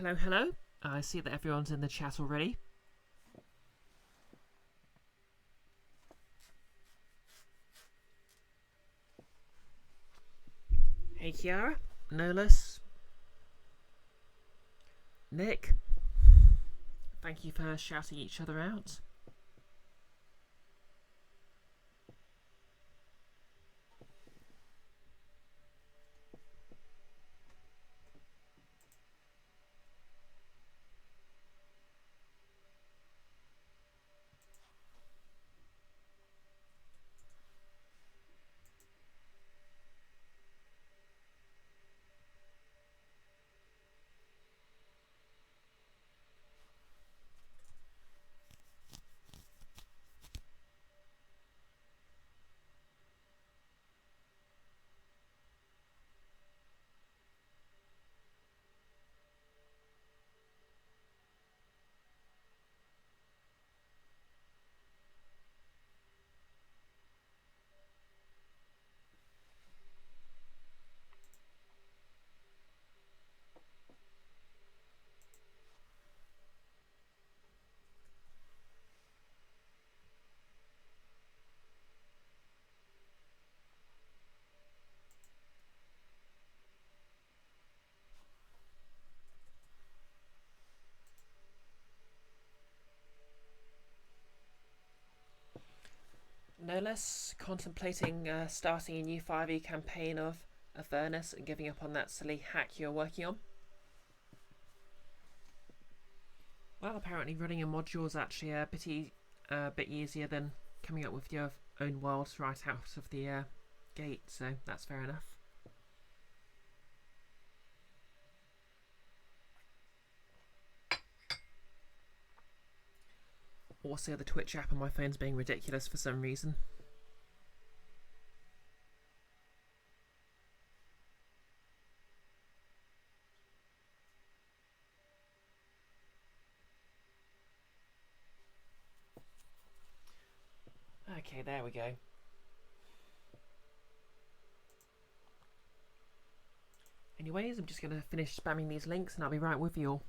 Hello, hello. I see that everyone's in the chat already. Hey Kiara, Nolas, Nick. Thank you for shouting each other out. Nolas, contemplating starting a new 5e campaign of Avernus and giving up on that silly hack you're working on? Well, apparently running a module is actually a bit easier than coming up with your own worlds right out of the gate, so that's fair enough. Also, the Twitch app on my phone's being ridiculous for some reason. Okay, there we go. Anyways, I'm just going to finish spamming these links and I'll be right with you all.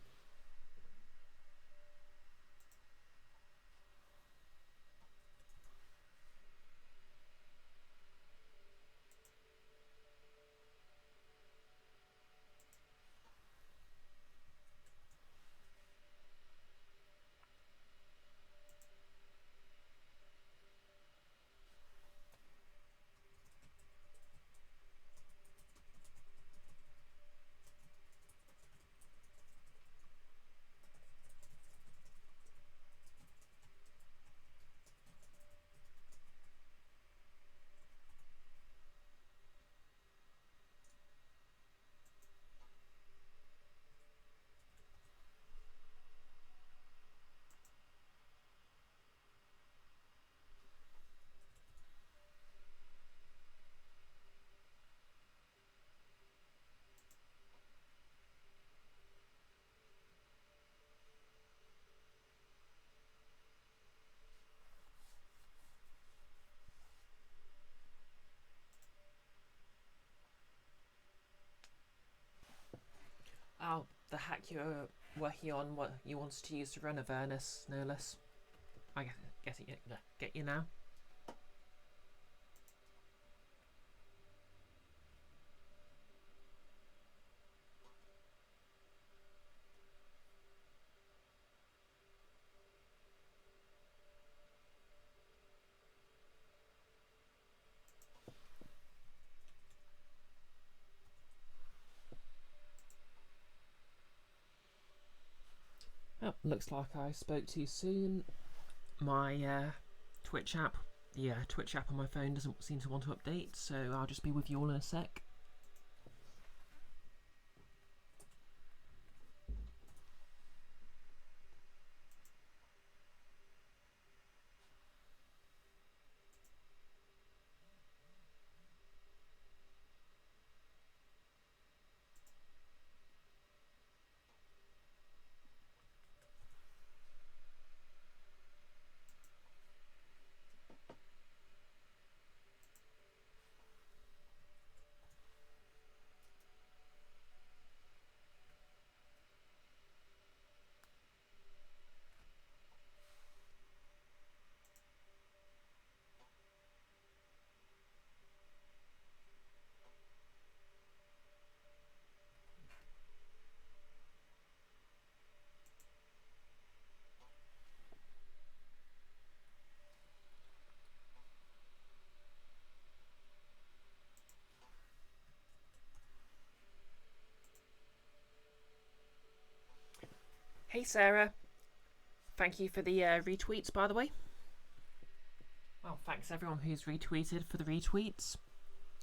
Oh, the hack you're working on, what you wanted to use to run Avernus, no less. I guess it get you now. Oh, looks like I spoke too soon. My Twitch app, the Twitch app on my phone doesn't seem to want to update, so I'll just be with you all in a sec. Hey Sarah, thank you for the retweets, by the way. Well, thanks everyone who's retweeted for the retweets.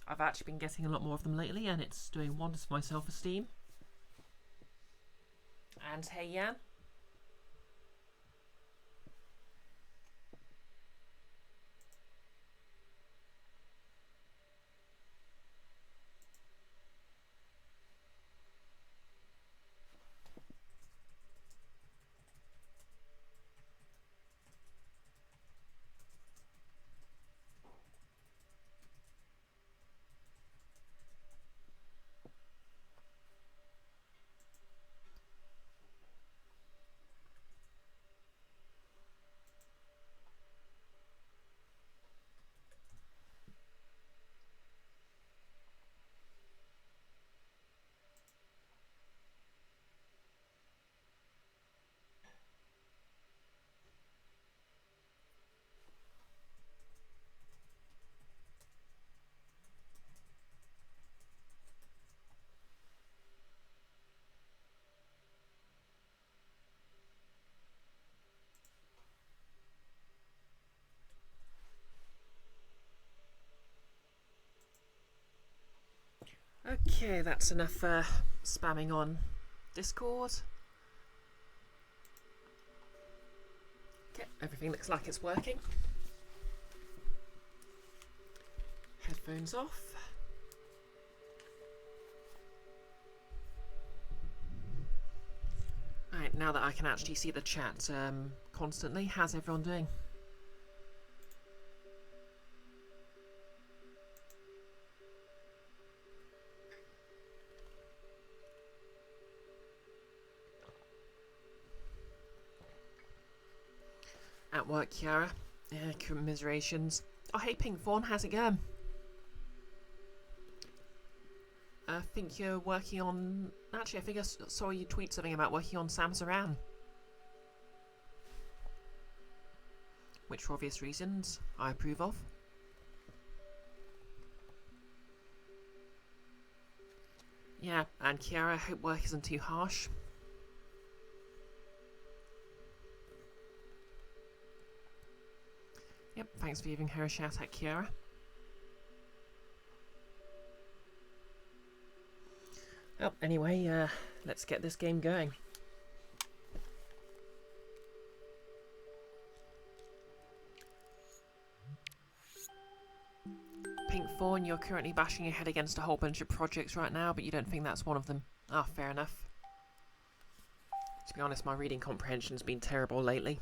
I've actually been getting a lot more of them lately, and it's doing wonders for my self-esteem. And hey Jan. Okay, that's enough spamming on Discord. Okay, everything looks like it's working. Headphones off. Alright, now that I can actually see the chat constantly, how's everyone doing? At work, Kiara. Commiserations. Oh, hey, Pink Fawn, how's it going? I think you're working on... Actually, I think I saw you tweet something about working on Sam Saran. Which, for obvious reasons, I approve of. Yeah, and Kiara, I hope work isn't too harsh. Yep, thanks for giving her a shout out, Kiara. Well, anyway, let's get this game going. Pink Fawn, you're currently bashing your head against a whole bunch of projects right now, but you don't think that's one of them. Ah, fair enough. To be honest, my reading comprehension's been terrible lately.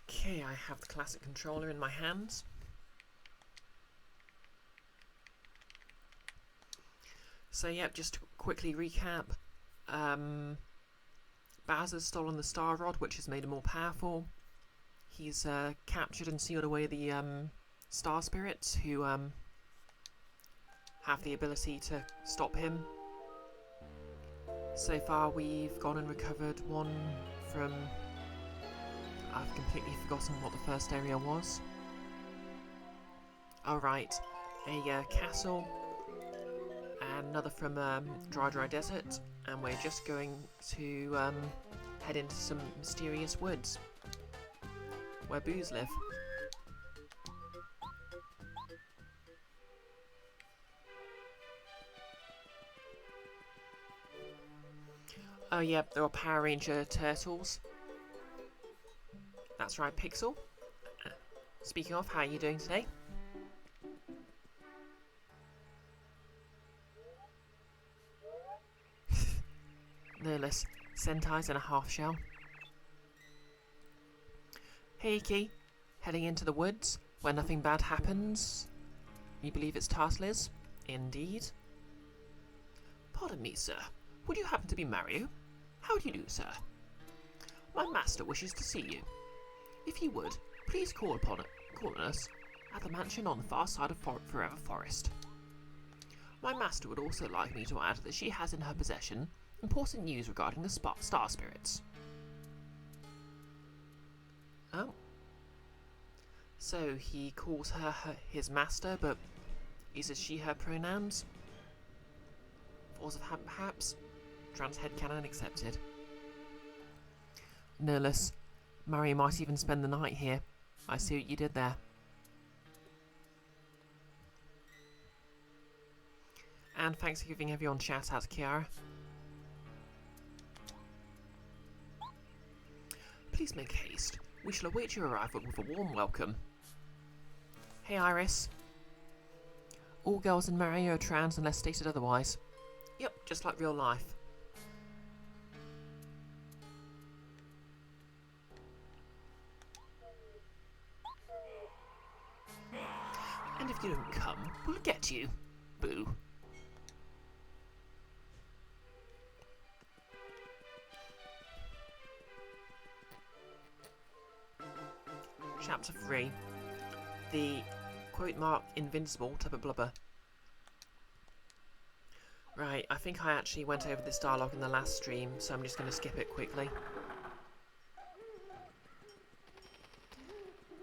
Okay, I have the classic controller in my hands. So yeah, just to quickly recap, Baz has stolen the Star Rod, which has made him more powerful. He's captured and sealed away the Star Spirits, who have the ability to stop him. So far we've gone and recovered one from... I've completely forgotten what the first area was. Oh right, a castle, and another from Dry Desert, and we're just going to head into some mysterious woods where boos live. Oh yeah, there are Power Ranger turtles. That's right, Pixel. Speaking of, how are you doing today? No less Sentais and a half shell. Hey Iki, heading into the woods where nothing bad happens. You believe it's Tarsliz? Indeed. Pardon me, sir. Would you happen to be Mario? How do you do, sir? My master wishes to see you. If you would, please call on us at the mansion on the far side of Forever Forest. My master would also like me to add that she has in her possession important news regarding the Star Spirits. Oh. So he calls her his master, but uses she, her pronouns? Force of habit, perhaps? Trans headcanon accepted. Nerlus, Mary might even spend the night here. I see what you did there. And thanks for giving everyone shout out to Kiara. Please make haste. We shall await your arrival with a warm welcome. Hey Iris. All girls in Mario are trans unless stated otherwise. Yep, just like real life. And if you don't come, we'll get you. Boo. Chapter 3. The quote mark invincible Tubba Blubber. Right, I think I actually went over this dialogue in the last stream, so I'm just going to skip it quickly.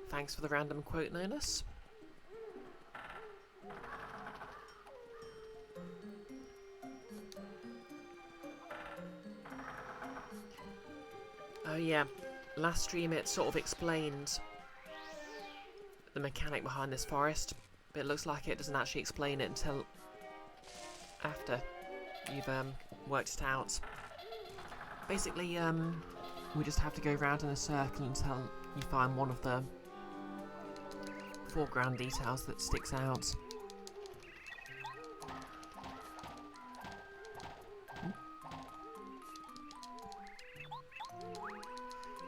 Thanks for the random quote, Nonus. Oh yeah, last stream it sort of explained the mechanic behind this forest, but it looks like it doesn't actually explain it until after you've worked it out. Basically, we just have to go round in a circle until you find one of the foreground details that sticks out.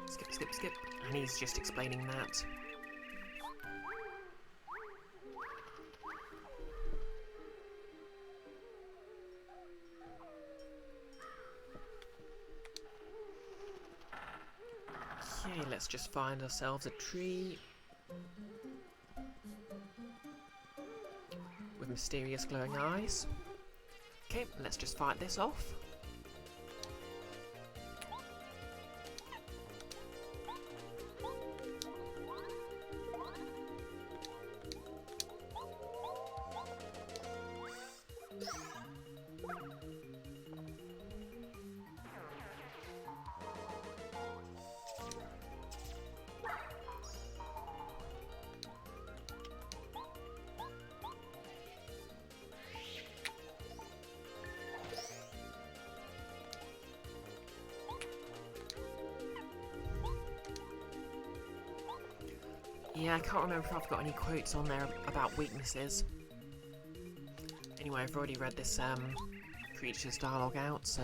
Skip, skip, skip. And he's just explaining that. Okay, let's just find ourselves a tree with mysterious glowing eyes. Okay, let's just fight this off. Yeah, I can't remember if I've got any quotes on there about weaknesses. Anyway, I've already read this creature's dialogue out, so...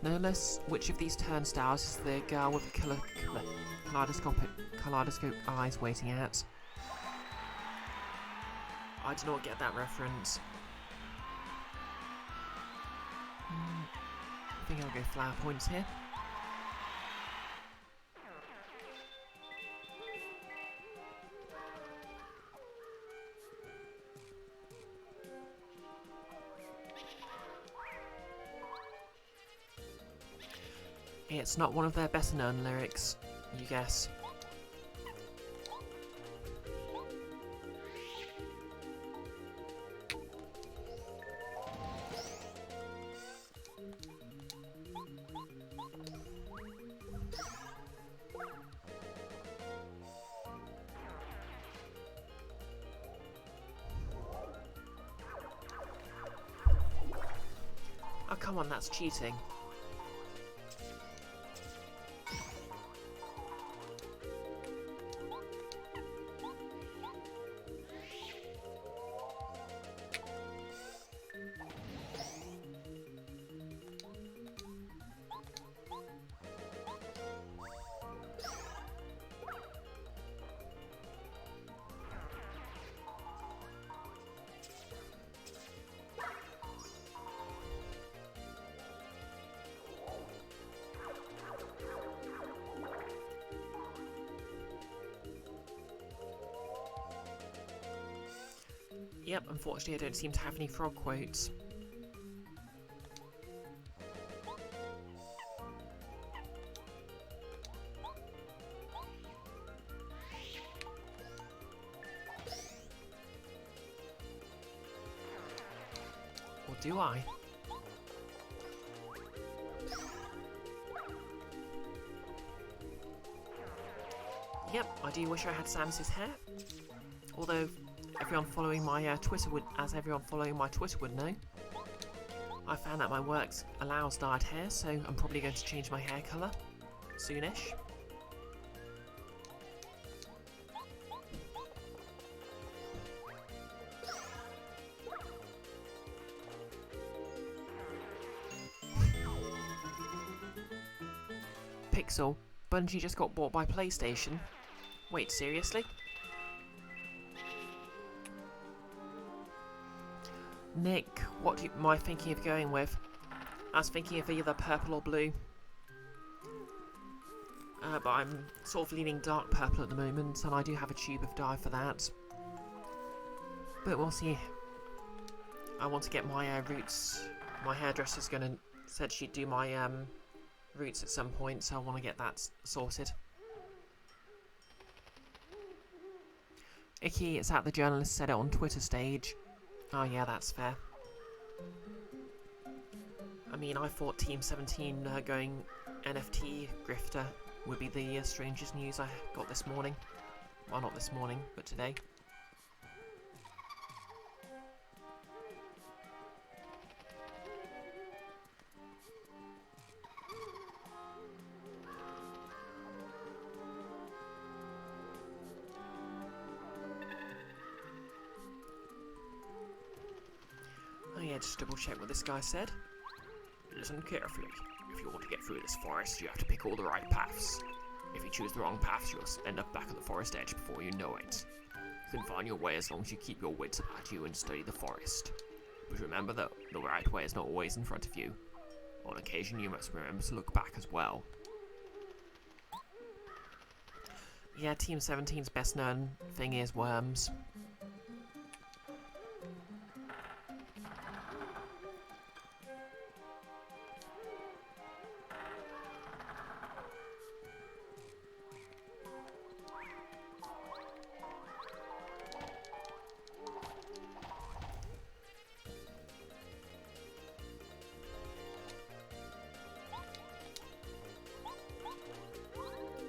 No less, which of these turnstiles is the girl with the kaleidoscope eyes waiting at? I do not get that reference. I think I'll go flower points here. It's not one of their better known lyrics, you guess. Oh, come on, that's cheating. Yep, unfortunately I don't seem to have any frog quotes. Or do I? Yep, I do wish I had Samus's hair. Although, everyone following my Twitter would know, I found out my work allows dyed hair, so I'm probably going to change my hair colour soonish. Pixel, Bungie just got bought by PlayStation. Wait, seriously? Nick, what am I thinking of going with? I was thinking of either purple or blue. But I'm sort of leaning dark purple at the moment, and I do have a tube of dye for that. But we'll see. I want to get my roots. My hairdresser's said she'd do my roots at some point, so I want to get that sorted. Icky, it's at the journalist said it on Twitter stage. Oh yeah, that's fair. I mean, I thought Team 17 going NFT grifter would be the strangest news I got this morning. Well, not this morning, but today. Oh yeah, just double check what this guy said. Listen carefully. If you want to get through this forest, you have to pick all the right paths. If you choose the wrong paths, you'll end up back at the forest edge before you know it. You can find your way as long as you keep your wits about you and study the forest. But remember that the right way is not always in front of you. On occasion, you must remember to look back as well. Yeah, Team 17's best known thing is worms.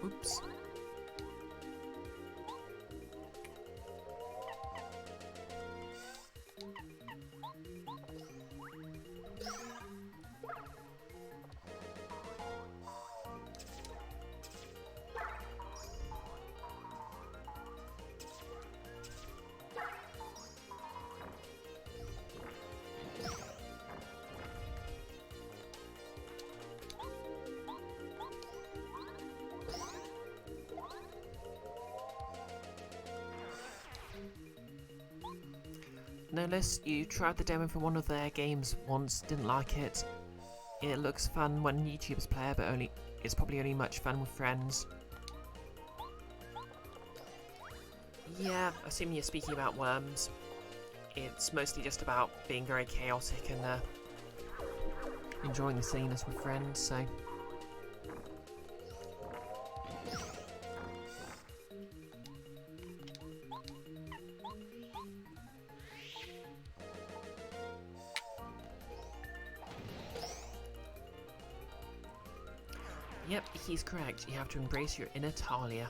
Oops. Notice you tried the demo for one of their games once, didn't like it. It looks fun when YouTubers play it, but it's probably only much fun with friends. Yeah, assuming you're speaking about worms, it's mostly just about being very chaotic and enjoying the silliness with friends, so... Yep, he's correct. You have to embrace your inner Talia.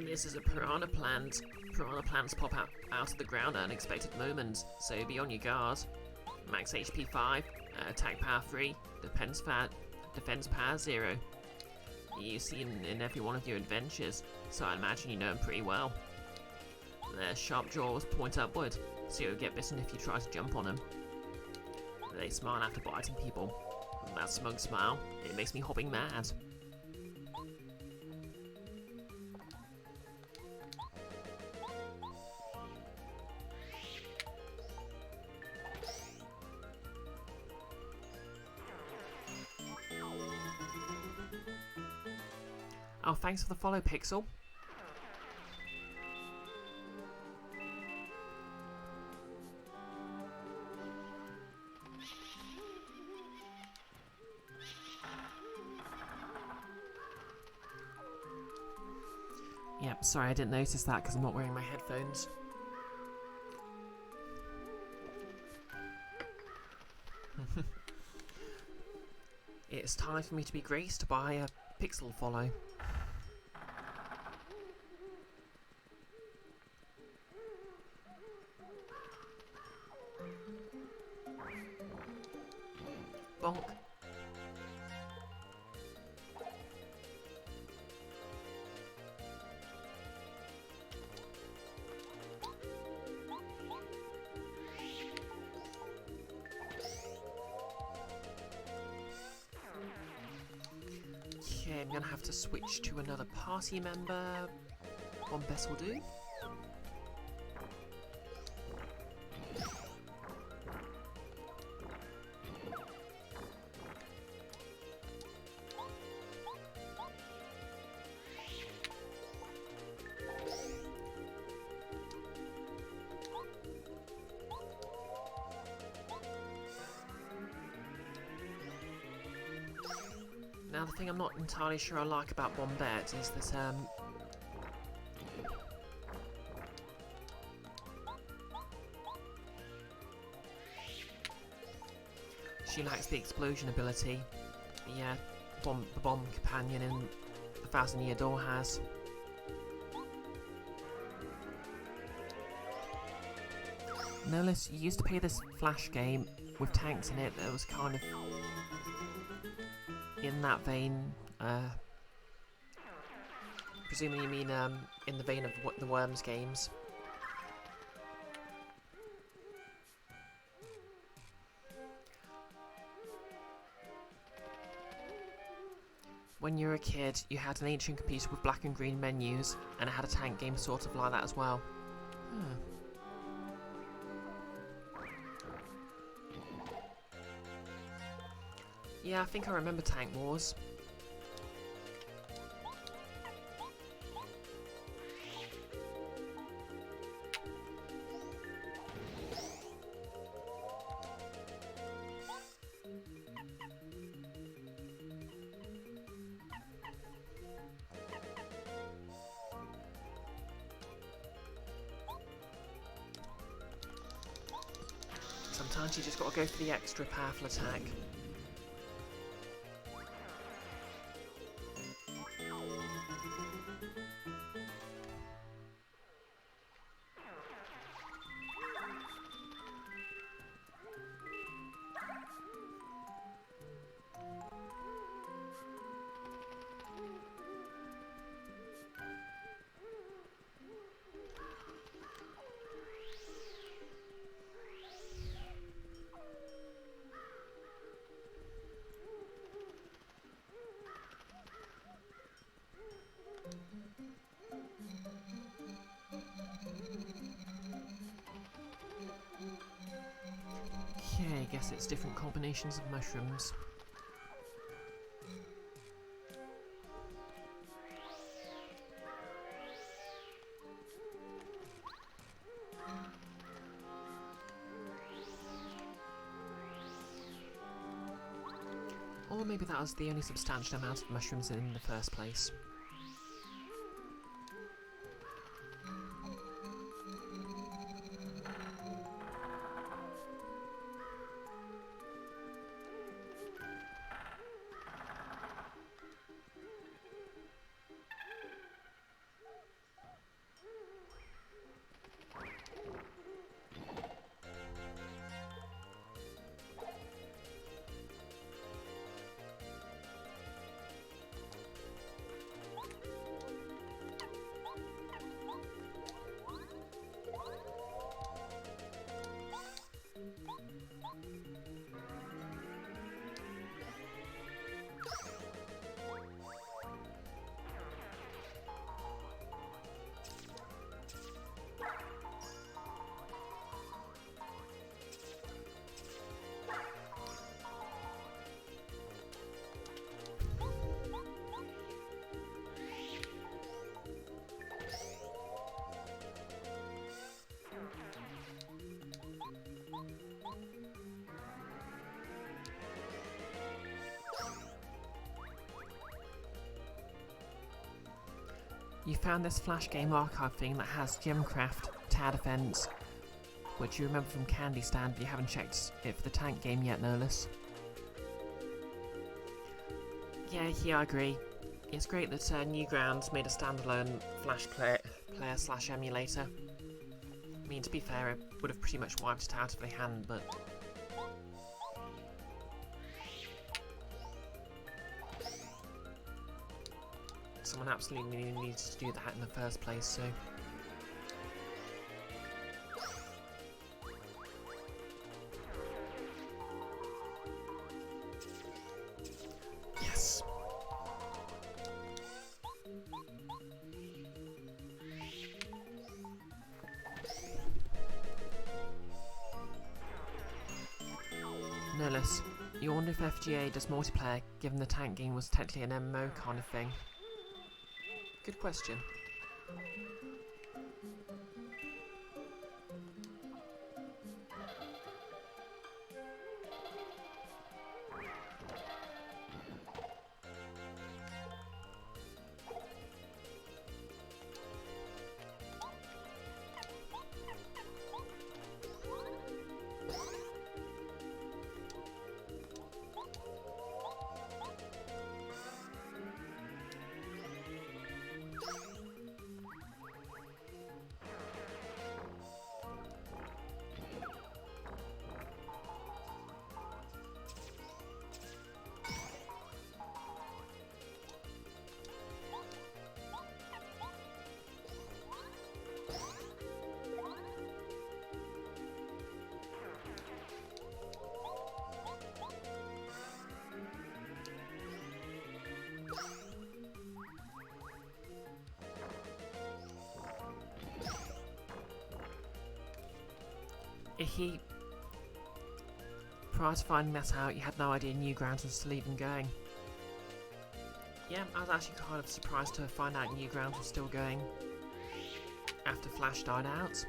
This is a piranha plant. Piranha plants pop out of the ground at unexpected moments, so be on your guard. Max HP 5, attack power 3, defense power 0. You've seen in every one of your adventures, so I imagine you know them pretty well. Their sharp jaws point upward, so you'll get bitten if you try to jump on them. They smile after biting people. That smug smile, it makes me hopping mad. Oh, thanks for the follow, Pixel. Yep, sorry I didn't notice that because I'm not wearing my headphones. It's time for me to be graced by a pixel follow. Bonk. Okay, I'm gonna have to switch to another party member. One best will do. Now, the thing I'm not entirely sure I like about Bombette is that, she lacks the explosion ability. Yeah, the bomb companion in the Thousand Year Door has. Notice you used to play this Flash game with tanks in it that was kind of in that vein. Presumably you mean in the vein of what the Worms games. When you were a kid, you had an ancient computer with black and green menus, and it had a tank game sort of like that as well. Yeah, I think I remember Tank Wars. Sometimes you just gotta go for the extra powerful attack. Okay, I guess it's different combinations of mushrooms. Or maybe that was the only substantial amount of mushrooms in the first place. You found this Flash game archive thing that has Gemcraft, Tower Defense, which you remember from Candy Stand, but you haven't checked it for the tank game yet, no less. Yeah, I agree. It's great that Newgrounds made a standalone Flash player/emulator. I mean, to be fair, it would have pretty much wiped it out of their hand, but... someone absolutely needs to do that in the first place, so... yes! No less. You wonder if FGA does multiplayer, given the tank game was technically an MMO kind of thing. Good question. Prior to finding that out, you had no idea Newgrounds was still even going. Yeah, I was actually kind of surprised to find out Newgrounds was still going after Flash died out.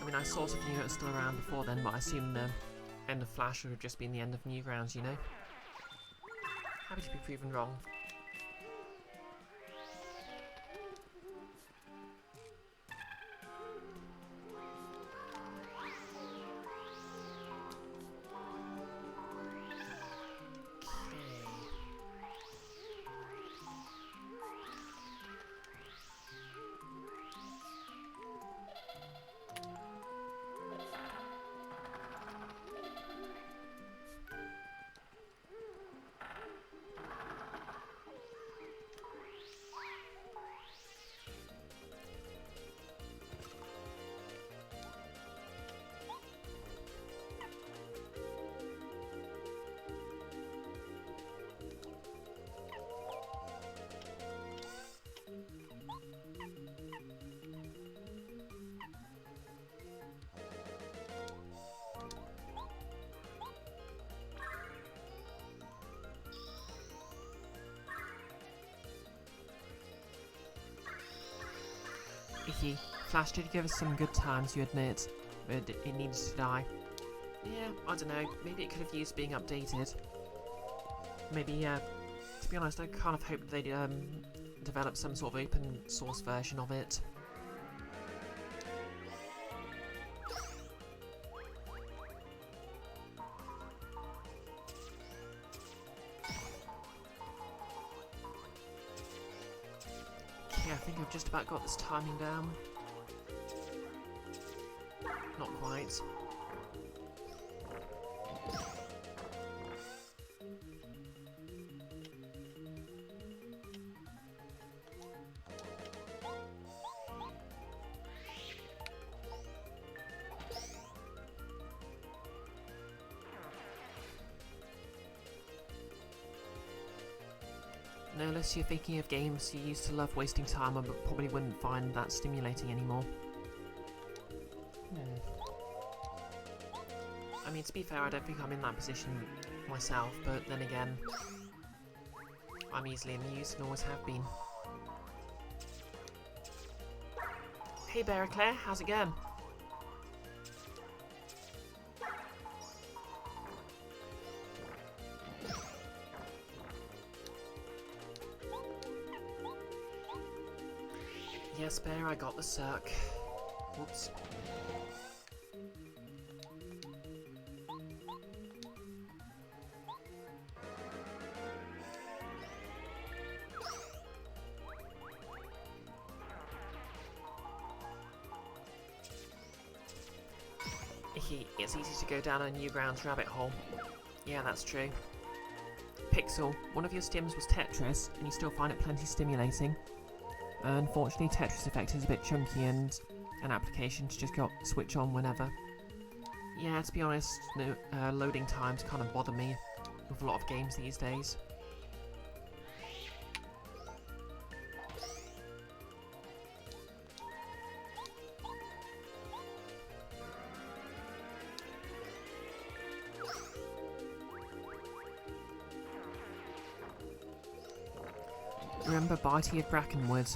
I mean, I sort of knew it was still around before then, but I assumed the end of Flash would have just been the end of Newgrounds, you know? Happy to be proven wrong. Icky. Flash did give us some good times, you admit, but it needed to die. Yeah, I don't know, maybe it could have used being updated. Maybe, to be honest, I kind of hoped they'd develop some sort of open source version of it. Okay, I think I've just about got this timing down. Not quite. No less you're thinking of games you used to love wasting time on but probably wouldn't find that stimulating anymore. I mean, to be fair, I don't think I'm in that position myself, but then again, I'm easily amused and always have been. Hey Claire, how's it going? Yes, Bear, I got the suck. Whoops. It's easy to go down a Newgrounds rabbit hole. Yeah, that's true. Pixel, one of your stims was Tetris, and you still find it plenty stimulating. Unfortunately, Tetris Effect is a bit chunky, and an application to just switch on whenever. Yeah, to be honest, loading times kind of bother me with a lot of games these days. Remember Barty of Brackenwood.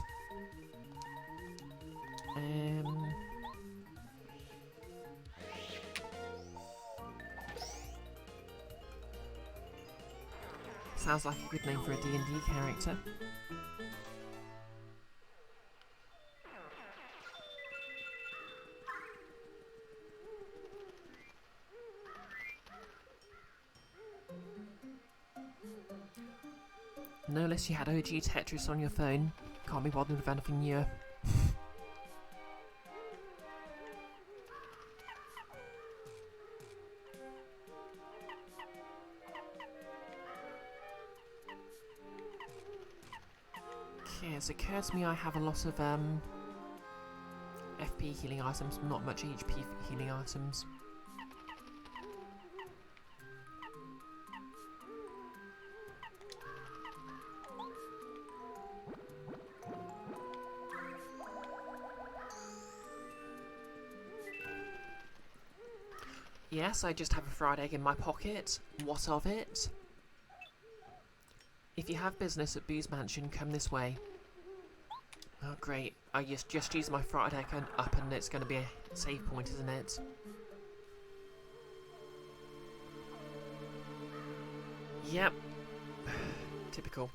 Sounds like a good name for a D&D character. No less you had OG Tetris on your phone. Can't be bothered with anything newer. Okay, it's occurred to me I have a lot of FP healing items, not much HP healing items. Yes, I just have a fried egg in my pocket. What of it? If you have business at Boo's Mansion, come this way. Oh great, I just used my fried egg up and it's going to be a save point, isn't it? Yep. Typical.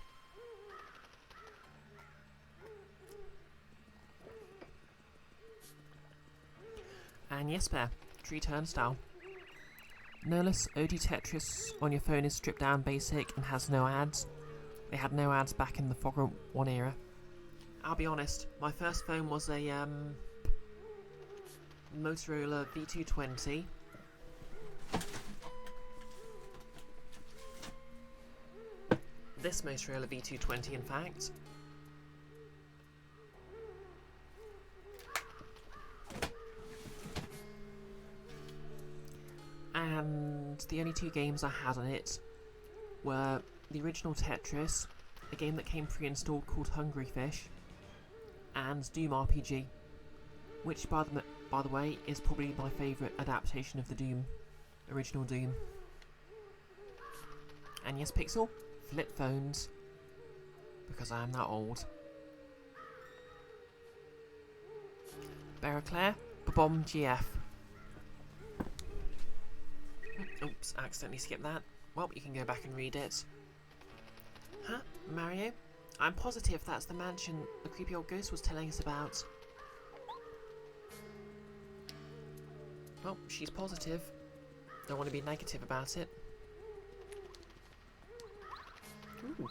And yes, Bear, tree turnstile. No less OG Tetris on your phone is stripped down basic and has no ads. They had no ads back in the Fogger 1 era. I'll be honest, my first phone was a Motorola V220. This Motorola V220, in fact. And the only two games I had on it were the original Tetris, a game that came pre-installed called Hungry Fish, and Doom RPG, which, by the way, is probably my favourite adaptation of the Doom, original Doom. And yes, Pixel, flip phones, because I am that old. Barraclair, Bomb GF. Oops, I accidentally skipped that. Well, you can go back and read it. Huh? Mario? I'm positive that's the mansion the creepy old ghost was telling us about. Well, she's positive. Don't want to be negative about it. Ooh.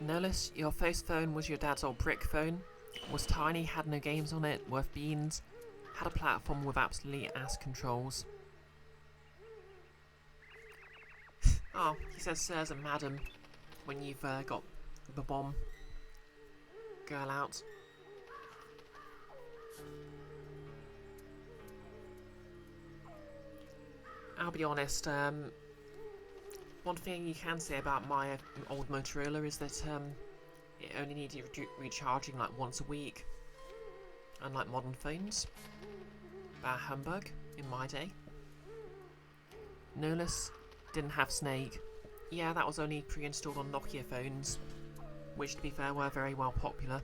No less, your first phone was your dad's old brick phone, was tiny, had no games on it, worth beans, had a platform with absolutely ass controls. Oh, he says sirs and madam when you've got the bomb girl out. I'll be honest, one thing you can say about my old Motorola is that it only needed recharging like once a week, unlike modern phones. Humbug in my day. Nolus didn't have Snake. Yeah, that was only pre-installed on Nokia phones, which to be fair were very well popular.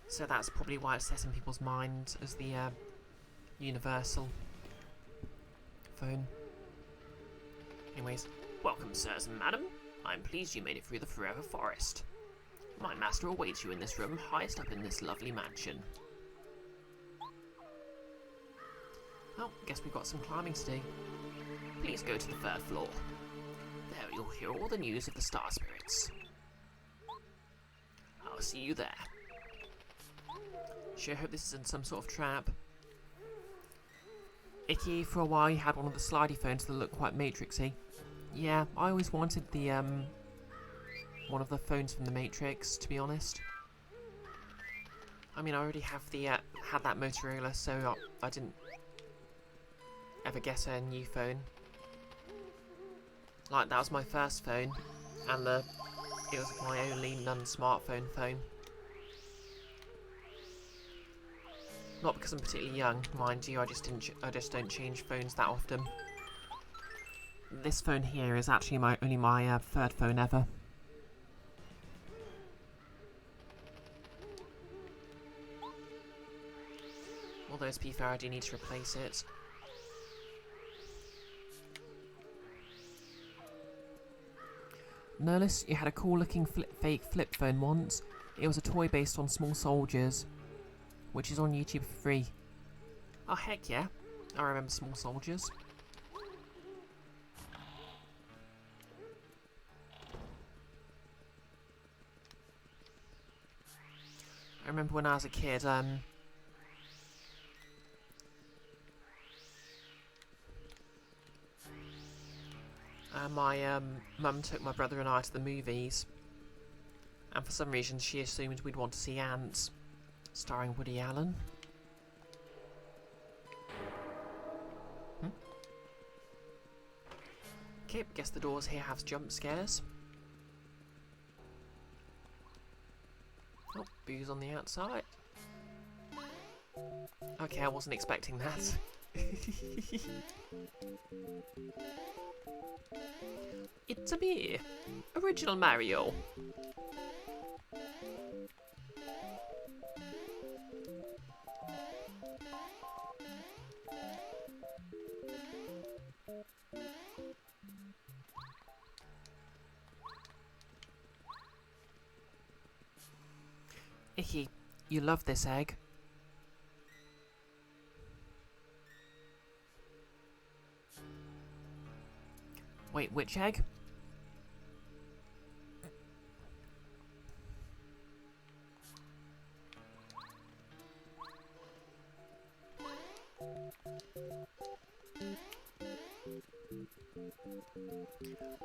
So that's probably why it's set in people's minds as the universal phone. Anyways, welcome, sirs and madam. I'm pleased you made it through the Forever Forest. My master awaits you in this room, highest up in this lovely mansion. Oh, guess we've got some climbing to do. Please go to the 3rd floor. There you'll hear all the news of the star spirits. I'll see you there. Sure hope this isn't some sort of trap. Icky, for a while you had one of the slidey phones that looked quite Matrixy. Yeah, I always wanted the, one of the phones from the Matrix, to be honest. I mean, I already have the, had that Motorola, so I didn't ever get a new phone. Like, that was my first phone, and it was my only non-smartphone phone. Not because I'm particularly young, mind you, I just don't change phones that often. This phone here is actually only my 3rd phone ever. Although, to be fair, I do need to replace it. Notice you had a cool looking fake flip phone once. It was a toy based on small soldiers, which is on YouTube for free. Oh heck yeah, I remember Small Soldiers. I remember when I was a kid, my mum took my brother and I to the movies, and for some reason she assumed we'd want to see Ants, starring Woody Allen. Okay, guess the doors here have jump scares. Oh, booze on the outside. Okay, I wasn't expecting that. It's a me, Original Mario. Icky, you love this egg. Wait, which egg?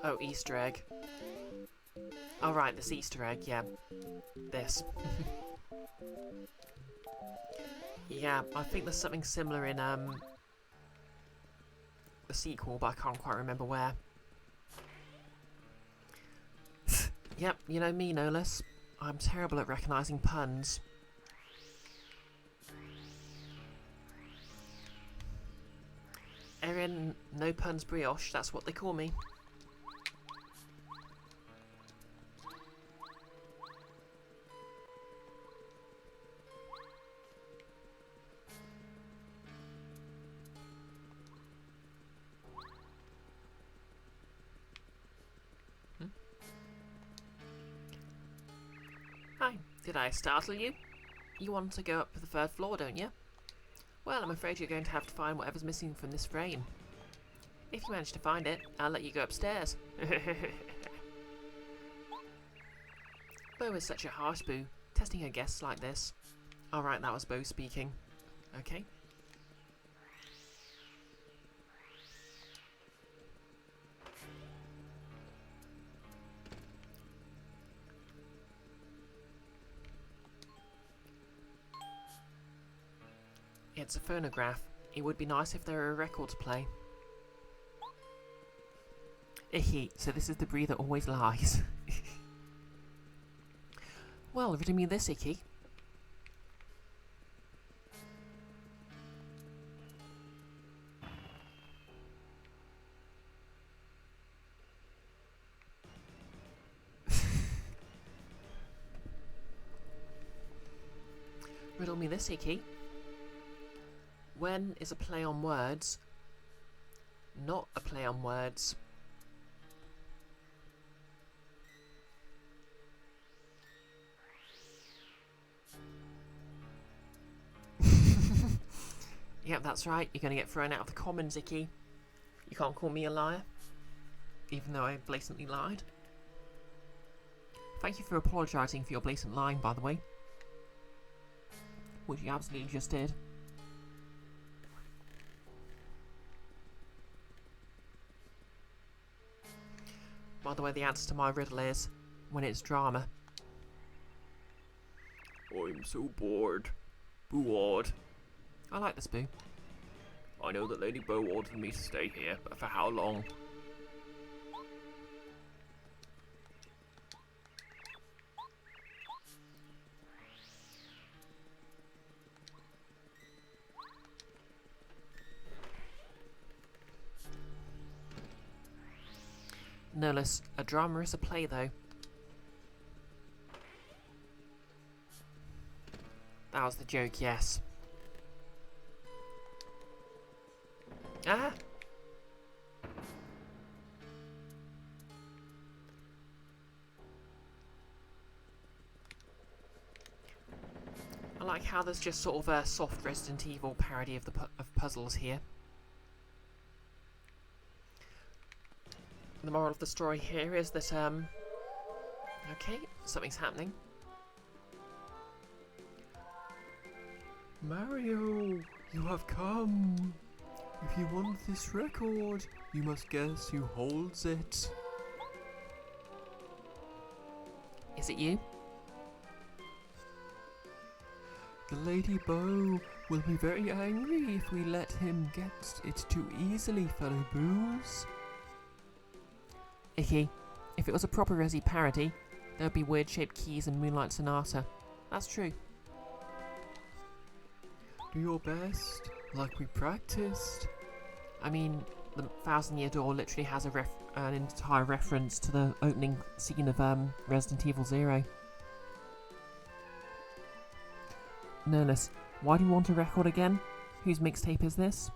Oh, Easter egg. Oh right, this Easter egg, yeah. This. Yeah, I think there's something similar in the sequel, but I can't quite remember where. Yep, you know me, no less. I'm terrible at recognising puns. Erin, no puns brioche, that's what they call me. Hi, did I startle you? You want to go up to the 3rd floor, don't you? Well, I'm afraid you're going to have to find whatever's missing from this frame. If you manage to find it, I'll let you go upstairs. Bo is such a harsh boo, testing her guests like this. Alright, that was Bo speaking. Okay. It's a phonograph. It would be nice if there were a record to play. Icky, so this is the brie that always lies. Well, riddle me this, Icky. me this, Iki. When is a play on words not a play on words? Yep, that's right. You're going to get thrown out of the commons, Iki. You can't call me a liar, even though I blatantly lied. Thank you for apologising for your blatant lying, by the way. Which you absolutely just did. By the way, the answer to my riddle is, when it's drama. I'm so bored. Bored. I like this, Boo. I know that Lady Bo ordered me to stay here, but for how long? No less, a drama is a play, though. That was the joke, yes. Ah! I like how there's just sort of a soft Resident Evil parody of the puzzles here. The moral of the story here is that, okay, something's happening. Mario, you have come. If you want this record, you must guess who holds it. Is it you? The Lady Bo will be very angry if we let him get it too easily, fellow boos. Iki, if it was a proper Resi parody, there'd be weird-shaped keys in Moonlight Sonata. That's true. Do your best, like we practiced. I mean, the Thousand Year Door literally has an entire reference to the opening scene of Resident Evil 0. Nernus, why do you want a record again? Whose mixtape is this?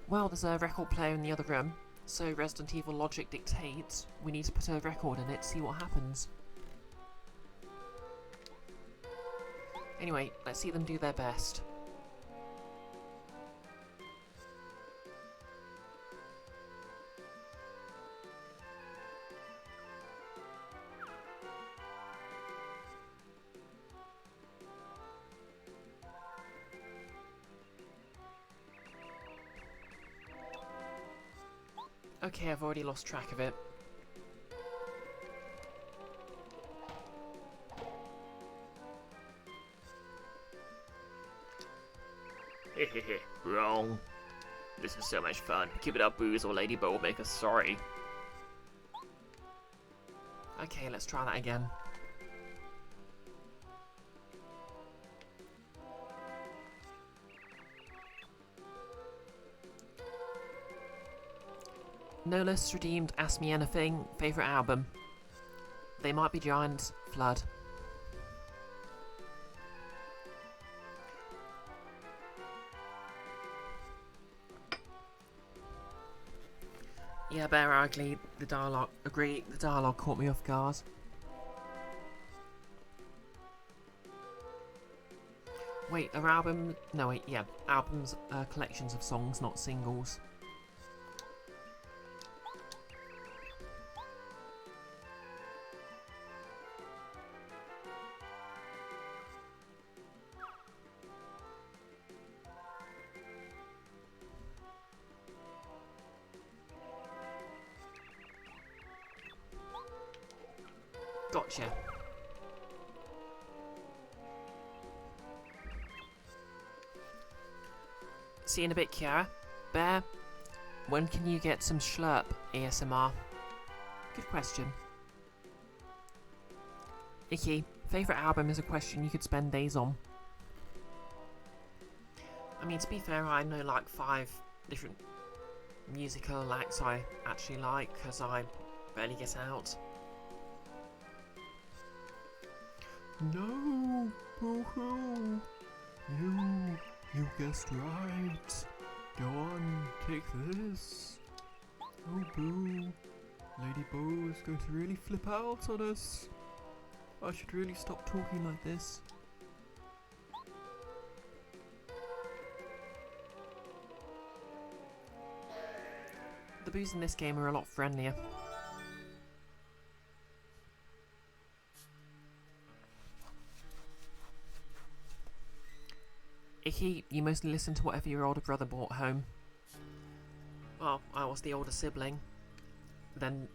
Well, there's a record player in the other room, so Resident Evil logic dictates we need to put a record in it to see what happens. Anyway, let's see them do their best. Okay, I've already lost track of it. Hehehe, wrong. This is so much fun. Keep it up, Boos, or Lady Bo will make us sorry. Okay, let's try that again. No less redeemed, Ask Me Anything, favourite album. They Might Be Giants, Flood. Yeah, Bear Ugly, the dialogue caught me off guard. Wait, are albums... No, wait, yeah. Albums are collections of songs, not singles. Gotcha. See you in a bit, Kiara. Bear, when can you get some Schlurp ASMR? Good question. Iki, favourite album is a question you could spend days on. I mean, to be fair, I know like 5 different musical acts I actually like, because I barely get out. No, Boo-hoo! You guessed right. Go on, take this. Oh boo. Lady Bo is going to really flip out on us. I should really stop talking like this. The boos in this game are a lot friendlier. Icky, you mostly listen to whatever your older brother brought home. Well, I was the older sibling, then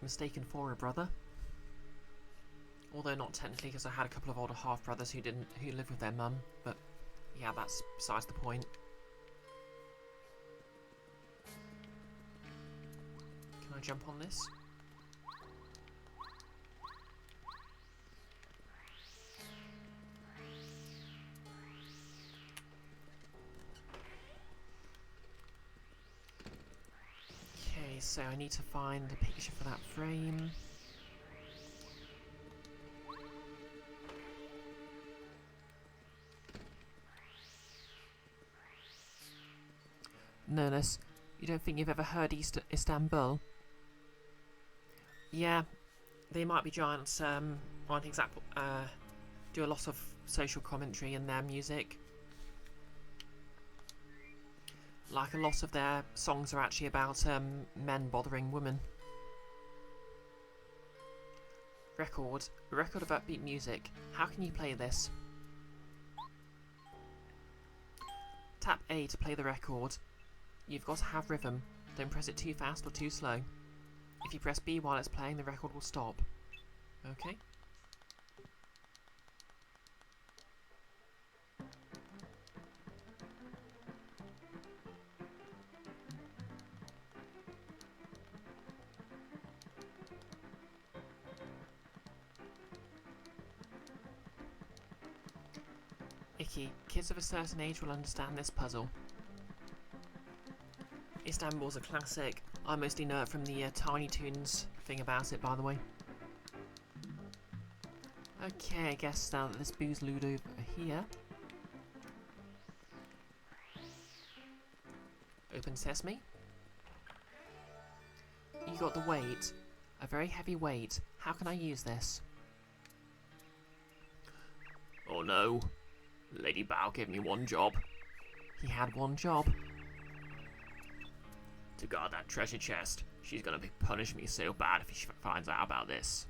mistaken for a brother. Although not technically, because I had a couple of older half-brothers who lived with their mum, but yeah, that's besides the point. Can I jump on this? Okay, so I need to find a picture for that frame. Nernus, you don't think you've ever heard Istanbul? Yeah, they might be giants, aren't exactly, do a lot of social commentary in their music. Like, a lot of their songs are actually about, men bothering women. A record of upbeat music. How can you play this? Tap A to play the record. You've got to have rhythm. Don't press it too fast or too slow. If you press B while it's playing, the record will stop. Okay. Icky, kids of a certain age will understand this puzzle. Istanbul's a classic. I mostly know it from the Tiny Toons thing about it, by the way. Okay, I guess now that this boo's lewd over here. Open sesame. You got the weight. A very heavy weight. How can I use this? Oh no. Lady Bao gave me one job. He had one job. To guard that treasure chest. She's gonna punish me so bad if she finds out about this.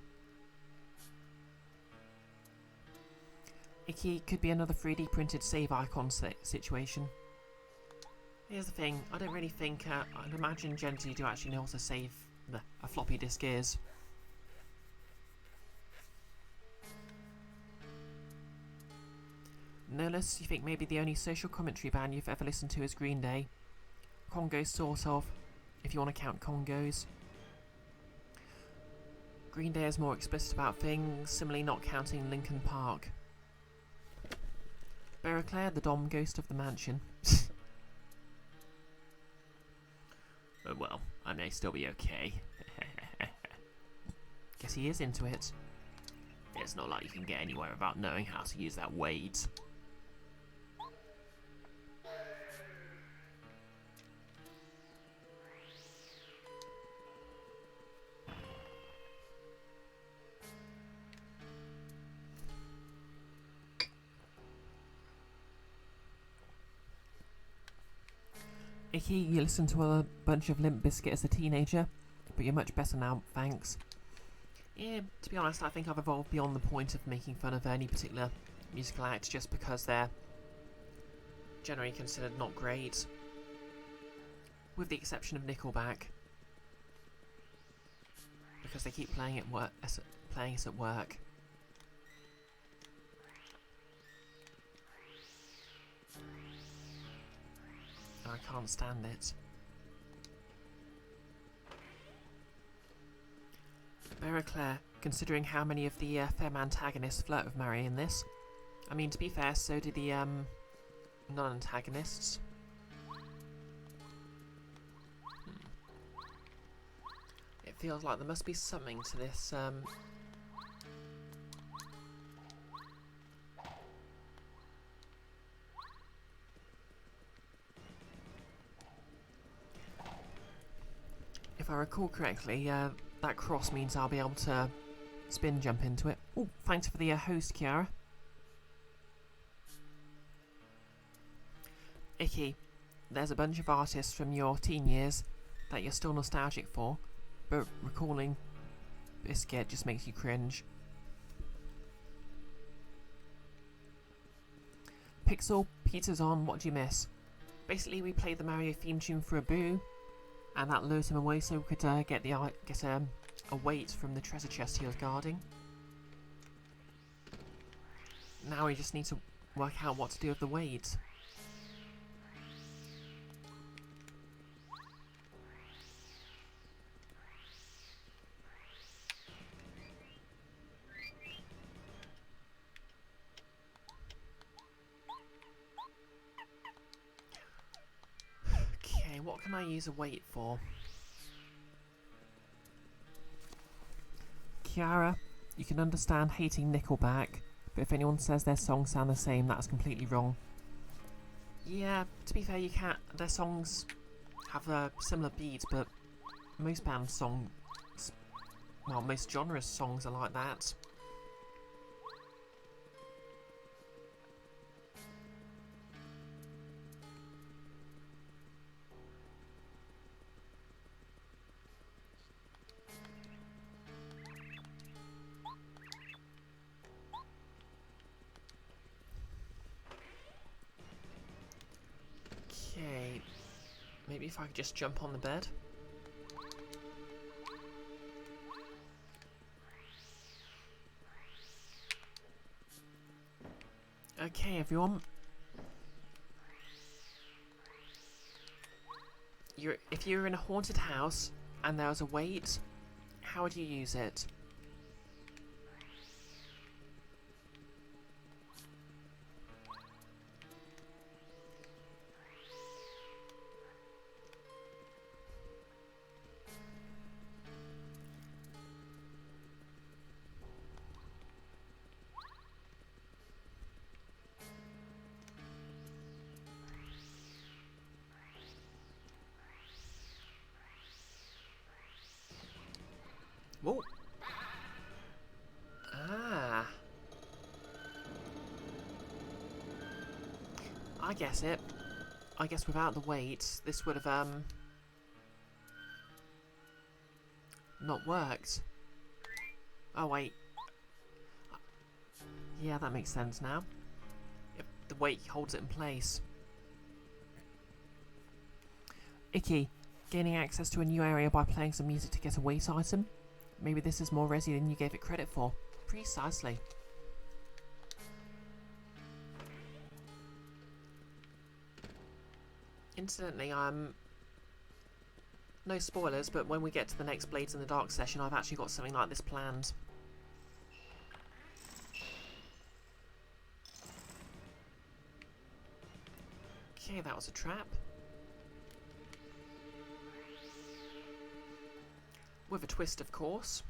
Icky could be another 3D printed save icon situation. Here's the thing, I don't really think, I'd imagine Gen Z do actually know how to save a floppy disk is. Nernus, you think maybe the only social commentary band you've ever listened to is Green Day? Congos, sort of, if you want to count Congos. Green Day is more explicit about things, similarly not counting Linkin Park. Beraclaire, the Dom ghost of the mansion. Oh well, I may still be okay. Guess he is into it. It's not like you can get anywhere without knowing how to use that weight. Icky, you listened to a bunch of Limp Bizkit as a teenager, but you're much better now, thanks. Yeah, to be honest, I think I've evolved beyond the point of making fun of any particular musical act just because they're generally considered not great. With the exception of Nickelback. Because they keep playing it at work. I can't stand it. Beraclaire, considering how many of the femme antagonists flirt with Mary in this. I mean, to be fair, so do the non-antagonists. It feels like there must be something to this I recall correctly, that cross means I'll be able to spin jump into it. Oh, thanks for the host, Kiara. Icky, there's a bunch of artists from your teen years that you're still nostalgic for, but recalling Biscuit just makes you cringe. Pixel, Peter's on, what do you miss? Basically, we played the Mario theme tune for a boo, and that lured him away so we could get a weight from the treasure chest he was guarding. Now we just need to work out what to do with the weight. Okay, what can I use a weight for? Kiara, you can understand hating Nickelback, but if anyone says their songs sound the same, that's completely wrong. Yeah, to be fair, you can't. Their songs have similar beats, but most bands' songs, well, most genres' songs are like that. Okay, maybe if I could just jump on the bed. Okay, everyone. If you're in a haunted house and there was a weight, how would you use it? Whoa. Ah. I guess it. I guess without the weight, this would have, not worked. Oh, wait. Yeah, that makes sense now. If the weight holds it in place. Icky, gaining access to a new area by playing some music to get a weight item? Maybe this is more resi than you gave it credit for. Precisely. Incidentally, no spoilers, but when we get to the next Blades in the Dark session, I've actually got something like this planned. Okay, that was a trap. With a twist, of course.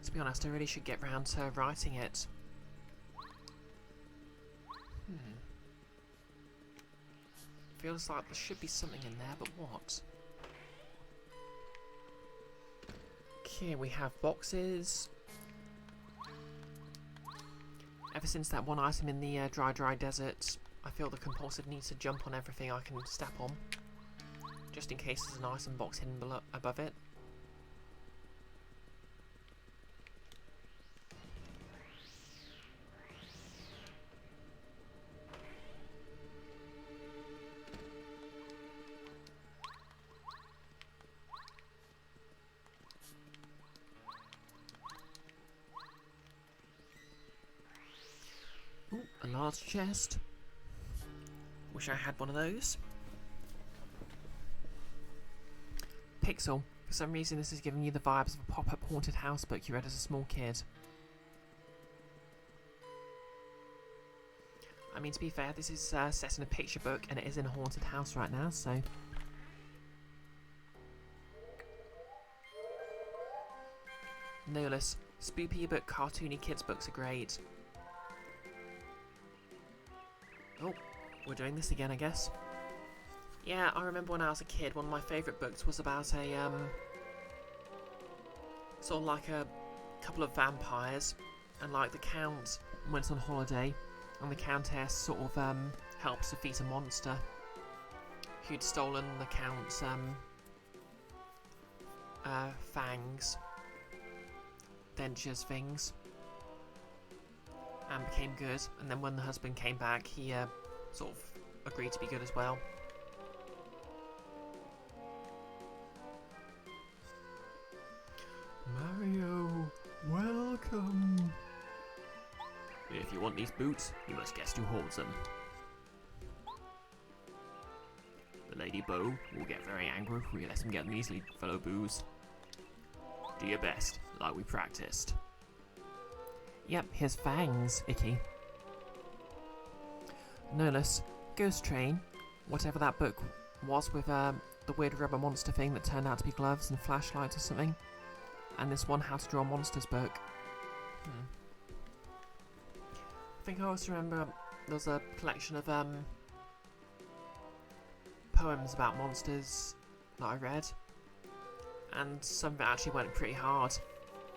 To be honest, I really should get round to writing it. Feels like there should be something in there, but what? Okay, we have boxes. Ever since that one item in the dry desert, I feel the compulsive need to jump on everything I can step on, just in case there's an item box hidden above it. Ooh, a large chest. Wish I had one of those. Pixel, for some reason this is giving you the vibes of a pop-up haunted house book you read as a small kid. I mean, to be fair, this is set in a picture book and it is in a haunted house right now, so... No less. Spoopy but cartoony kids books are great. Oh, we're doing this again, I guess. Yeah, I remember when I was a kid, one of my favourite books was about a, sort of like a couple of vampires, and like the Count went on holiday, and the Countess sort of, helps defeat a monster who'd stolen the Count's, fangs, dentures things, and became good, and then when the husband came back, he, sort of agreed to be good as well. Mario, welcome! If you want these boots, you must guess who holds them. The Lady Bo will get very angry if we let him get them easily, fellow boos. Do your best, like we practiced. Yep, his fangs, Icky. Nolus, Ghost Train, whatever that book was with the weird rubber monster thing that turned out to be gloves and flashlights or something. And this one How to Draw Monsters book. I think I also remember there was a collection of poems about monsters that I read, and some of it actually went pretty hard.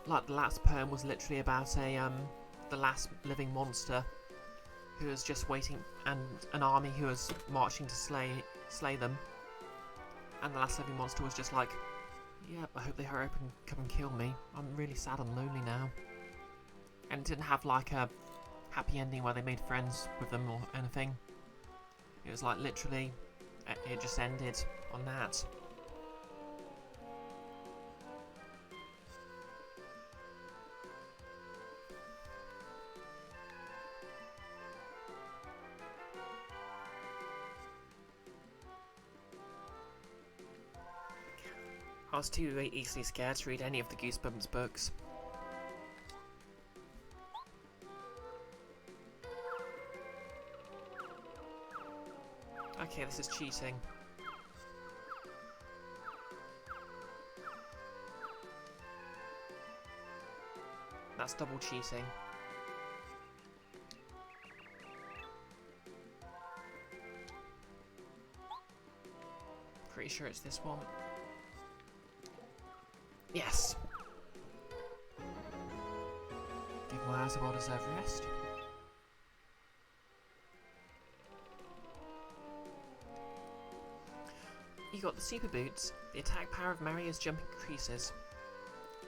Like the last poem was literally about the last living monster who was just waiting, and an army who was marching to slay them. And the last living monster was just like, yeah, I hope they hurry up and come and kill me. I'm really sad and lonely now. And it didn't have like a happy ending where they made friends with them or anything. It was like literally, it just ended on that. I was too easily scared to read any of the Goosebumps books. Okay, this is cheating. That's double cheating. Pretty sure it's this one. Yes! Give my eyes a well-deserved rest. You got the super boots, the attack power of Mario's jump increases.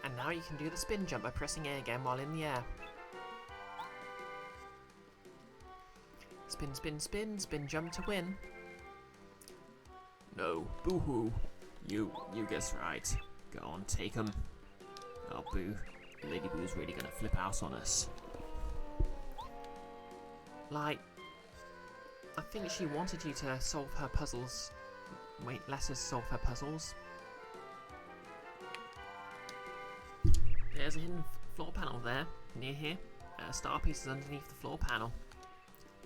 And now you can do the spin jump by pressing A again while in the air. Spin, spin, spin, spin jump to win. No, boo-hoo. You guessed right. Go on, take 'em. Oh, boo. Lady Boo's really gonna flip out on us. Like, I think she wanted you to solve her puzzles. Wait, let us solve her puzzles. There's a hidden floor panel there, near here. A star piece is underneath the floor panel.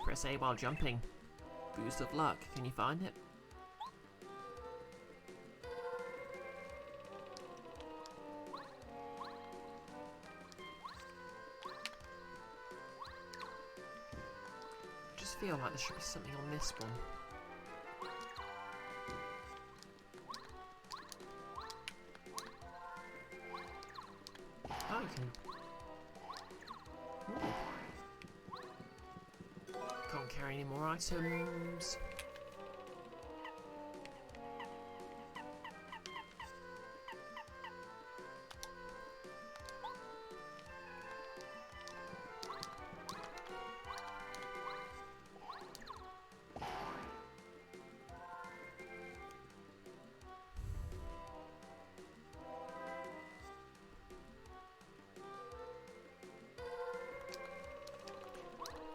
Press A while jumping. Boost of luck. Can you find it? I just feel like there should be something on this one. Oh, you can... Ooh. Can't carry any more items.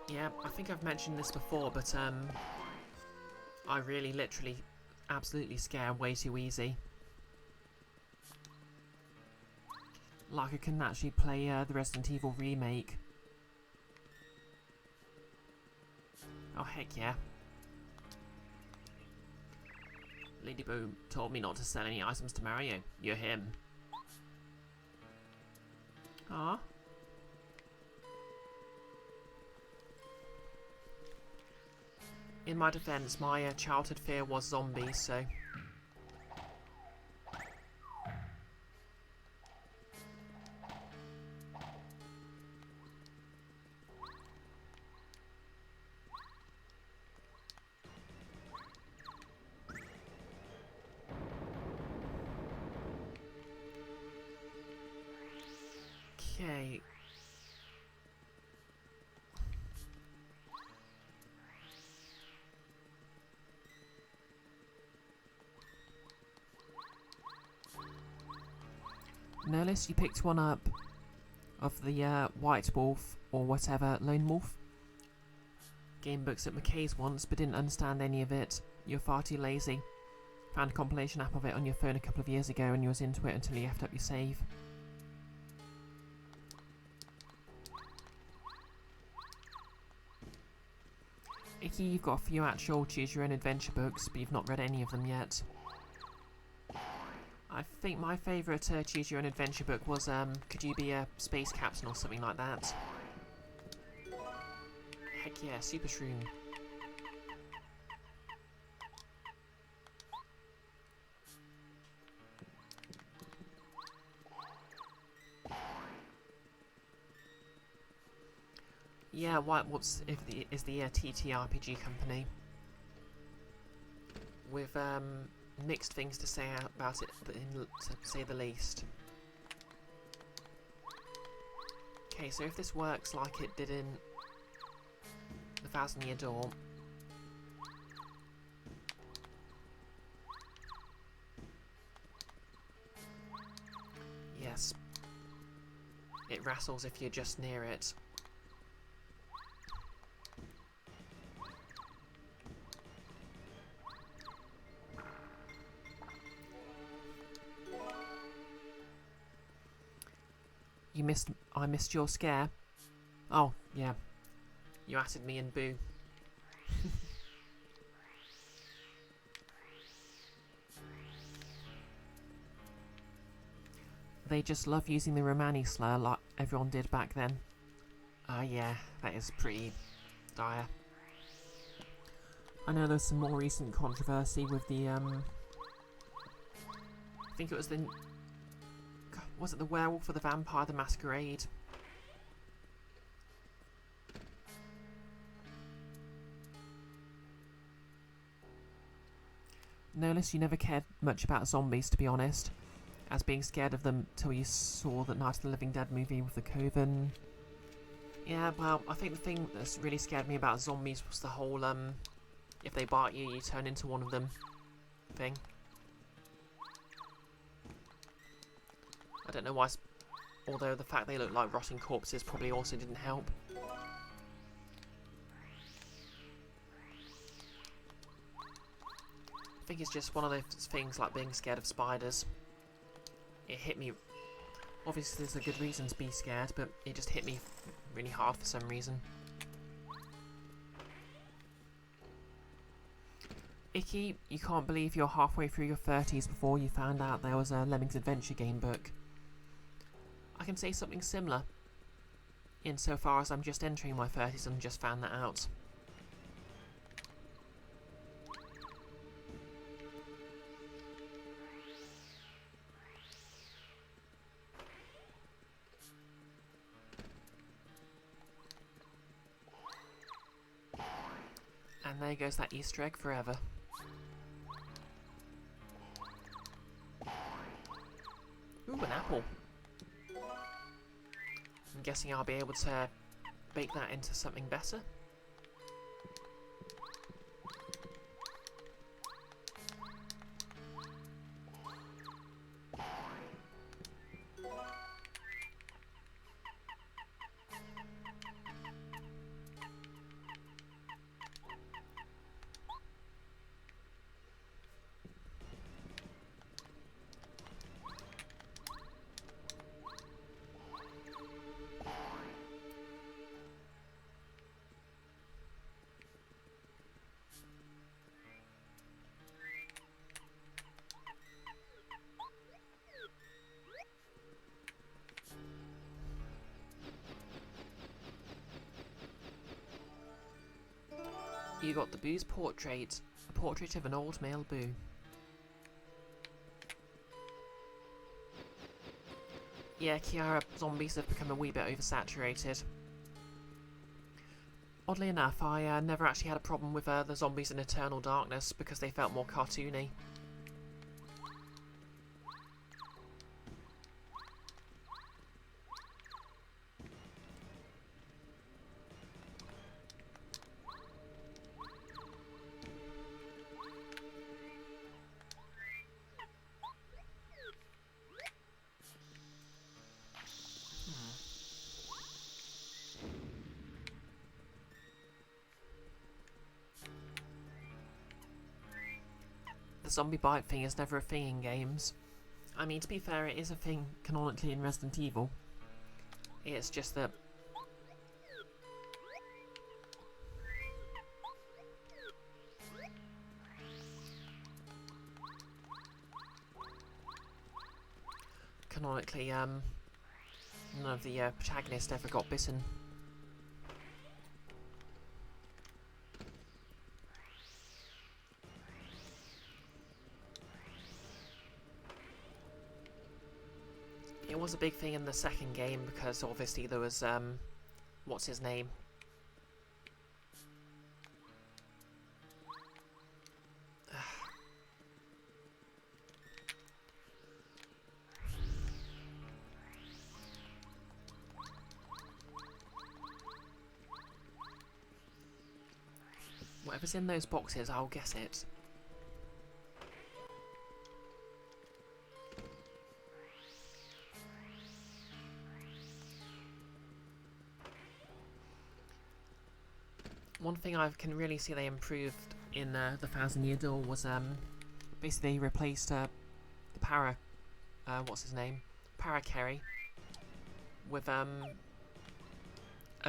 Yeah, I think I've mentioned this before, but I really literally absolutely scare way too easy. Like I couldn't actually play the Resident Evil remake. Oh heck yeah. Lady Boo told me not to sell any items to Mario. You're him. Ah. In my defence, my childhood fear was zombies, so... Okay. Notice you picked one up of the White Wolf, or whatever, Lone Wolf. Game books at McKay's once, but didn't understand any of it. You're far too lazy. Found a compilation app of it on your phone a couple of years ago and you was into it until you effed up your save. Icky, you've got a few actual choose-your-own-adventure books, but you've not read any of them yet. I think my favourite choose-your-own-adventure book was, Could You Be a Space Captain or something like that. Heck yeah, Super Shroom. Yeah, White Wolves is the TTRPG company. With mixed things to say about it, to say the least. Okay, so if this works like it did in the Thousand Year Door, yes, it wrestles if you're just near it. I missed your scare. Oh, yeah. You added me and boo. They just love using the Romani slur like everyone did back then. Yeah, that is pretty dire. I know there's some more recent controversy with the, I think it was the... Was it the Werewolf or the Vampire the Masquerade? Notice you never cared much about zombies, to be honest, as being scared of them till you saw that Night of the Living Dead movie with the Coven. Yeah, well, I think the thing that's really scared me about zombies was the whole, if they bite you, you turn into one of them thing. I don't know why, although the fact they look like rotting corpses probably also didn't help. I think it's just one of those things like being scared of spiders. It hit me... Obviously there's a good reason to be scared, but it just hit me really hard for some reason. Icky, you can't believe you're halfway through your 30s before you found out there was a Lemmings Adventure game book. I can say something similar, insofar as I'm just entering my 30s and just found that out. And there goes that Easter egg forever. Ooh, an apple. I'm guessing I'll be able to bake that into something better. You got the Boo's portrait. A portrait of an old male Boo. Yeah, Kiara, zombies have become a wee bit oversaturated. Oddly enough, I never actually had a problem with the zombies in Eternal Darkness because they felt more cartoony. The zombie bite thing is never a thing in games. I mean, to be fair, it is a thing canonically in Resident Evil. It's just that... canonically, none of the protagonists ever got bitten. It was a big thing in the second game because obviously there was, what's his name? Whatever's in those boxes, I'll guess it. One thing I can really see they improved in the Thousand Year Door was basically they replaced the Para, what's his name? Para-Kerry with a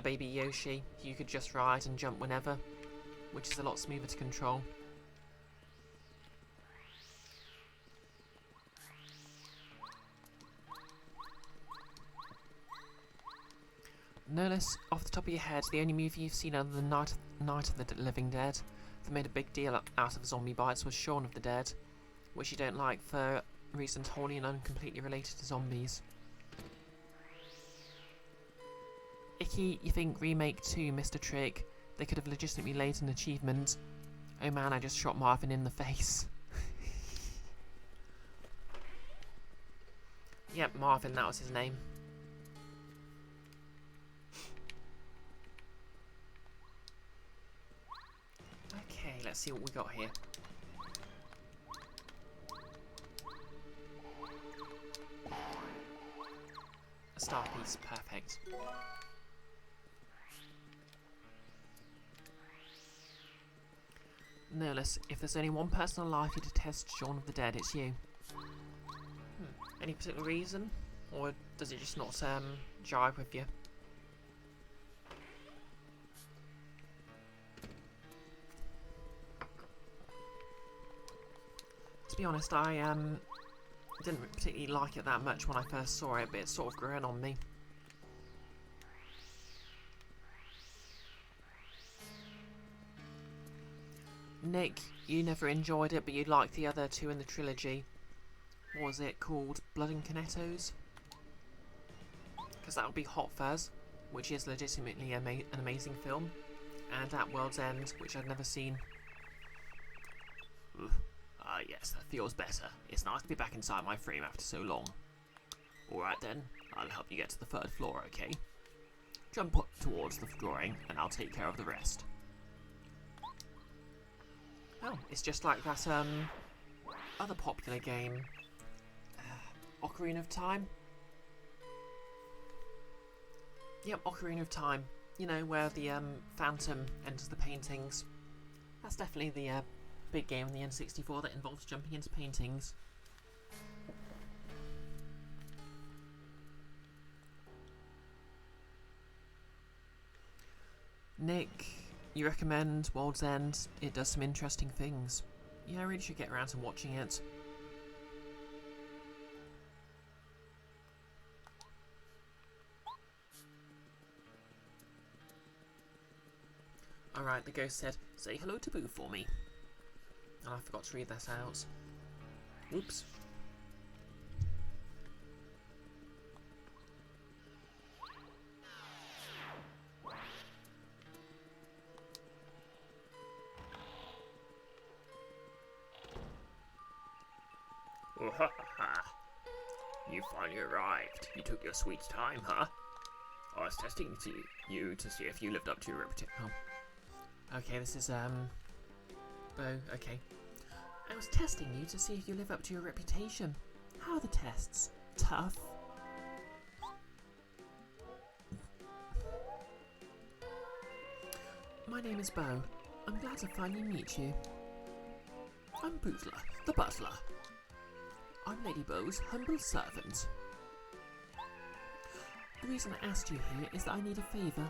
baby Yoshi you could just ride and jump whenever, which is a lot smoother to control. No less off the top of your head, the only movie you've seen other than Night of the Living Dead that made a big deal out of zombie bites was Shaun of the Dead, which you don't like for reasons wholly and uncompletely related to zombies. Icky, you think Remake 2 missed a trick? They could have legitimately laid an achievement. Oh man, I just shot Marvin in the face. Yep, Marvin, that was his name. Okay, let's see what we got here. A star piece, perfect. Nerlus, if there's only one person alive who detests Shaun of the Dead, it's you. Any particular reason? Or does it just not jive with you? To be honest, I didn't particularly like it that much when I first saw it, but it's sort of grown on me. Nick, you never enjoyed it, but you liked the other two in the trilogy. What was it called? Blood and Cornettos? Because that would be Hot Fuzz, which is legitimately an amazing film, and At World's End, which I'd never seen. Yes, that feels better. It's nice to be back inside my frame after so long. Alright then, I'll help you get to the third floor, okay? Jump up towards the drawing, and I'll take care of the rest. Oh, it's just like that, other popular game. Ocarina of Time? Yep, Ocarina of Time. You know, where the, Phantom enters the paintings. That's definitely the, big game on the N64 that involves jumping into paintings. Nick, you recommend World's End? It does some interesting things. Yeah, I really should get around to watching it. Alright, the ghost said, say hello to Boo for me. Oh, I forgot to read that out. Oops. Oh, ha, ha, ha. You finally arrived. You took your sweet time, huh? I was testing you to see if you lived up to your reputation. Oh. Okay, this is, Bo, okay. I was testing you to see if you live up to your reputation. How are the tests? Tough? My name is Bo. I'm glad to finally meet you. I'm Bootler, the butler. I'm Lady Bo's humble servant. The reason I asked you here is that I need a favour.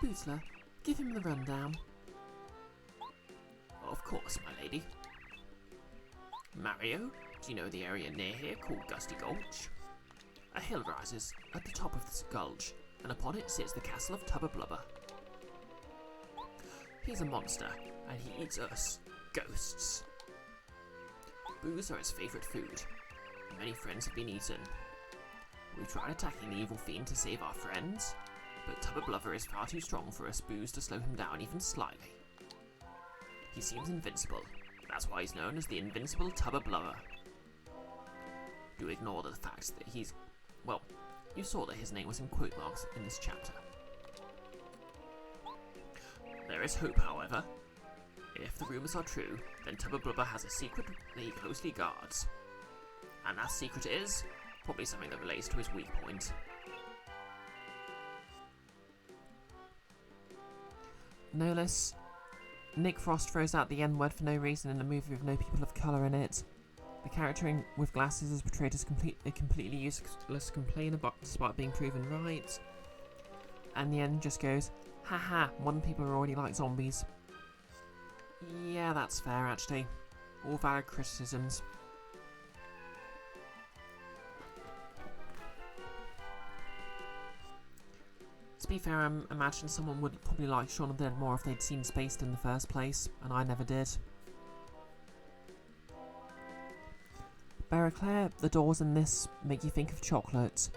Bootler, give him the rundown. Of course, my lady. Mario, do you know the area near here called Gusty Gulch? A hill rises at the top of this gulch, and upon it sits the castle of Tubba Blubber. He's a monster, and he eats us, ghosts. Boos are his favourite food. Many friends have been eaten. We tried attacking the evil fiend to save our friends, but Tubba Blubber is far too strong for us Boos to slow him down even slightly. He seems invincible. That's why he's known as the Invincible Tubba Blubber. Do ignore the fact that he's... well, you saw that his name was in quote marks in this chapter. There is hope, however. If the rumours are true, then Tubba Blubber has a secret that he closely guards. And that secret is probably something that relates to his weak point. No less. Nick Frost throws out the N-word for no reason in a movie with no people of colour in it. The character with glasses is portrayed as a completely useless complainer despite being proven right. And the end just goes, haha, modern people are already like zombies. Yeah, that's fair actually. All valid criticisms. To be fair, I imagine someone would probably like Shaun of the Dead more if they'd seen Spaced in the first place, and I never did. Barraclair, the doors in this make you think of chocolate.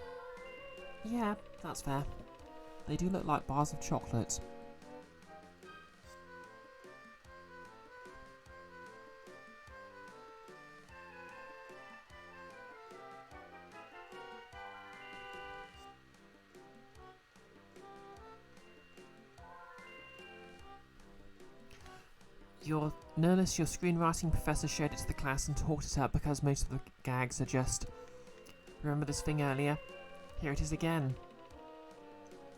Yeah, that's fair. They do look like bars of chocolate. Notice your screenwriting professor showed it to the class and talked it up because most of the gags are just, remember this thing earlier? Here it is again.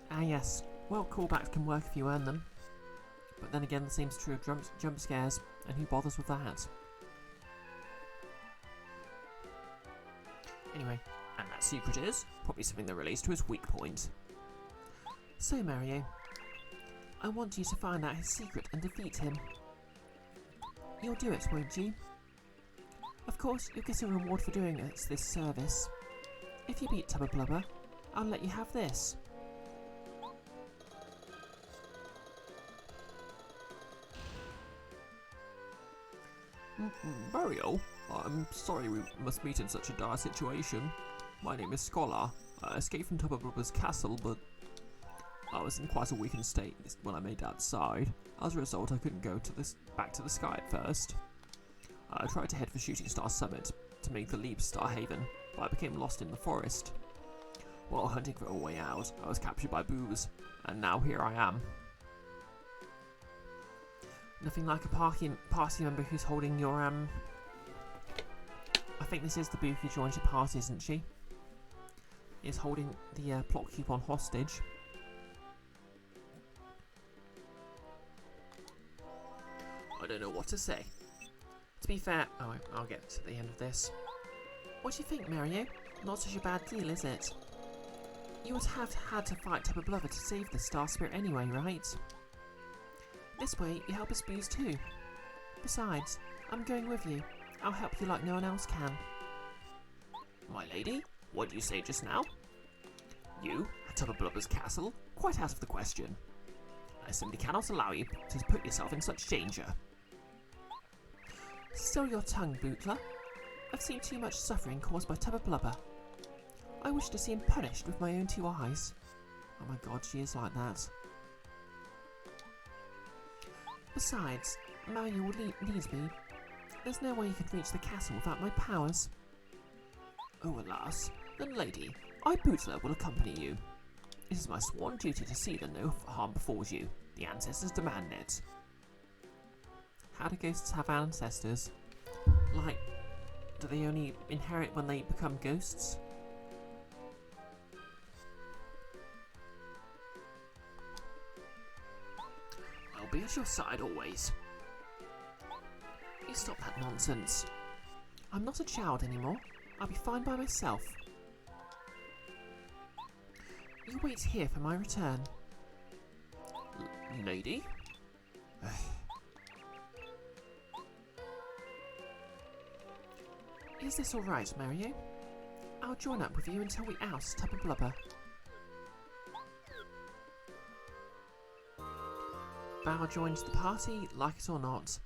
Ah yes, well, callbacks can work if you earn them. But then again, the same's true of jump scares, and who bothers with that? Anyway, And that secret is probably something that relates to his weak point. so Mario, I want you to find out his secret and defeat him. You'll do it, won't you? Of course, you'll get a reward for doing this service. If you beat Tubba Blubber, I'll let you have this. Mario, I'm sorry we must meet in such a dire situation. My name is Scholar. I escaped from Tubba Blubber's castle, but I was in quite a weakened state when I made it outside. As a result, I couldn't go back to the sky at first. I tried to head for Shooting Star Summit to make the leap to Star Haven, but I became lost in the forest. While hunting for a way out, I was captured by Boos, and now here I am. Nothing like a party member who's holding your, I think this is the Boo who joined your party, isn't she? Is holding the plot coupon hostage. I don't know what to say. To be fair, I'll get to the end of this. What do you think, Mario? Not such a bad deal, is it? You would have had to fight Tubba Blubber to save the Star Spirit anyway, right? This way, you help us Boos too. Besides, I'm going with you. I'll help you like no one else can. My lady, what did you say just now? You, at Tubba Blubber's castle? Quite out of the question. I simply cannot allow you to put yourself in such danger. Still your tongue, Bootler. I've seen too much suffering caused by Tubba Blubber. I wish to see him punished with my own 2 eyes. Oh my god, she is like that. Besides, Mario needs me. There's no way he could reach the castle without my powers. Oh, alas. Then, lady, I, Bootler, will accompany you. It is my sworn duty to see that no harm befalls you. The ancestors demand it. How do ghosts have ancestors? Like, do they only inherit when they become ghosts? I'll be at your side always. You stop that nonsense. I'm not a child anymore. I'll be fine by myself. You wait here for my return. Lady? Is this alright, Mario? I'll join up with you until we oust Tubba Blubber. Bao joins the party, like it or not.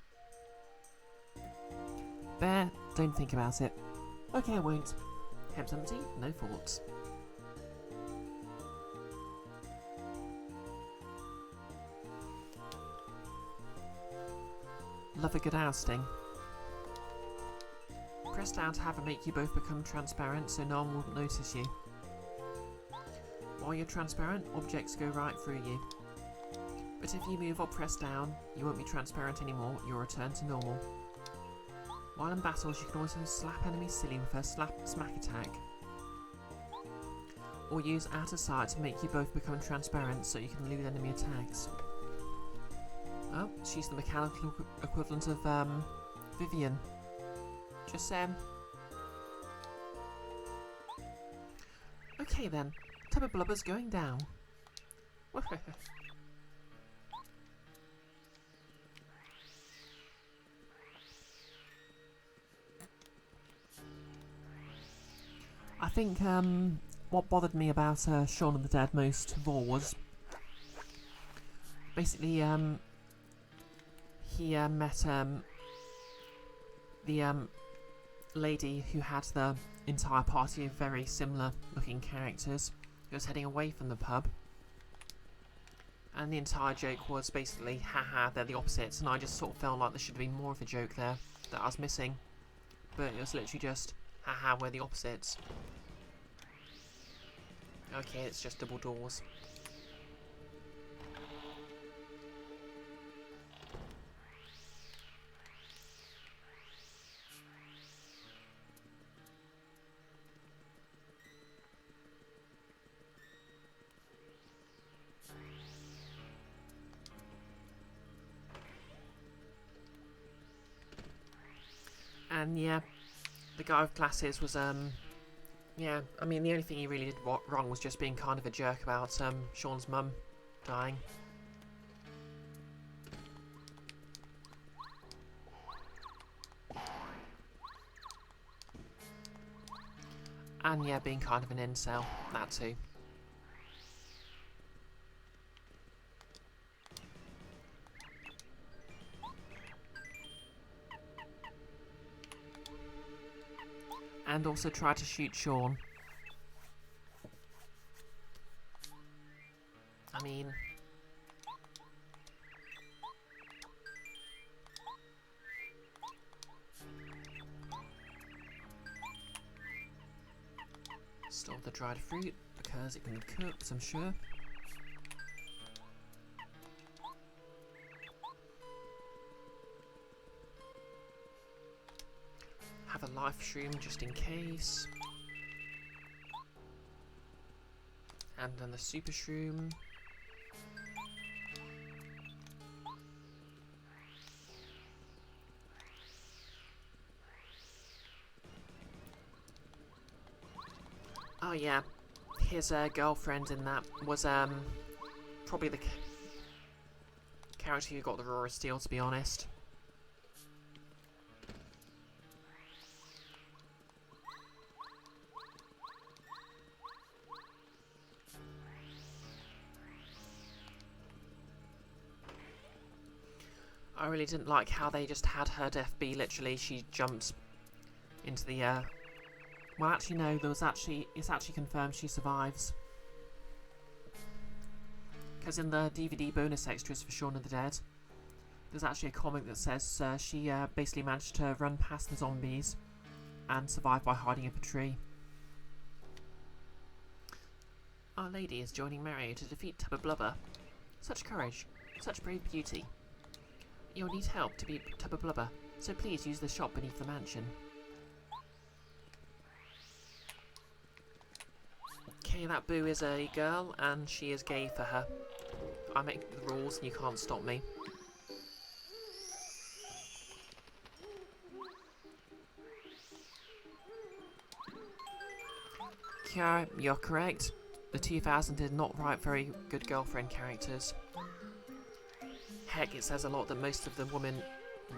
Bear, don't think about it. Okay, I won't. Heads empty, no thoughts. Love a good ousting. Press down to have it make you both become transparent so no one will notice you. While you're transparent, objects go right through you. But if you move or press down, you won't be transparent anymore, you'll return to normal. While in battles, you can also slap enemies silly with her smack attack. Or use out of sight to make you both become transparent so you can elude enemy attacks. Oh, she's the mechanical equivalent of, Vivian. Just saying. Okay then, Tubba Blubber's going down. I think what bothered me about Shaun of the Dead most of all was basically he met the lady who had the entire party of very similar looking characters who was heading away from the pub, and the entire joke was basically haha they're the opposites, and I just sort of felt like there should have been more of a joke there that I was missing, but it was literally just haha we're the opposites. Okay, it's just double doors. And yeah, the guy with glasses was yeah, I mean the only thing he really did wrong was just being kind of a jerk about Sean's mum dying. And yeah, being kind of an incel, that too. And also try to shoot Sean. I mean... Stole the dried fruit because it can be cooked, I'm sure. Have a life shroom just in case. And then the super shroom. Oh yeah, his girlfriend in that was probably the character who got the rawest steel, to be honest. I really didn't like how they just had her death be literally she jumped into the well, actually no, it's actually confirmed she survives. Because in the DVD bonus extras for Shaun of the Dead, there's actually a comic that says she basically managed to run past the zombies and survive by hiding up a tree. Our Lady is joining Mario to defeat Tubba Blubber. Such courage, such brave beauty. You'll need help to beat Tubba Blubber, so please use the shop beneath the mansion. Okay, that Boo is a girl, and she is gay for her. I make the rules and you can't stop me. Kiara, you're correct. The 2000 did not write very good girlfriend characters. Heck, it says a lot that most of the women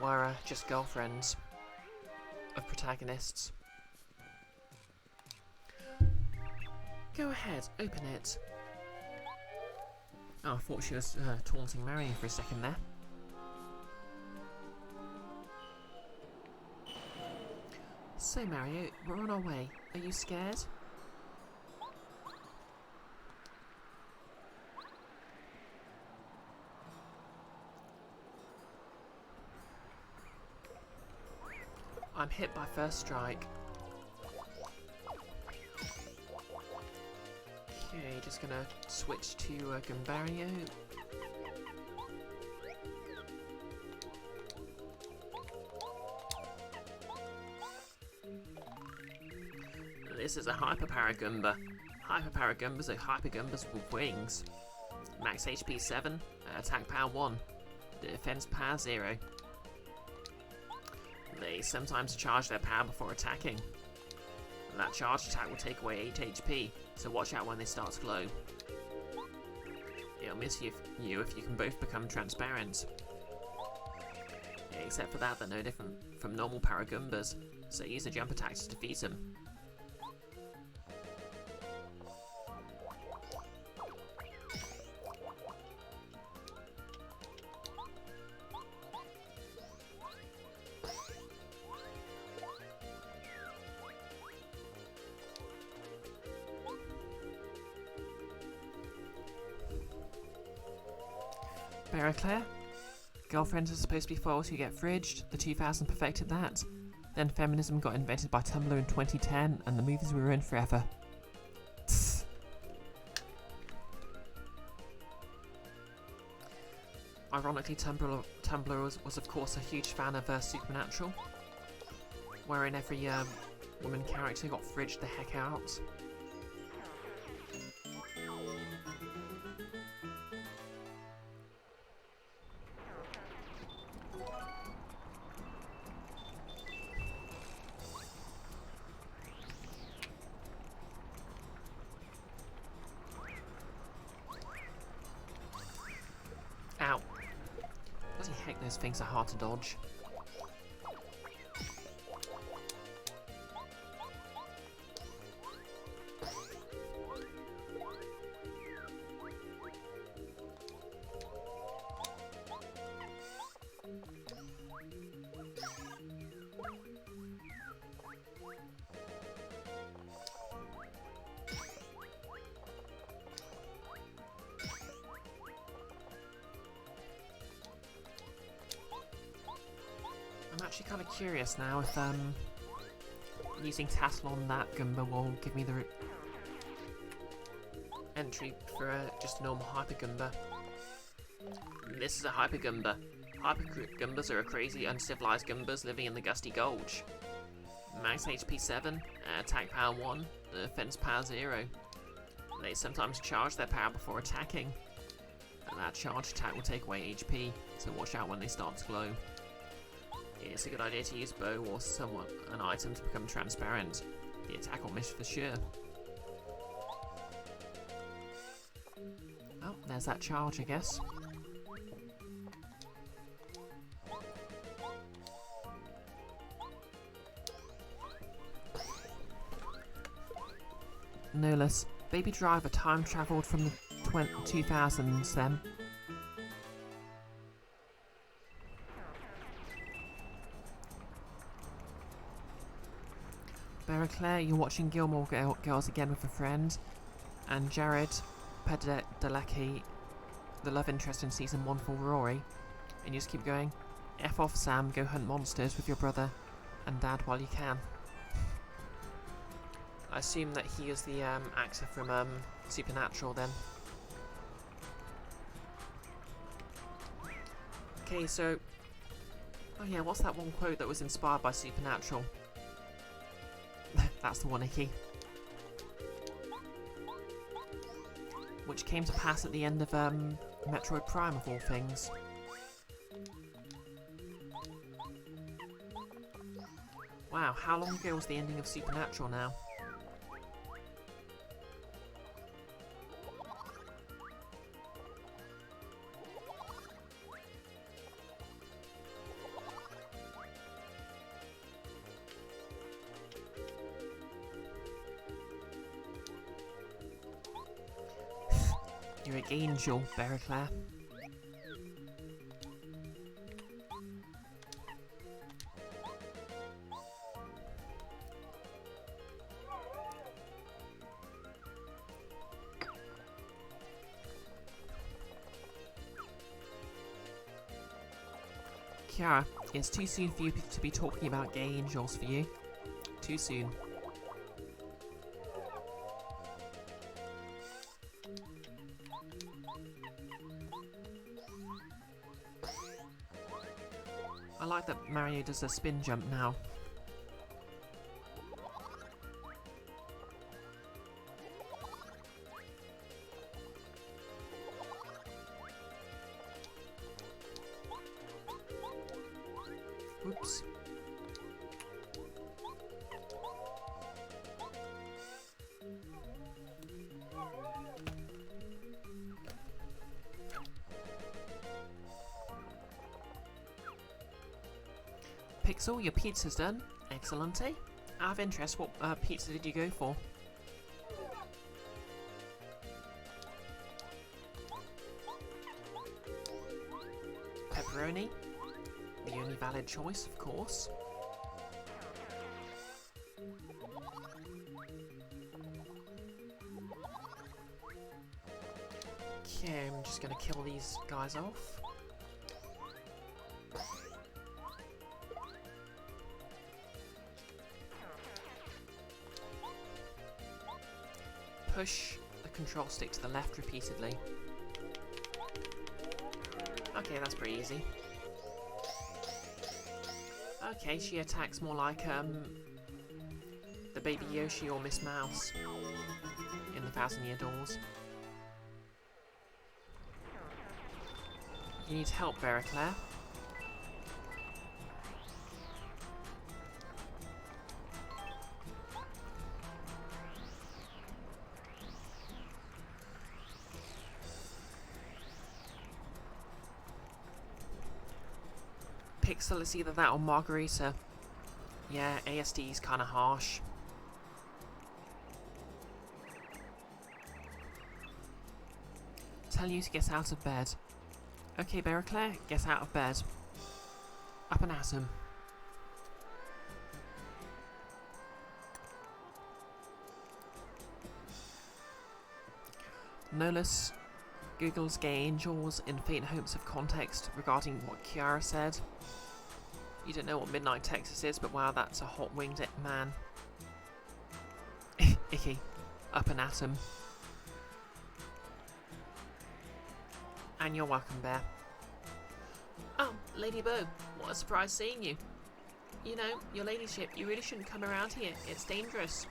were just girlfriends of protagonists. Go ahead, open it. Oh, I thought she was taunting Mario for a second there. So Mario, we're on our way. Are you scared? I'm hit by first strike. Okay, just gonna switch to Gumbario. This is a Hyper Paragumba. Hyper Paragumbas are Hyper Gumbas with wings. Max HP 7, attack power 1, defense power 0. They sometimes charge their power before attacking. And that charge attack will take away 8 HP, so watch out when they start to glow. It'll miss you if you can both become transparent. Yeah, except for that, they're no different from normal Paragumbas, so use a jump attack to defeat them. Claire? Girlfriends are supposed to be foils who get fridged. The 2000 perfected that. Then feminism got invented by Tumblr in 2010, and the movies were ruined forever. Tss. Ironically, Tumblr was of course a huge fan of Supernatural, wherein every woman character got fridged the heck out. Ow. Bloody heck, those things are hard to dodge. I'm actually kind of curious now if using Tattle on that Goomba will give me the entry for just a normal Hyper Goomba. This is a Hyper Goomba. Hyper Goombas are crazy, uncivilized Goombas living in the Gusty Gulch. Max HP 7, attack power 1, defense power 0. They sometimes charge their power before attacking, and that charge attack will take away HP, so watch out when they start to glow. It's a good idea to use bow or an item to become transparent. The attack will miss for sure. Oh, there's that charge, I guess. No less. Baby Driver time travelled from the 2000s then. Claire, you're watching Gilmore Girls again with a friend, and Jared Padalecki, the love interest in season 1 for Rory, and you just keep going, F off Sam, go hunt monsters with your brother and dad while you can. I assume that he is the actor from Supernatural then. Okay, so... Oh yeah, what's that one quote that was inspired by Supernatural? That's the one, Icky. Which came to pass at the end of Metroid Prime, of all things. Wow, how long ago was the ending of Supernatural now? You're an angel, Claire. Kiara, it's too soon for you to be talking about gay angels for you. Too soon. I like that Mario does a spin jump now. Oops. Pixel, your pizza's done. Excellente. Out of interest, what pizza did you go for? Pepperoni. The only valid choice, of course. Okay, I'm just gonna kill these guys off. Push the control stick to the left repeatedly. Okay, that's pretty easy. Okay, she attacks more like the Baby Yoshi or Miss Mouse in the Thousand Year Doors. You need help, Claire. Pixel, it's either that or Margarita. Yeah, ASD's kinda harsh. Tell you to get out of bed. Okay, Claire, get out of bed. Up and at 'em. Nolus Googles gay angels in faint hopes of context regarding what Kiara said. You don't know what Midnight Texas is, but wow, that's a hot-winged man. Icky. Up and at 'em. And you're welcome, Bear. Oh, Lady Bo, what a surprise seeing you. You know, your ladyship, you really shouldn't come around here. It's dangerous.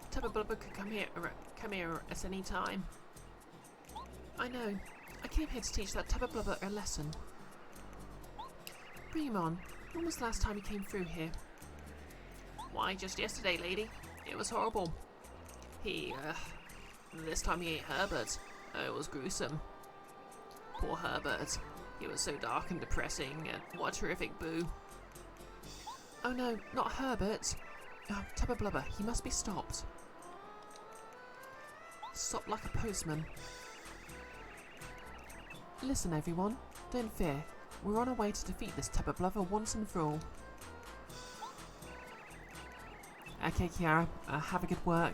Tubba Blubber could come here at any time. I know. I came here to teach that Tubba Blubber a lesson. Bring him on. When was the last time he came through here? Why, just yesterday, lady. It was horrible. This time he ate Herbert. It was gruesome. Poor Herbert. He was so dark and depressing, and what a terrific boo. Oh no, not Herbert. Oh, Tubba Blubber, he must be stopped. Stop like a postman. Listen, everyone. Don't fear. We're on our way to defeat this Tubba Blubber once and for all. Okay, Kiara, have a good work.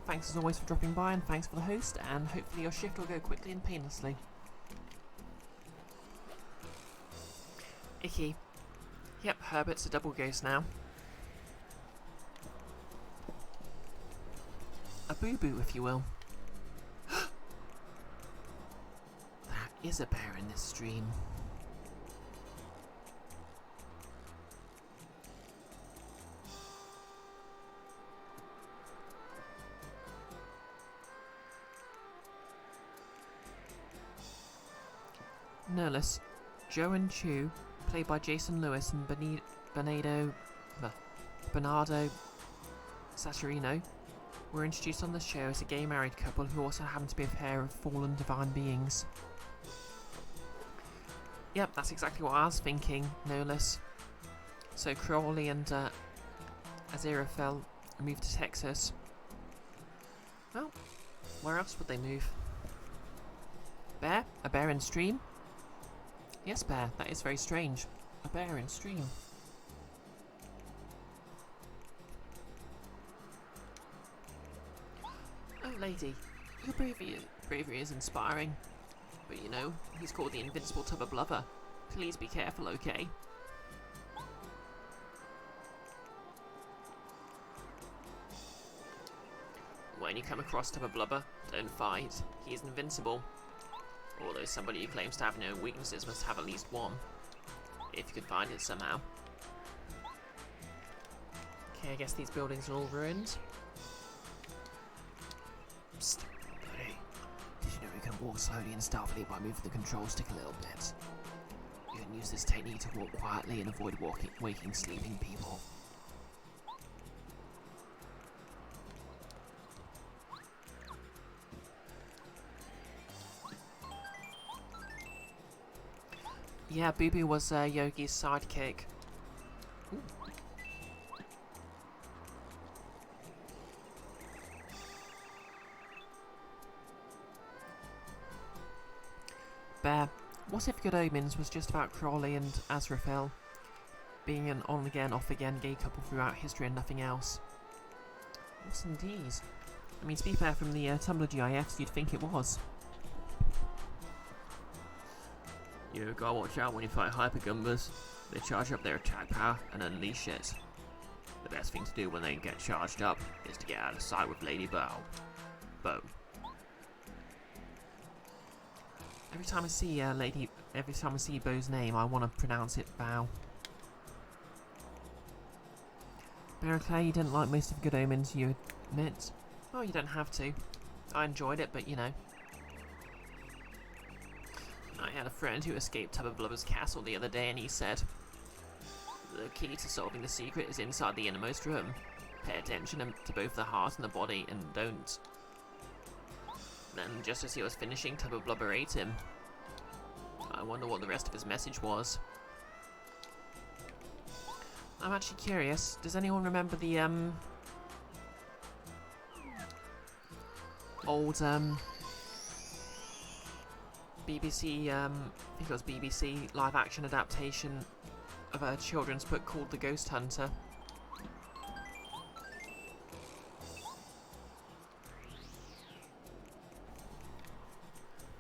Thanks as always for dropping by, and thanks for the host, and hopefully your shift will go quickly and painlessly. Icky. Yep, Herbert's a double ghost now. A boo-boo, if you will. There is a bear in this stream. Nerlus, Joe and Chew, played by Jason Lewis and Bernardo Saturino, were introduced on the show as a gay married couple who also happen to be a pair of fallen divine beings. Yep, that's exactly what I was thinking, Nerlus. So Crawley and Aziraphale moved to Texas. Well, where else would they move? Bear? A bear in stream? Yes, Bear, that is very strange. A bear in stream. Oh, lady, your bravery is inspiring. But you know, he's called the invincible tub of blubber. Please be careful, okay? When you come across Tub of Blubber, don't fight. He is invincible. Although somebody who claims to have no weaknesses must have at least one. If you could find it somehow. Okay, I guess these buildings are all ruined. Psst, buddy. Did you know you can walk slowly and stealthily by moving the control stick a little bit? You can use this technique to walk quietly and avoid waking sleeping people. Yeah, Boo-Boo was Yogi's sidekick. Ooh. Bear, what if Good Omens was just about Crawley and Aziraphale being an on-again, off-again gay couple throughout history and nothing else? Yes, indeed. I mean, to be fair, from the Tumblr GIFs, you'd think it was. You gotta watch out when you fight Hypergumbers. They charge up their attack power and unleash it. The best thing to do when they get charged up is to get out of sight with Lady Bow. Every time I see Bo's name, I want to pronounce it Bow. Barricade, you didn't like most of Good Omens, you admit? Oh, you don't have to. I enjoyed it, but you know. I had a friend who escaped Tub of Blubber's castle the other day, and he said, "The key to solving the secret is inside the innermost room. Pay attention to both the heart and the body, and don't." Then, just as he was finishing, Tub of Blubber ate him. I wonder what the rest of his message was. I'm actually curious, does anyone remember the, old, BBC, I think it was BBC live-action adaptation of a children's book called The Ghost Hunter?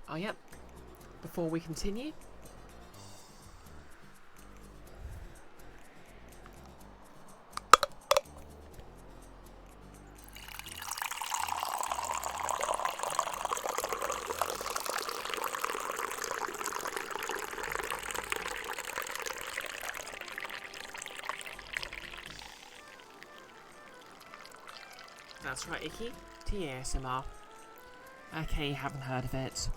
Oh, yep. Before we continue, that's right, Icky. TASMR. Okay, haven't heard of it.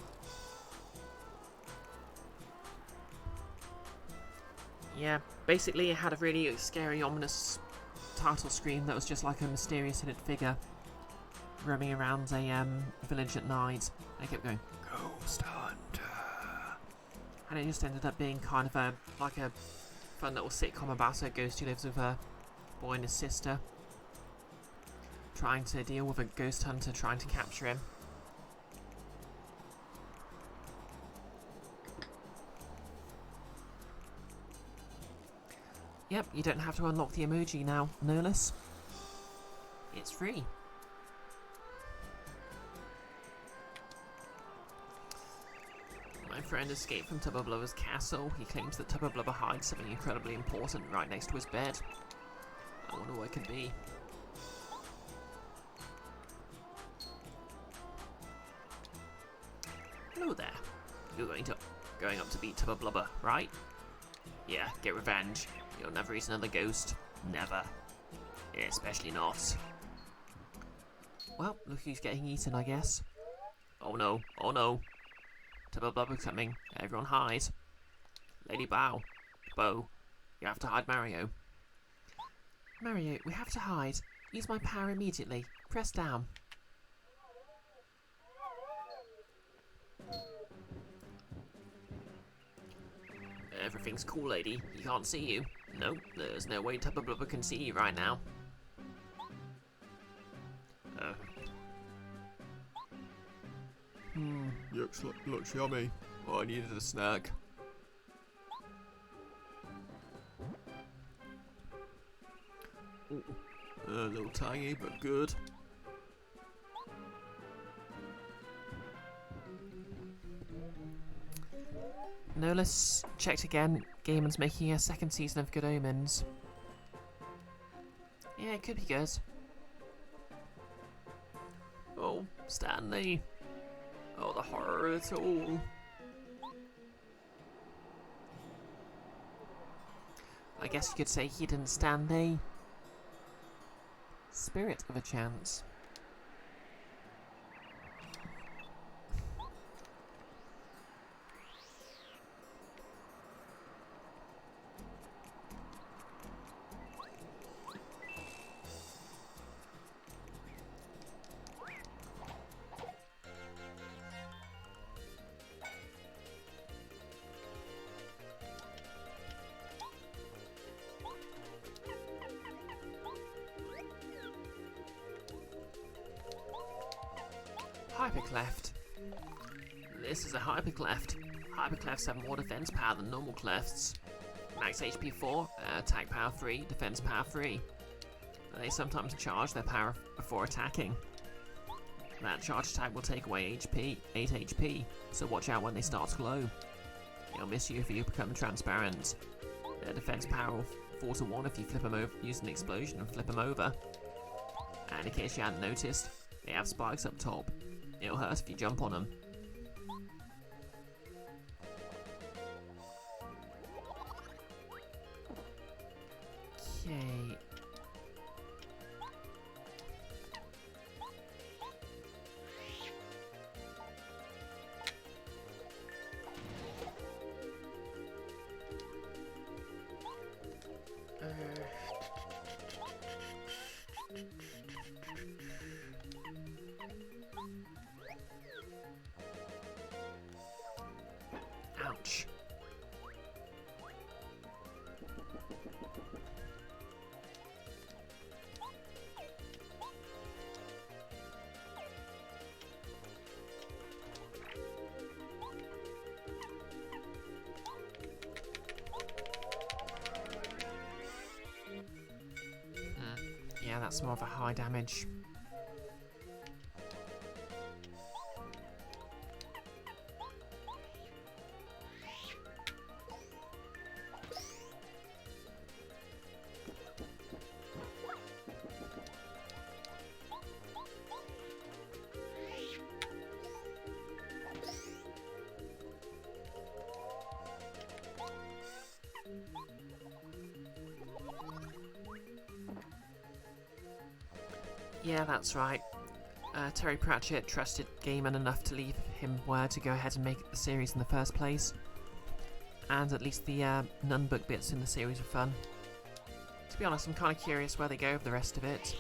Yeah, basically it had a really scary, ominous title screen that was just like a mysterious hooded figure roaming around a village at night. I kept going, "Ghost Hunter," and it just ended up being kind of a fun little sitcom about a ghost who lives with a boy and his sister, trying to deal with a ghost hunter trying to capture him. Yep, you don't have to unlock the emoji now, Nerlus. It's free. My friend escaped from Tubba Blubber's castle. He claims that Tubba Blubber hides something incredibly important right next to his bed. I wonder what it could be. Hello there. You're going up to beat Tubba Blubber, right? Yeah, get revenge. You'll never eat another ghost. Never. Yeah, especially not. Well, look who's getting eaten, I guess. Oh no, oh no. Tubba Blubber coming. Everyone hide. Lady Bow. Bo, you have to hide Mario. Mario, we have to hide. Use my power immediately. Press down. Everything's cool, lady. He can't see you. Nope, there's no way Tubba Blubber can see you right now. Looks yummy. Oh, I needed a snack. Ooh, a little tangy, but good. Nolus checked again. Gaiman's making a second season of Good Omens. Yeah, it could be good. Oh, Stanley. Oh, the horror of it all. I guess you could say he didn't stand a spirit of a chance. Hypercleft. This is a Hypercleft. Hyperclefts have more defense power than normal clefts. Max HP 4, attack power 3, defense power 3. They sometimes charge their power before attacking. That charge attack will take away 8 HP, so watch out when they start to glow. They'll miss you if you become transparent. Their defense power will 4 to 1 if you flip them over, use an explosion and flip them over. And in case you hadn't noticed, they have spikes up top. It'll hurt if you jump on them. Okay. Ouch. Yeah, that's more of a high damage. Yeah, that's right. Terry Pratchett trusted Gaiman enough to leave him word to go ahead and make the series in the first place. And at least the nun-book bits in the series are fun. To be honest, I'm kind of curious where they go with the rest of it.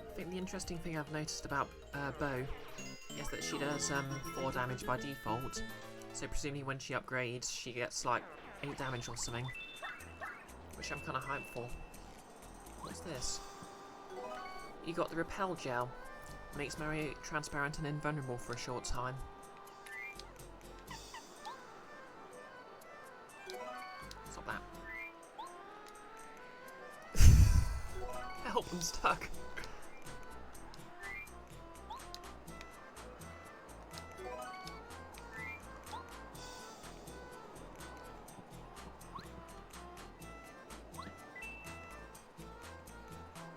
I think the interesting thing I've noticed about Bo is that she does 4 damage by default, so presumably when she upgrades she gets like 8 damage or something, which I'm kind of hyped for. What's this? You got the repel gel. Makes Mario transparent and invulnerable for a short time. Stop that. Help, I'm stuck.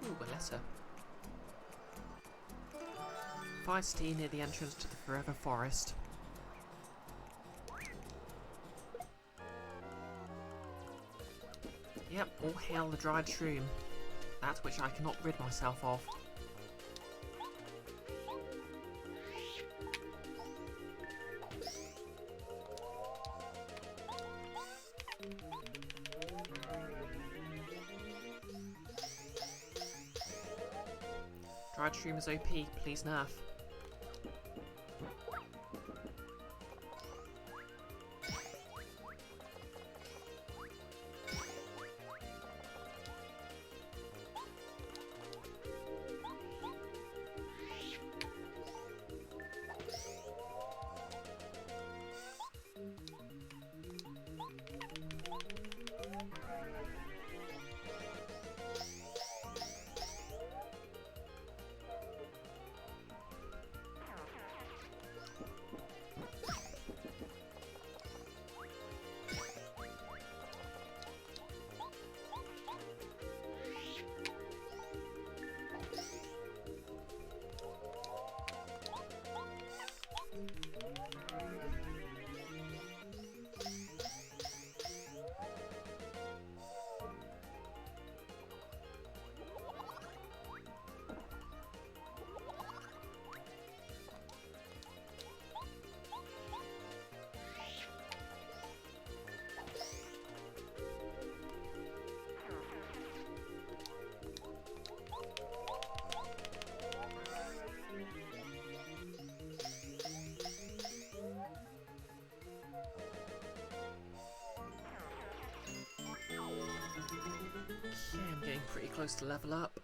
Ooh, a letter. Feisty near the entrance to the Forever Forest. Yep, all hail the dried shroom. That which I cannot rid myself of. Dried shroom is OP, please nerf. Okay, I'm getting pretty close to level up.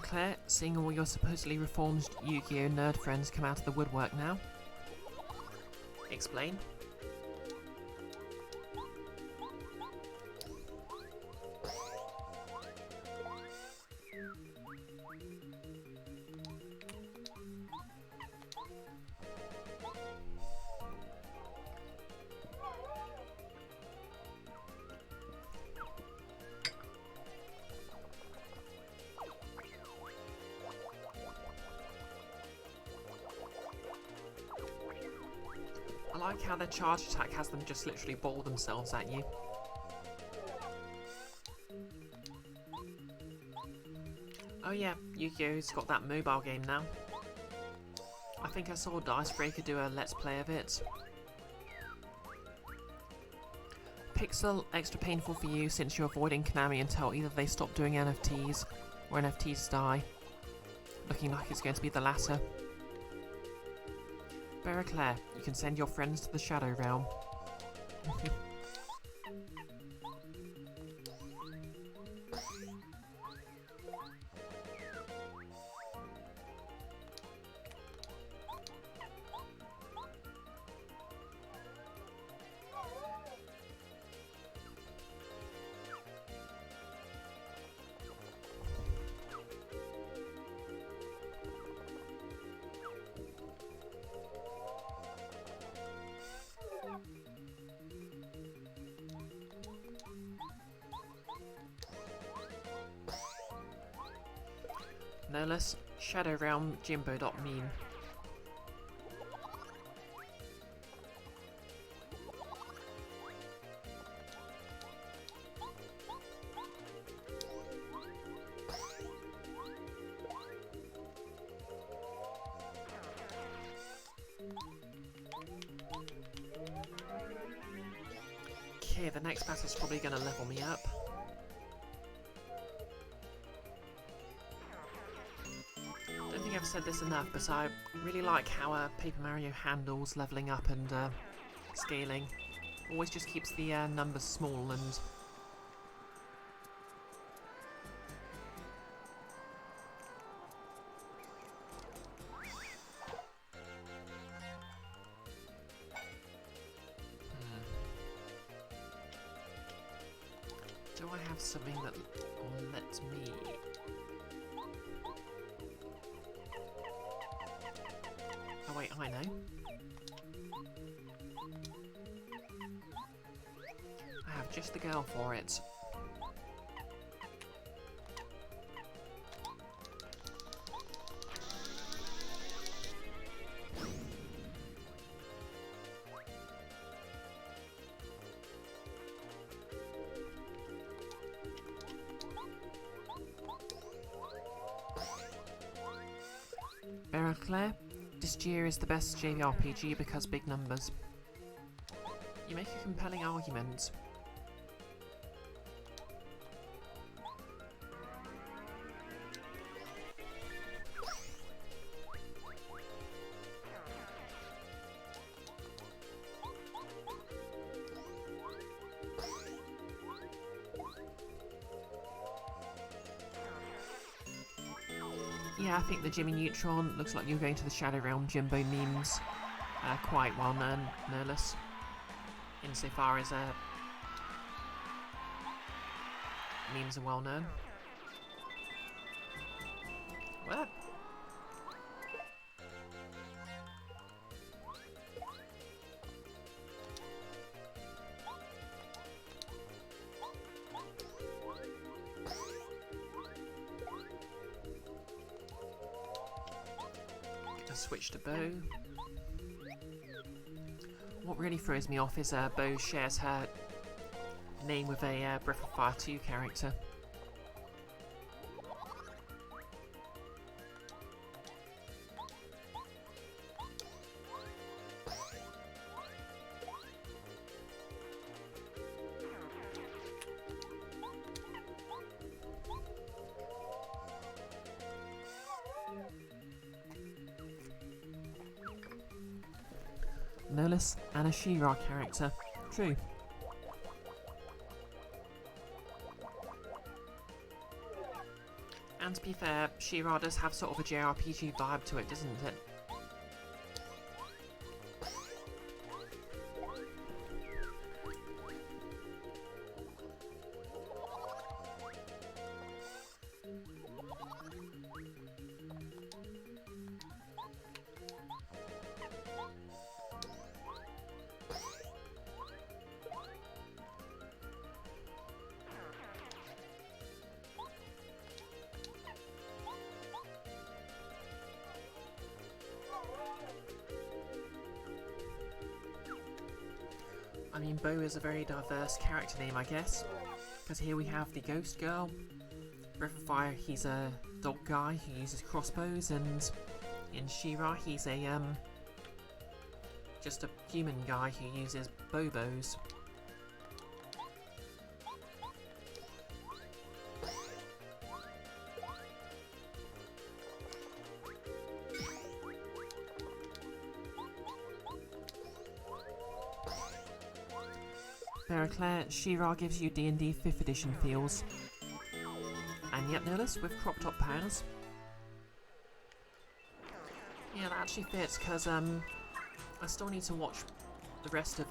Claire, seeing all your supposedly reformed Yu-Gi-Oh! Nerd friends come out of the woodwork now. Explain. like how their charge attack has them just literally ball themselves at you. Oh yeah, Yu-Gi-Oh's got that mobile game now. I think I saw Dicebreaker do a Let's Play of it. Pixel, extra painful for you since you're avoiding Konami until either they stop doing NFTs or NFTs die. Looking like it's going to be the latter. Beraclaire, you can send your friends to the Shadow Realm. No less Shadow Realm Jimbo.meme. Okay, the next battle's probably gonna level me up. I don't think I've said this enough, but I really like how Paper Mario handles leveling up and scaling. Always just keeps the numbers small and... Do I have something that lets me... Oh wait, I know. I have just the girl for it. Beraclaire, this year is the best JRPG because big numbers. You make a compelling argument. Yeah, I think the Jimmy Neutron looks like you're going to the Shadow Realm Jimbo memes. Quite well known, Nerlus. Insofar as memes are well known. What? Switch to Bo. What really throws me off is Bo shares her name with a Breath of Fire 2 character. Nerlus and a She-Ra character. True. And to be fair, She-Ra does have sort of a JRPG vibe to it, doesn't it? I mean, Bo is a very diverse character name, I guess. Because here we have the Ghost Girl. Breath of Fire, he's a dog guy who uses crossbows, and in She-Ra, he's a, just a human guy who uses bows. Claire, She-Ra gives you D&D 5th edition feels. And yet notice with crop top pants. Yeah, that actually fits because I still need to watch the rest of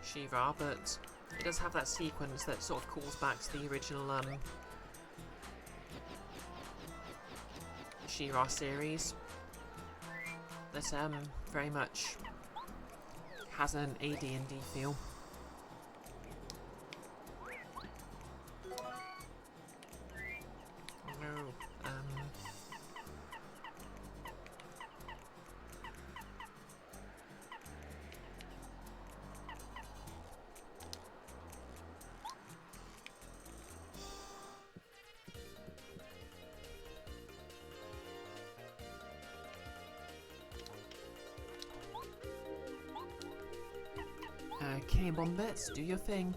She-Ra, but it does have that sequence that sort of calls back to the original She-Ra series. That very much has an AD&D feel. Okay, Bombets, do your thing.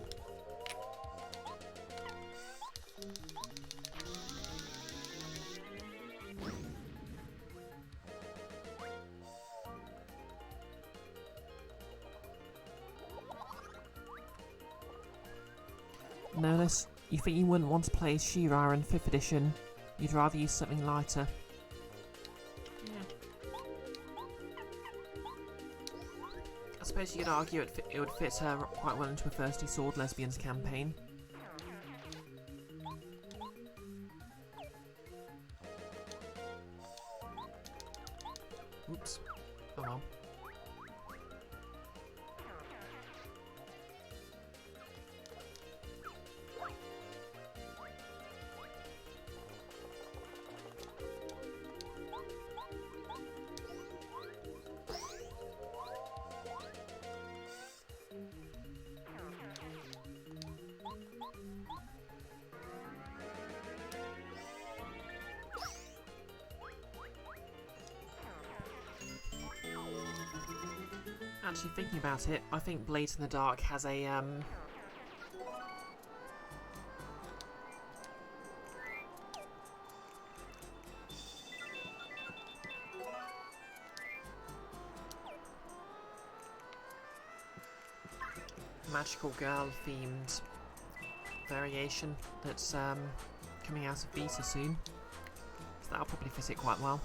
Notice, you think you wouldn't want to play She-Ra in 5th edition, you'd rather use something lighter. I suppose you could argue it would fit her quite well into a Thirsty Sword Lesbians campaign. Oops. Oh well. Actually, thinking about it, I think Blades in the Dark has a magical girl themed variation that's coming out of beta soon, so that'll probably fit it quite well.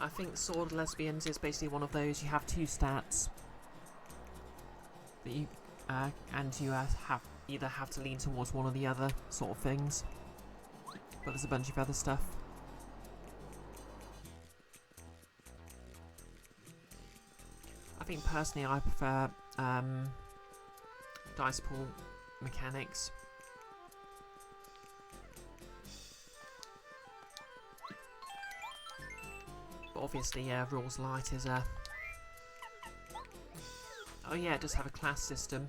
I think Sword Lesbians is basically one of those, you have two stats that you and you either have to lean towards one or the other sort of things, but there's a bunch of other stuff. I think personally I prefer dice pool mechanics. But obviously Rules Light is a... Oh yeah, it does have a class system.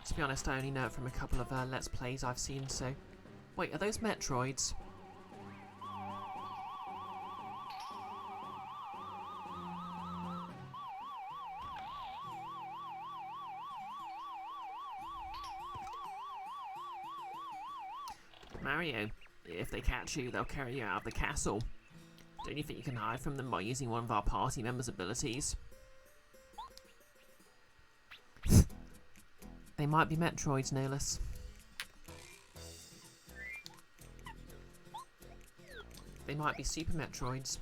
To be honest, I only know it from a couple of Let's Plays I've seen, so... Wait, are those Metroids? Mario, if they catch you, they'll carry you out of the castle. Don't you think you can hide from them by using one of our party members' abilities? They might be Metroids, no less. They might be Super Metroids.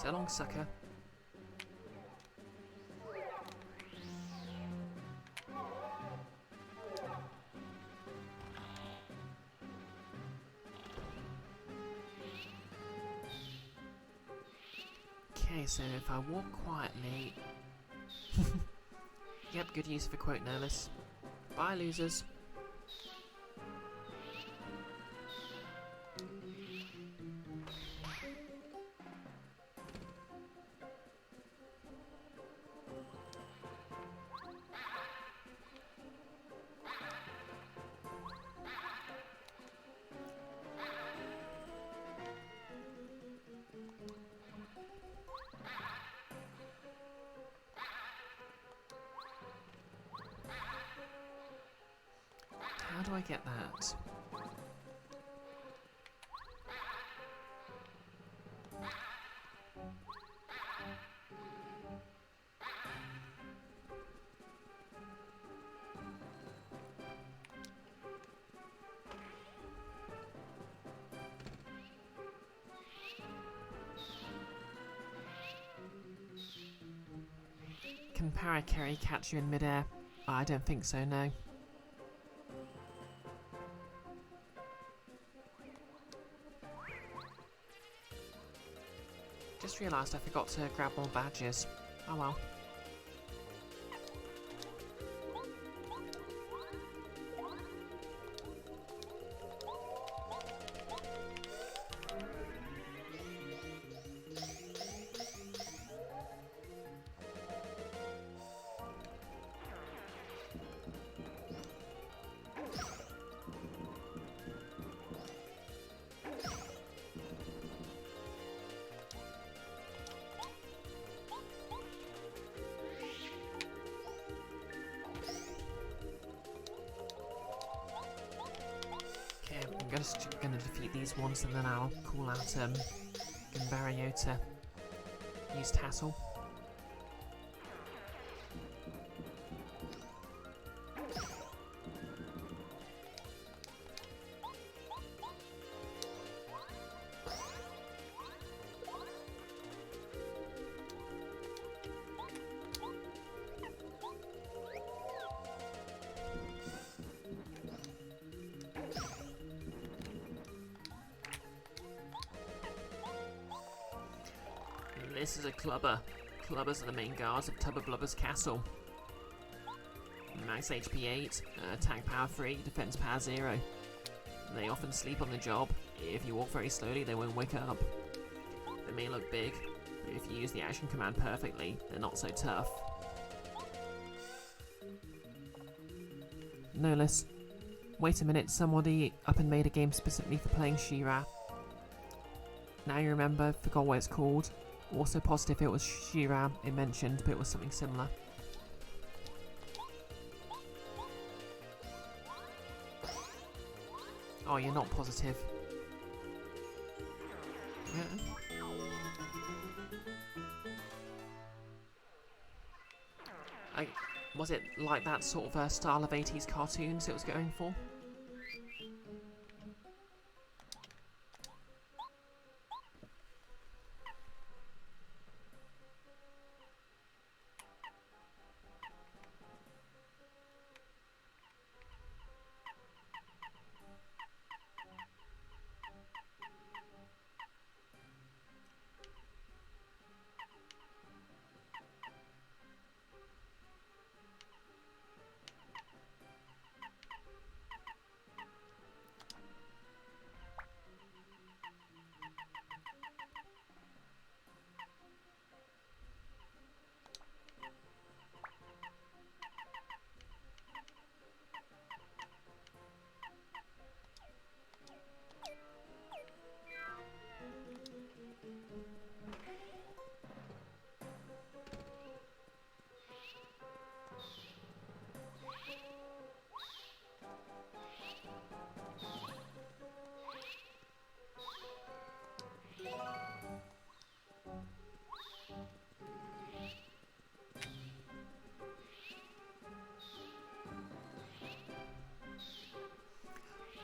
So long, sucker. Okay, so if I walk quietly... Yep, good use of a quote, Nervous. Bye, losers. How do I get that? Can Parakarry catch you in midair? I don't think so, no. Just realised I forgot to grab more badges. Oh well. I'm just gonna defeat these ones and then I'll call out BisectedBrioche. Use Tassel. This is a clubber. Clubbers are the main guards of Tubba Blubber's castle. Max HP 8, attack power 3, defense power 0. They often sleep on the job. If you walk very slowly, they won't wake up. They may look big, but if you use the action command perfectly, they're not so tough. Nolus. Wait a minute, somebody up and made a game specifically for playing She-Ra. Now you remember, forgot what it's called. Also positive it was She-Ra it mentioned, but it was something similar. Oh, you're not positive. Yeah. Was it like that sort of style of 80s cartoons it was going for?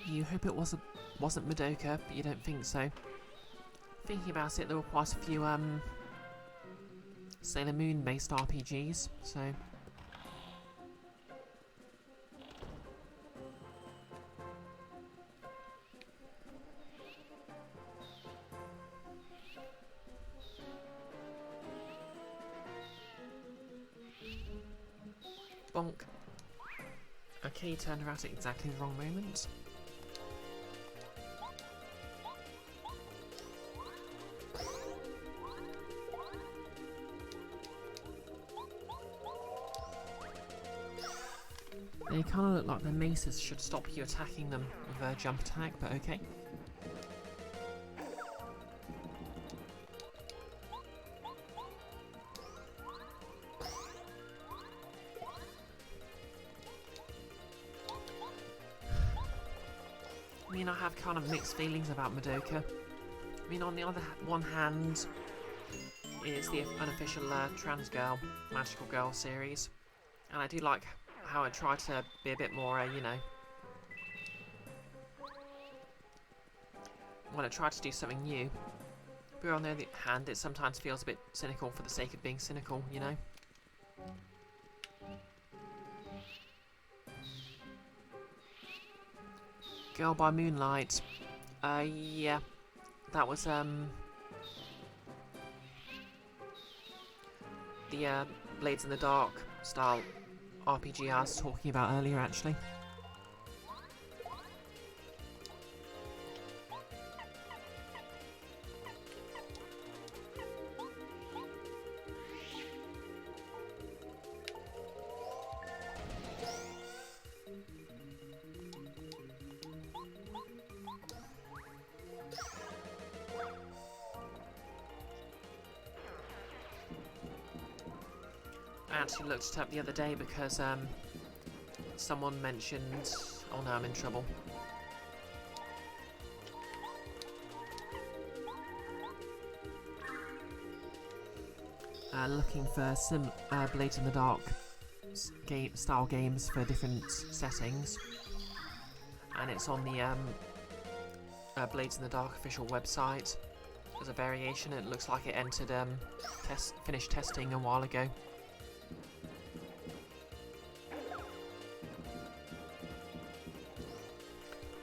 You hope it wasn't Madoka, but you don't think so. Thinking about it, there were quite a few Sailor Moon based RPGs, so Bonk. Okay, you turned around at exactly the wrong moment. They kind of look like their maces should stop you attacking them with a jump attack, but okay. I mean, I have kind of mixed feelings about Madoka. I mean, on the other one hand, it's the unofficial trans girl, magical girl series, and I do like how it tried to be a bit more, you know, well, it tried to do something new. But on the other hand, it sometimes feels a bit cynical for the sake of being cynical, you know. Girl by Moonlight. Yeah. That was, the, Blades in the Dark style RPG I was talking about earlier, actually. I actually looked it up the other day because someone mentioned... Oh no, I'm in trouble. Looking for some Blades in the Dark style games for different settings, and it's on the Blades in the Dark official website. There's a variation. It looks like it entered finished testing a while ago.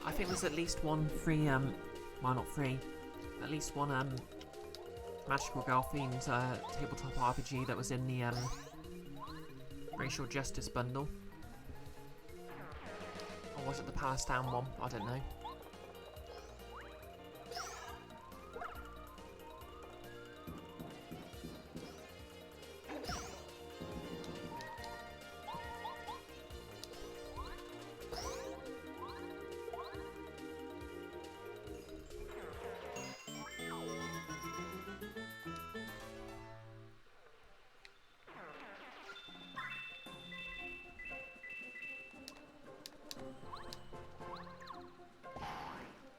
I think there's at least one free, well, not free, at least one magical girl themed tabletop RPG that was in the racial justice bundle. Or was it the Palestine one? I don't know.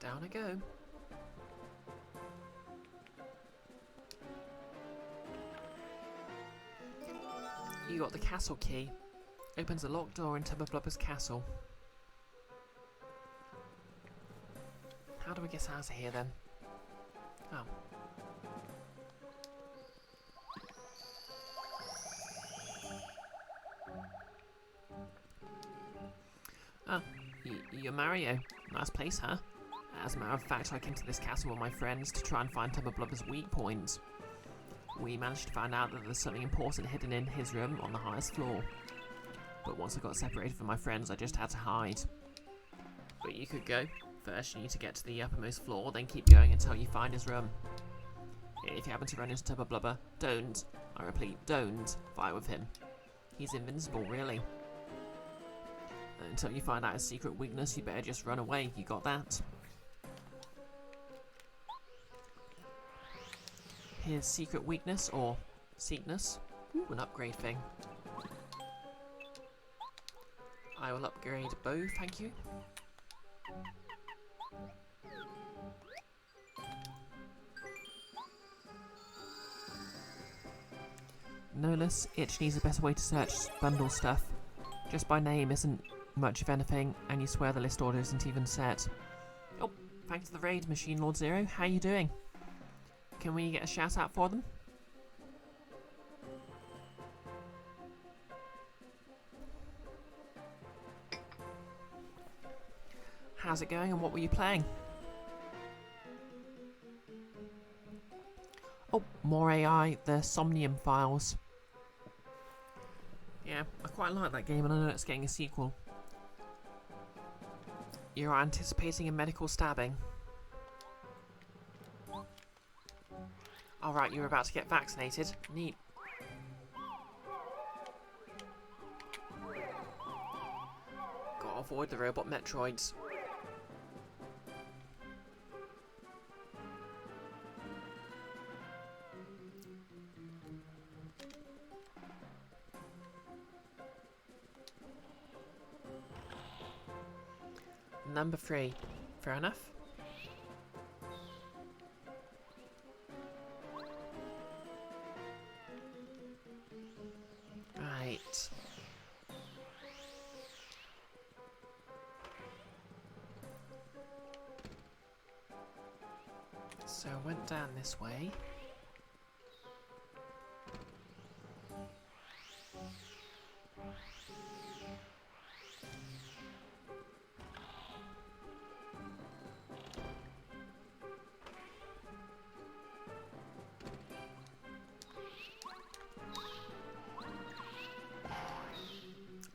Down I go. You got the castle key. Opens a locked door in Tubba Blubber's castle. How do we get out of here then? Oh. Ah, you're Mario. Nice place, huh? As a matter of fact, I came to this castle with my friends to try and find Tubba Blubber's weak points. We managed to find out that there's something important hidden in his room on the highest floor. But once I got separated from my friends, I just had to hide. But you could go. First, you need to get to the uppermost floor, then keep going until you find his room. If you happen to run into Tubba Blubber, don't, I repeat, don't fight with him. He's invincible, really. Until you find out his secret weakness, you better just run away. You got that? His secret weakness, or seekness. Ooh, an upgrade thing. I will upgrade bow, thank you. Nolus, Itch needs a better way to search bundle stuff. Just by name isn't much of anything, and you swear the list order isn't even set. Oh, thanks to the raid, Machine Lord Zero. How you doing? Can we get a shout out for them? How's it going and what were you playing? Oh, more AI, the Somnium files. Yeah, Yeah, I quite like that game and I know it's getting a sequel. You're anticipating a medical stabbing. Alright, you're about to get vaccinated. Neat. Gotta avoid the robot Metroids. Number 3. Fair enough. Right. So I went down this way.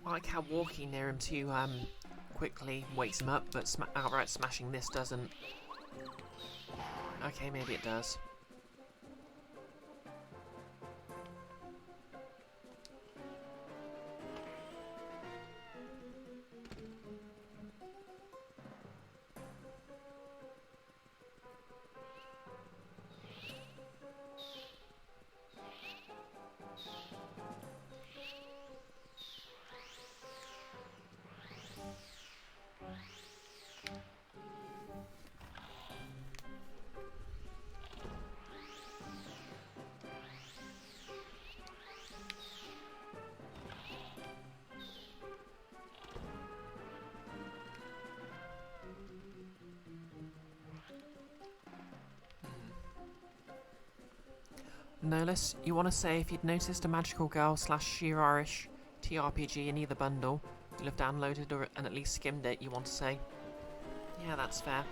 I like how walking near him too quickly wakes him up, but outright smashing this doesn't. Okay, maybe it does. Nolus, you want to say if you'd noticed a magical girl / Shirarish TRPG in either bundle, you'll have downloaded and at least skimmed it, you want to say? Yeah, that's fair.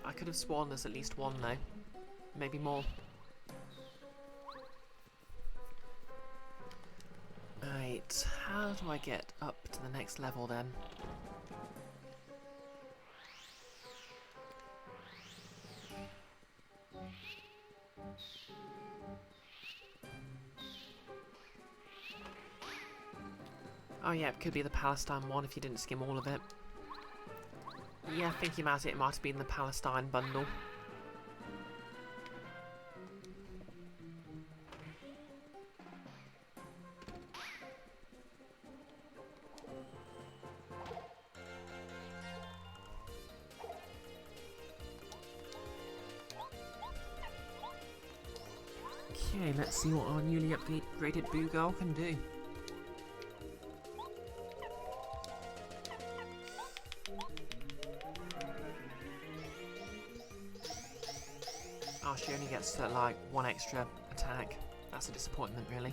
I could have sworn there's at least one though. Maybe more. Right, how do I get up to the next level then? Oh yeah, it could be the Palestine one if you didn't skim all of it. Yeah, thinking about it, it might have been the Palestine bundle. Okay, let's see what our newly upgraded Boo Girl can do. Oh, she only gets like one extra attack. That's a disappointment, really.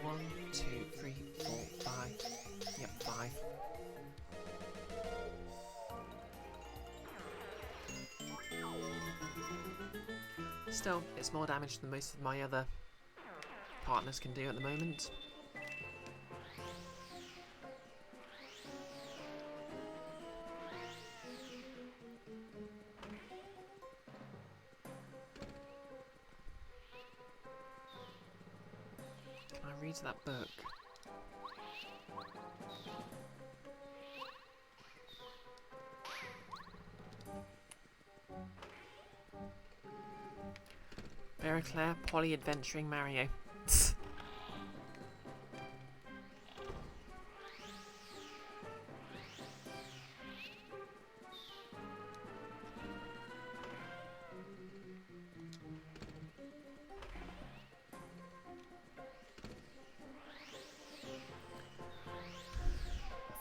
One, two, three, four, five. Yep, 5. Still, it's more damage than most of my other partners can do at the moment. Can I read that book? Veraclair, Poly-Adventuring Mario. I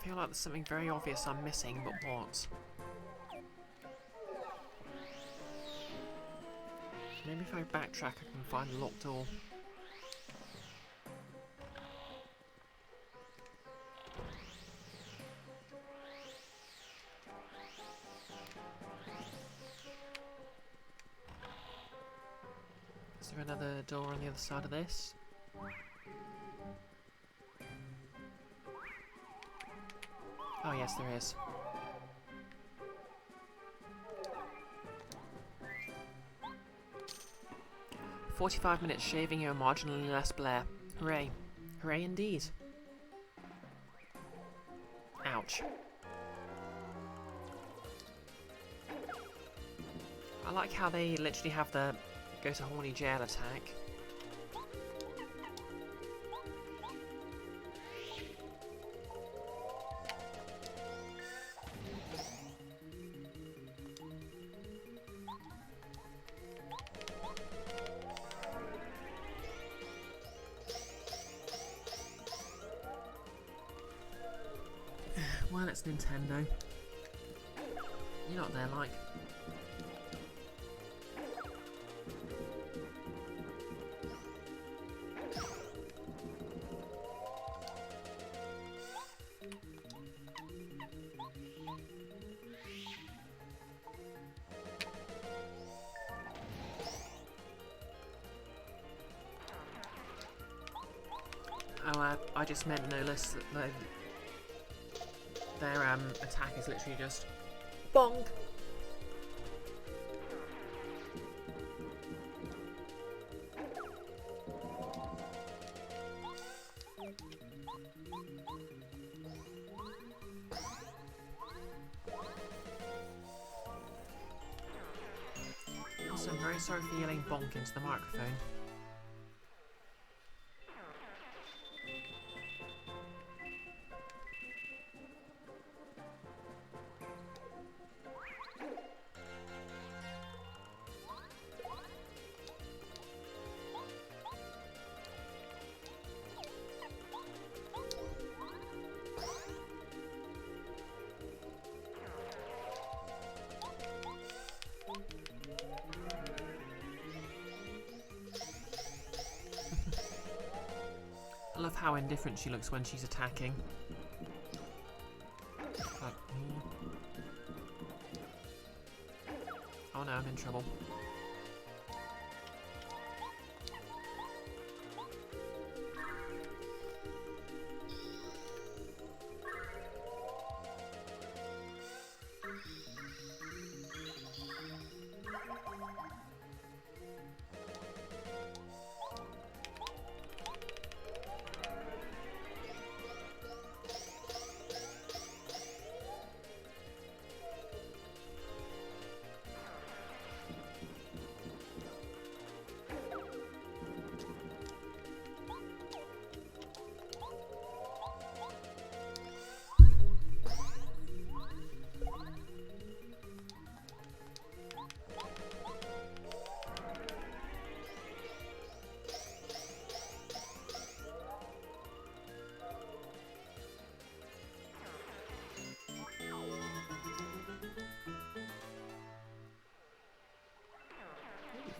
feel like there's something very obvious I'm missing, but what? Maybe if I backtrack I can find the locked door. there another door on the other side of this? Oh yes, there is. "45 minutes shaving you and marginally less Blair. Hooray. Hooray indeed." Ouch. I like how they literally have the go to horny jail attack. Well, it's Nintendo. You're not there, like. Oh, I just meant no less that their attack is literally just bonk. Also, I'm very sorry for yelling bonk into the microphone. I love how indifferent she looks when she's attacking. Like, oh no, I'm in trouble.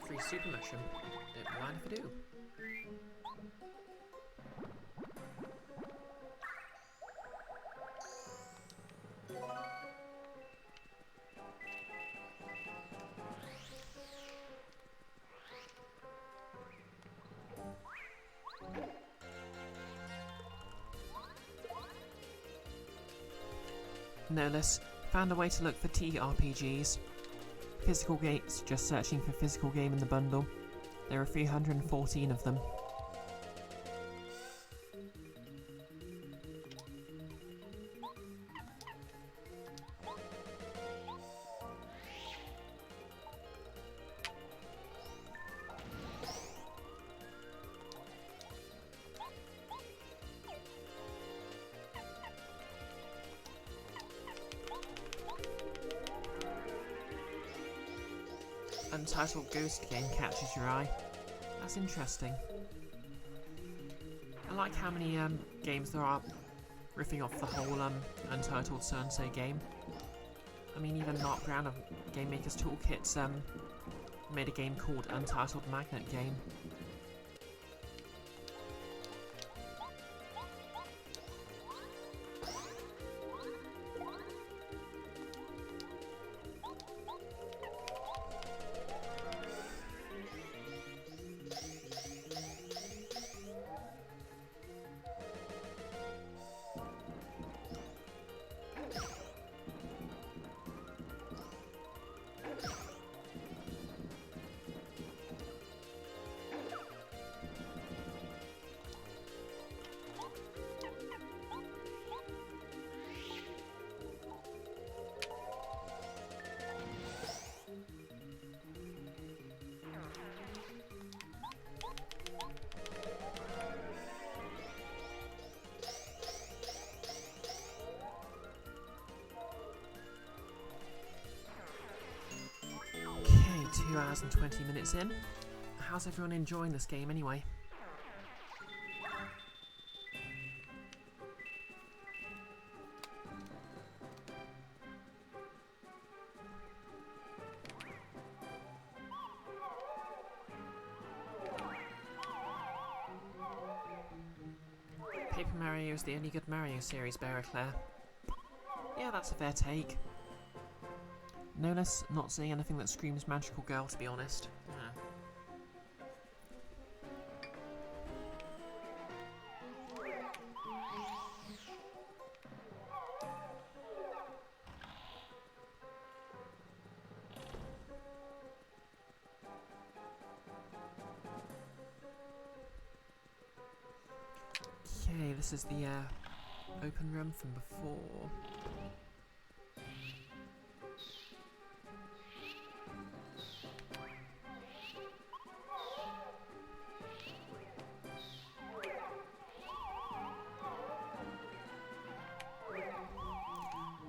Free super mushroom. Don't mind if I do. No less. Found a way to look for TRPGs. Physical games, just searching for physical game in the bundle. There are 314 of them. Untitled ghost game catches your eye. That's interesting. I like how many games there are riffing off the whole Untitled so-and-so game. I mean, even Mark Brown of Game Maker's Toolkit's made a game called Untitled Magnet Game. 2 hours and 20 minutes in. How's everyone enjoying this game anyway? Paper Mario is the only good Mario series, Claire. Yeah, that's a fair take. No less not seeing anything that screams Magical Girl, to be honest. Okay, this is the open room from before.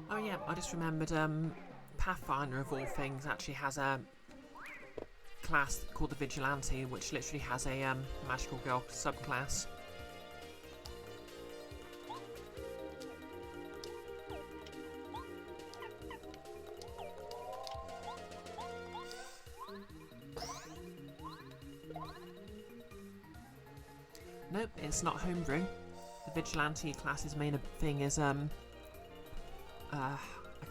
Oh yeah, I just remembered Pathfinder of all things actually has a class called the Vigilante, which literally has a Magical Girl subclass. Nope, it's not homebrew. The Vigilante class's main thing is I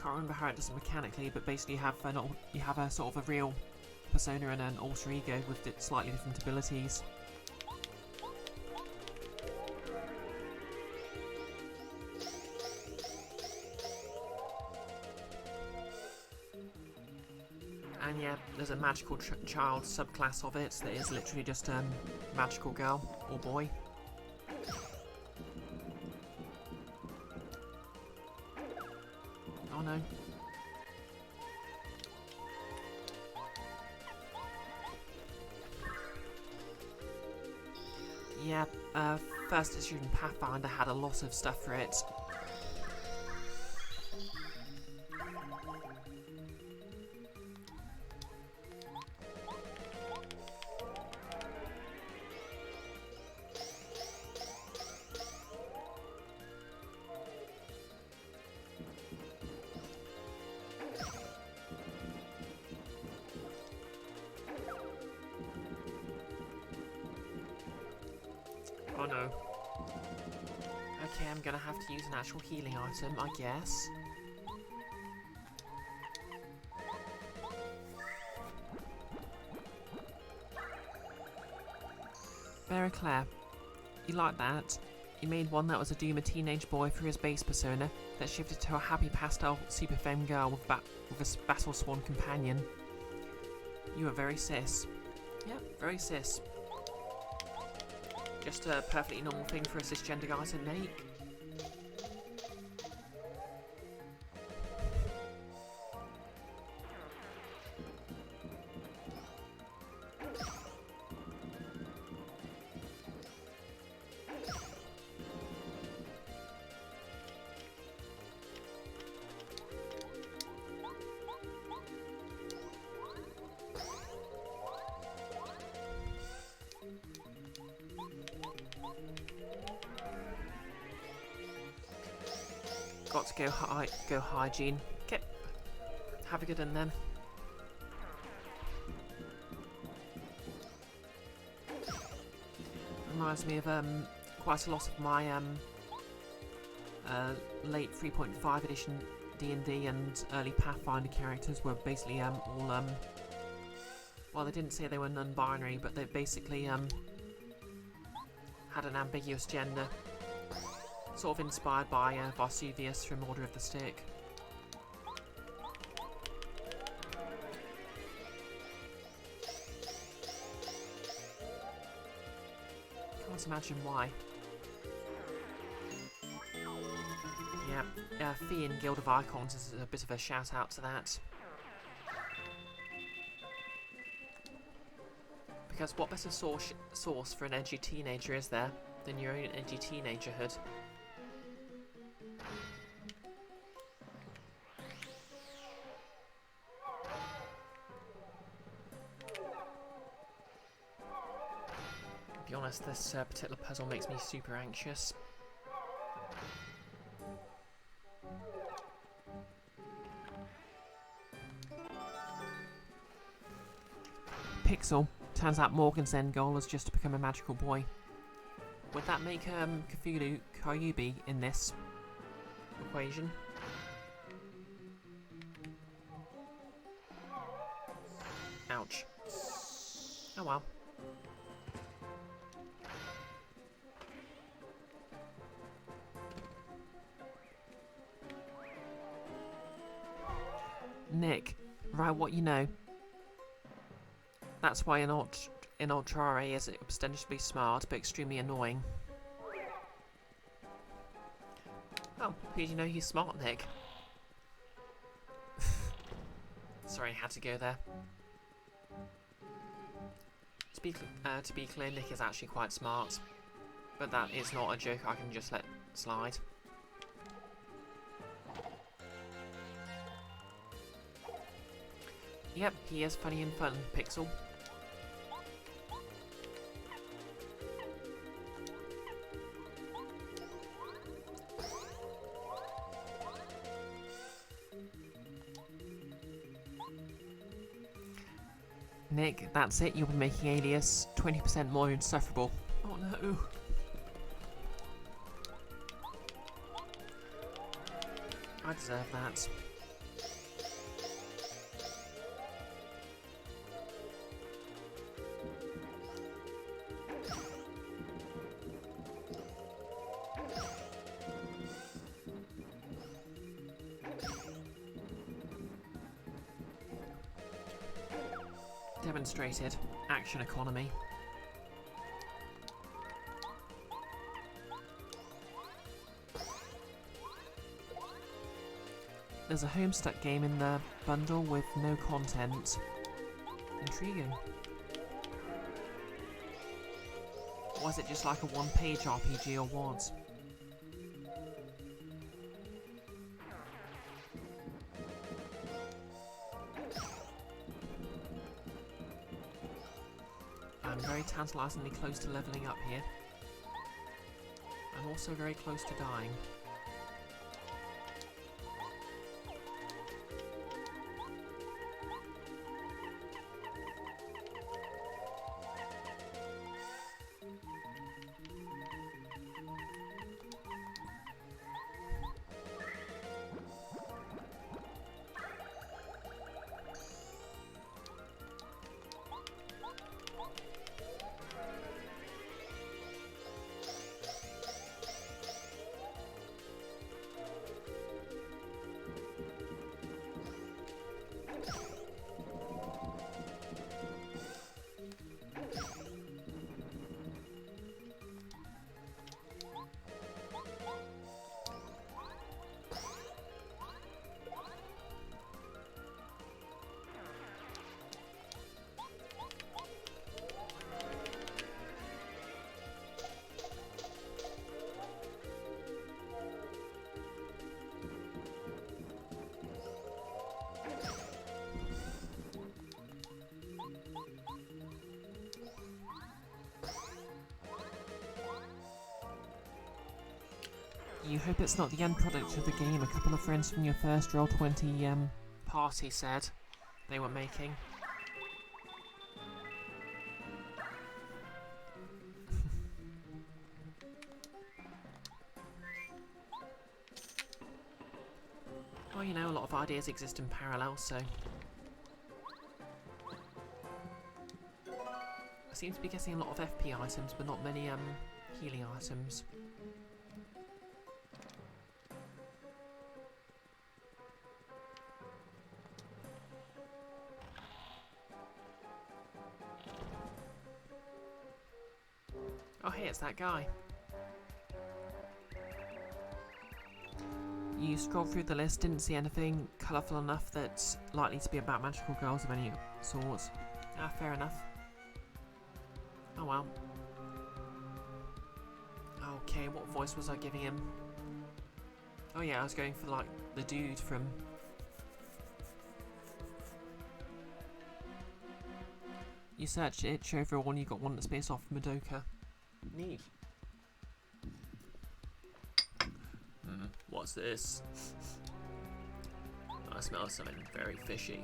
can't remember how it does it mechanically, but basically you have a sort of a real persona and an alter ego with slightly different abilities. And yeah, there's a magical child subclass of it that is literally just magical girl or boy. Oh no. Yeah, first edition Pathfinder had a lot of stuff for it. Oh no. Okay, I'm gonna have to use an actual healing item, I guess. Claire, you like that? You made one that was a doom a teenage boy for his base persona, that shifted to a happy pastel super femme girl with a battle swan companion. You are very cis. Yep, very cis. Just a perfectly normal thing for a cisgender guy to make. Got to go hygiene. Okay. Have a good one then. Reminds me of quite a lot of my late 3.5 edition D&D and early Pathfinder characters were basically all well, they didn't say they were non-binary, but they basically had an ambiguous gender. Sort of inspired by Vesuvius from Order of the Stick. Can't imagine why. Yeah, Fee in Guild of Icons is a bit of a shout out to that. Because what better source for an edgy teenager is there than your own edgy teenagerhood? be honest, this particular puzzle makes me super anxious. Pixel. Turns out Morgan's end goal is just to become a magical boy. Would that make Cthulhu Kyubi in this equation? Ouch. Oh well. Nick, write what you know. That's why in Ultrare is ostensibly smart but extremely annoying. Oh, who do you know he's smart, Nick? Sorry, I had to go there. To be clear, Nick is actually quite smart, but that is not a joke I can just let slide. Yep, he is funny and fun, Pixel. Nick, that's it, you'll be making Alias 20% more insufferable. Oh no. I deserve that. Demonstrated action economy. There's a Homestuck game in the bundle with no content. Intriguing. Was it just like a one-page RPG or what? I'm very tantalisingly close to levelling up here. I'm also very close to dying. You hope it's not the end product of the game a couple of friends from your first Roll20 party said they were making. Well, you know, a lot of ideas exist in parallel, so... I seem to be getting a lot of FP items, but not many healing items. Oh hey, it's that guy. You scrolled through the list, didn't see anything colourful enough that's likely to be about magical girls of any sort. Ah, fair enough. Oh well. Okay, what voice was I giving him? Oh yeah, I was going for like the dude from... You searched itch overall and you got one that's based off Madoka. Neat. What's this? I smell something very fishy.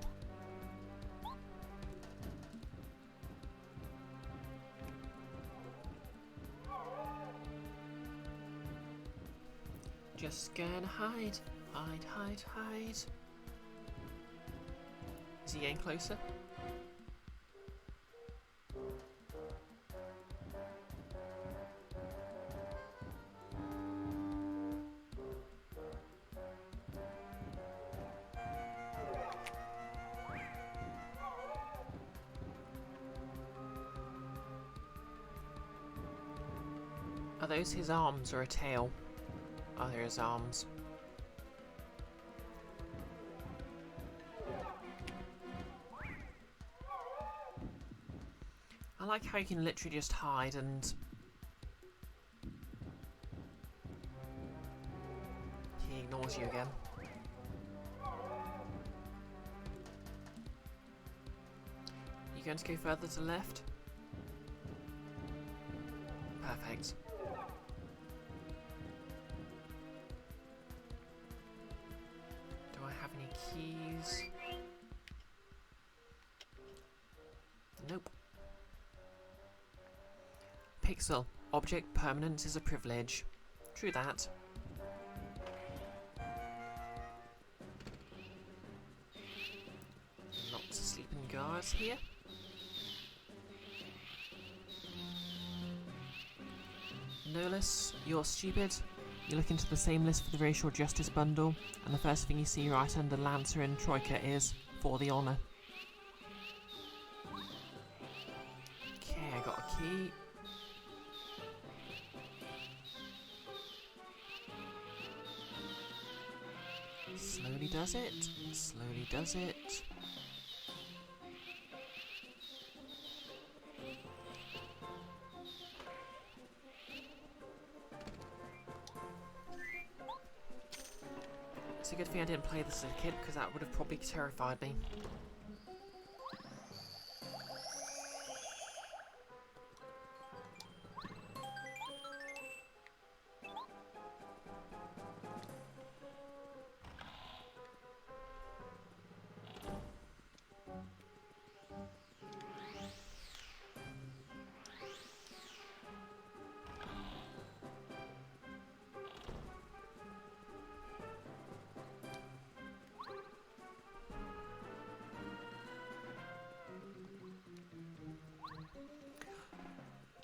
Just gonna hide. Hide, hide, hide. Is he getting closer? Are those his arms or a tail? Oh, they're his arms. I like how you can literally just hide and... he ignores you again. You going to go further to the left? Perfect. Do I have any keys? Nope. Pixel. Object permanence is a privilege. True that. Lots of sleeping guards here. Nolus, you're stupid. You look into the same list for the racial justice bundle, and the first thing you see right under Lancer and Troika is for the honour. Okay, I got a key. Slowly does it. Slowly does it. It's a good thing I didn't play this as a kid, because that would have probably terrified me.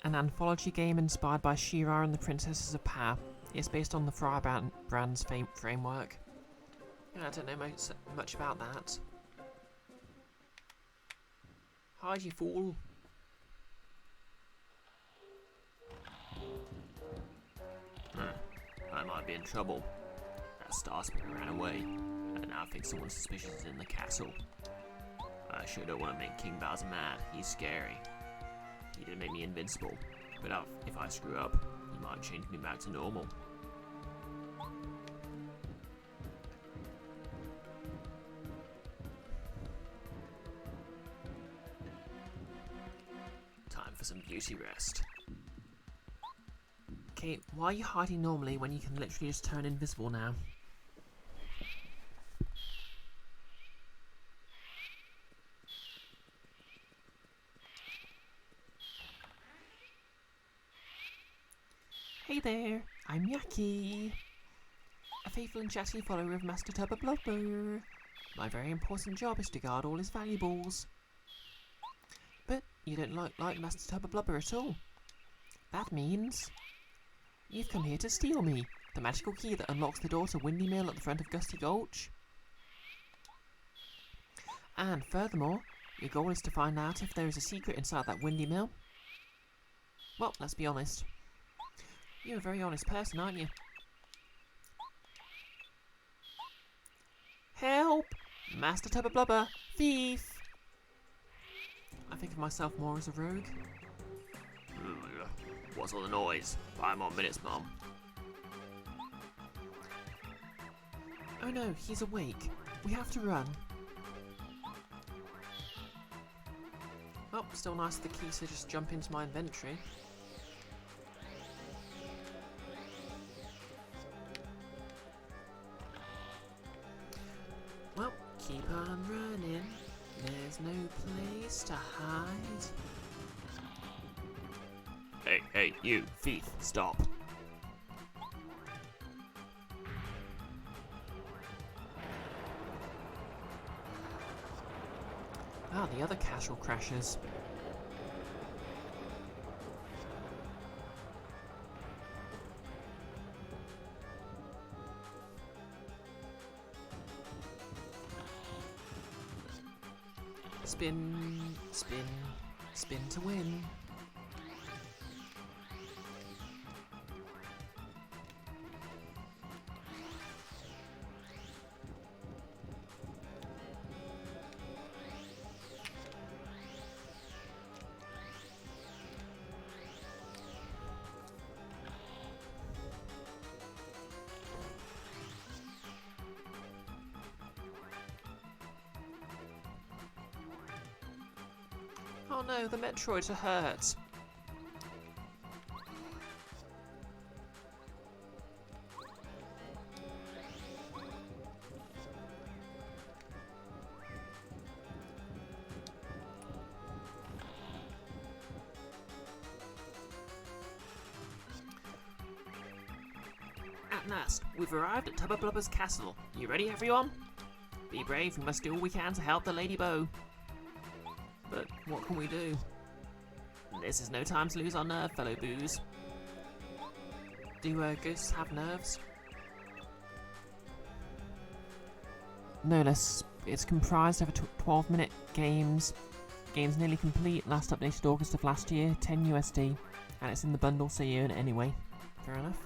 An anthology game inspired by She-Ra and the Princesses of Power. It's based on the Firebrand's framework. Yeah, I don't know much about that. Hide, you fool. I might be in trouble. That Starspeeder ran away, and now I think someone suspicious is in the castle. I sure don't want to make King Bowser mad. He's scary. He didn't make me invincible, but if I screw up, he might change me back to normal. Time for some beauty rest. Okay, why are you hiding normally when you can literally just turn invisible now? Hey there, I'm Yaki, a faithful and chatty follower of Master Blubber. My very important job is to guard all his valuables. But you don't like Master Blubber at all. That means you've come here to steal me, the magical key that unlocks the door to Windy Mill at the front of Gusty Gulch. And furthermore, your goal is to find out if there is a secret inside that Windy Mill. Well, let's be honest. You're a very honest person, aren't you? Help! Master Tubber Blubber! Thief! I think of myself more as a rogue. What's all the noise? 5 more minutes, Mom. Oh no, he's awake. We have to run. Oh, still nice of the key to just jump into my inventory. There's no place to hide. Hey, you, thief, stop. Ah, the other casual crashes. Spin, spin, spin to win. Oh no, the Metroids are hurt. At last, we've arrived at Tubba Blubber's castle. You ready, everyone? Be brave, we must do all we can to help the Lady Bow. But what can we do? This is no time to lose our nerve, fellow boos. Do ghosts have nerves? No less. It's comprised of 12-minute games. Game's nearly complete. Last updated August of last year. 10 USD. And it's in the bundle, so you earn it anyway. Fair enough.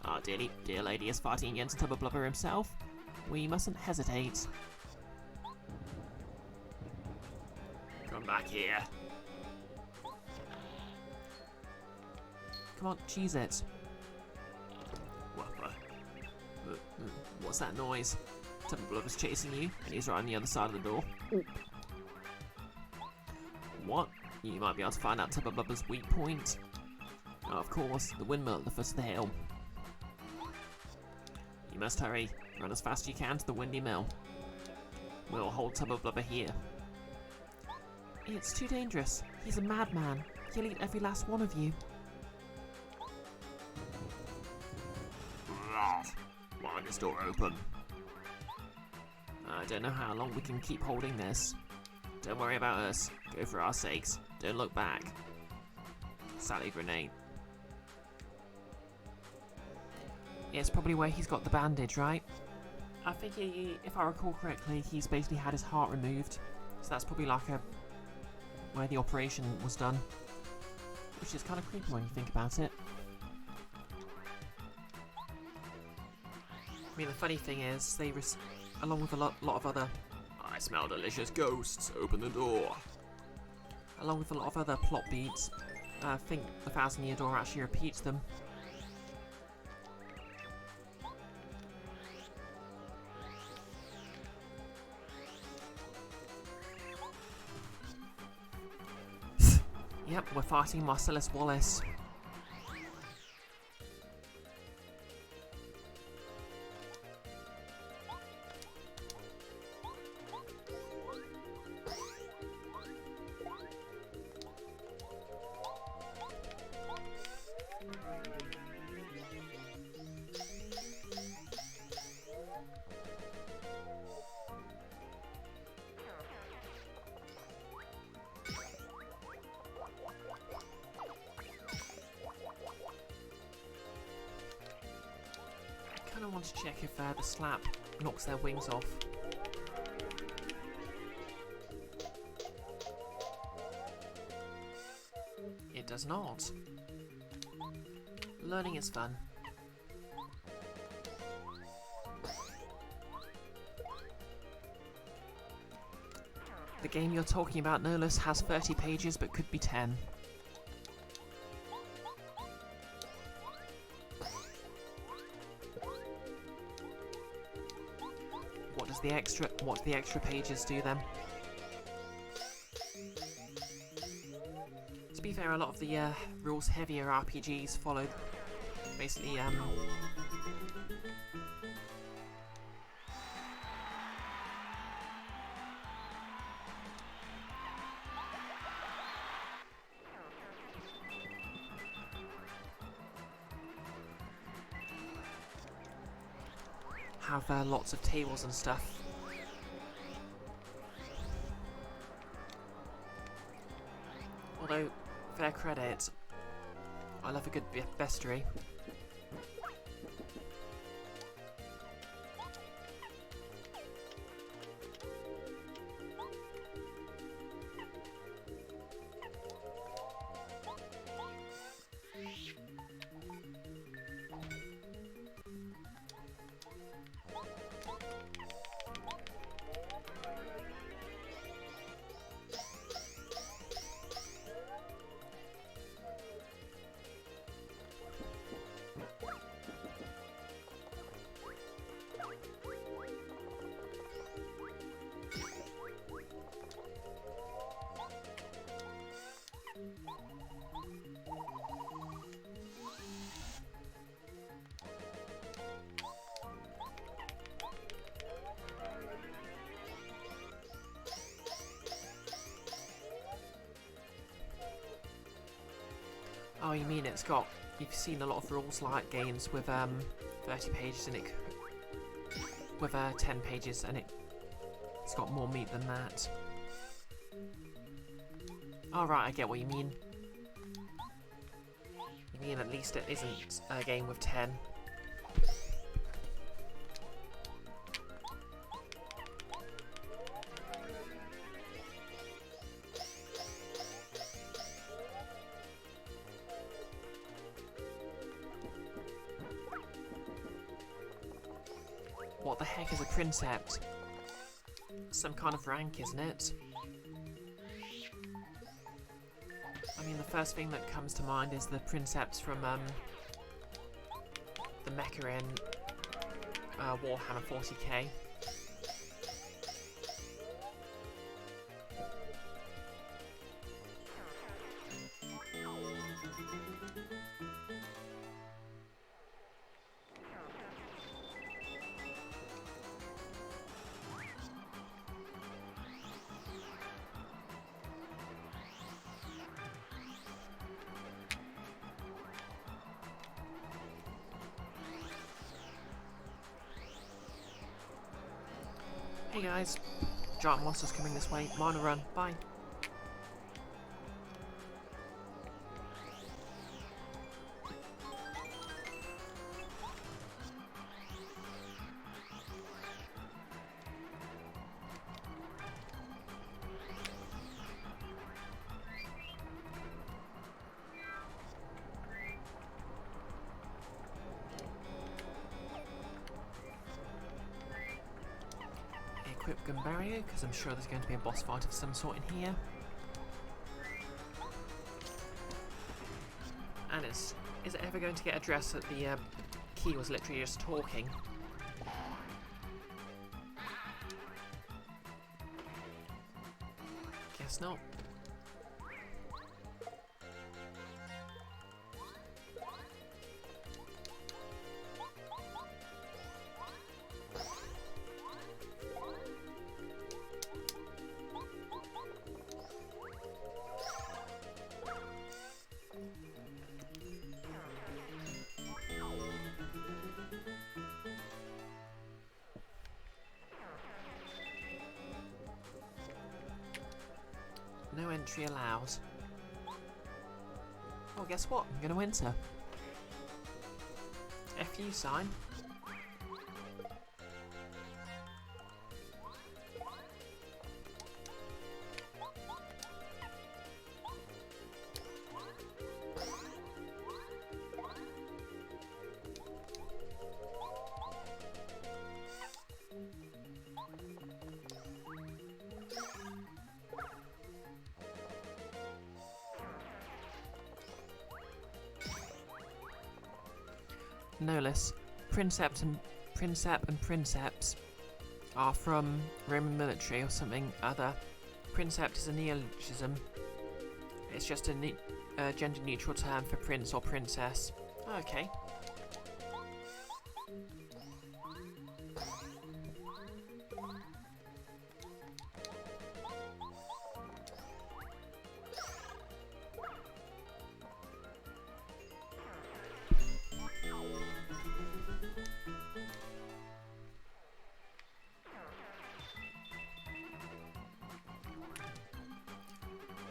Our dear lady is fighting against Tubba Blubber himself. We mustn't hesitate. Come back here. Come on, cheese it. What's that noise? Tubba Blubber's chasing you, and he's right on the other side of the door. What? You might be able to find out Tubba Blubber's weak point. Oh, of course, the windmill at the foot of the hill. You must hurry. Run as fast as you can to the windy mill. We'll hold Tubba Blubber here. It's too dangerous. He's a madman. He'll eat every last one of you. Why is this door open? I don't know how long we can keep holding this. Don't worry about us. Go for our sakes. Don't look back. Sally Grenade. Yeah, it's probably where he's got the bandage, right? I think if I recall correctly, he's basically had his heart removed. So that's probably like where the operation was done. Which is kind of creepy when you think about it. I mean, the funny thing is, they along with a lot of other... I smell delicious ghosts. Open the door. Along with a lot of other plot beats, I think the 1,000-Year Door actually repeats them. Yep, we're fighting Marcellus Wallace. I want to check if the slap knocks their wings off. It does not. Learning is fun. The game you're talking about, no less, has 30 pages but could be 10. What do the extra pages do then? To be fair, a lot of the rules heavier RPGs follow basically have lots of tables and stuff. Although, fair credit, I love a good bestiary. Oh, you mean it's got... You've seen a lot of rules-like games with 30 pages and it... with 10 pages and it's got more meat than that. Alright, I get what you mean. You mean at least it isn't a game with 10. What the heck is a princept? Some kind of rank, isn't it? I mean, the first thing that comes to mind is the princepts from the mecha in Warhammer 40k. Hey guys, giant monsters coming this way. Mine run. Bye. Equip gun barrier, because I'm sure there's going to be a boss fight of some sort in here. And is it ever going to get addressed that the key was literally just talking? Guess not. No entry allowed. Well, guess what? I'm gonna enter. FU sign. No less. Princeps and princeps are from Roman military or something other. Princept is a neologism. It's just a gender-neutral term for prince or princess. Okay.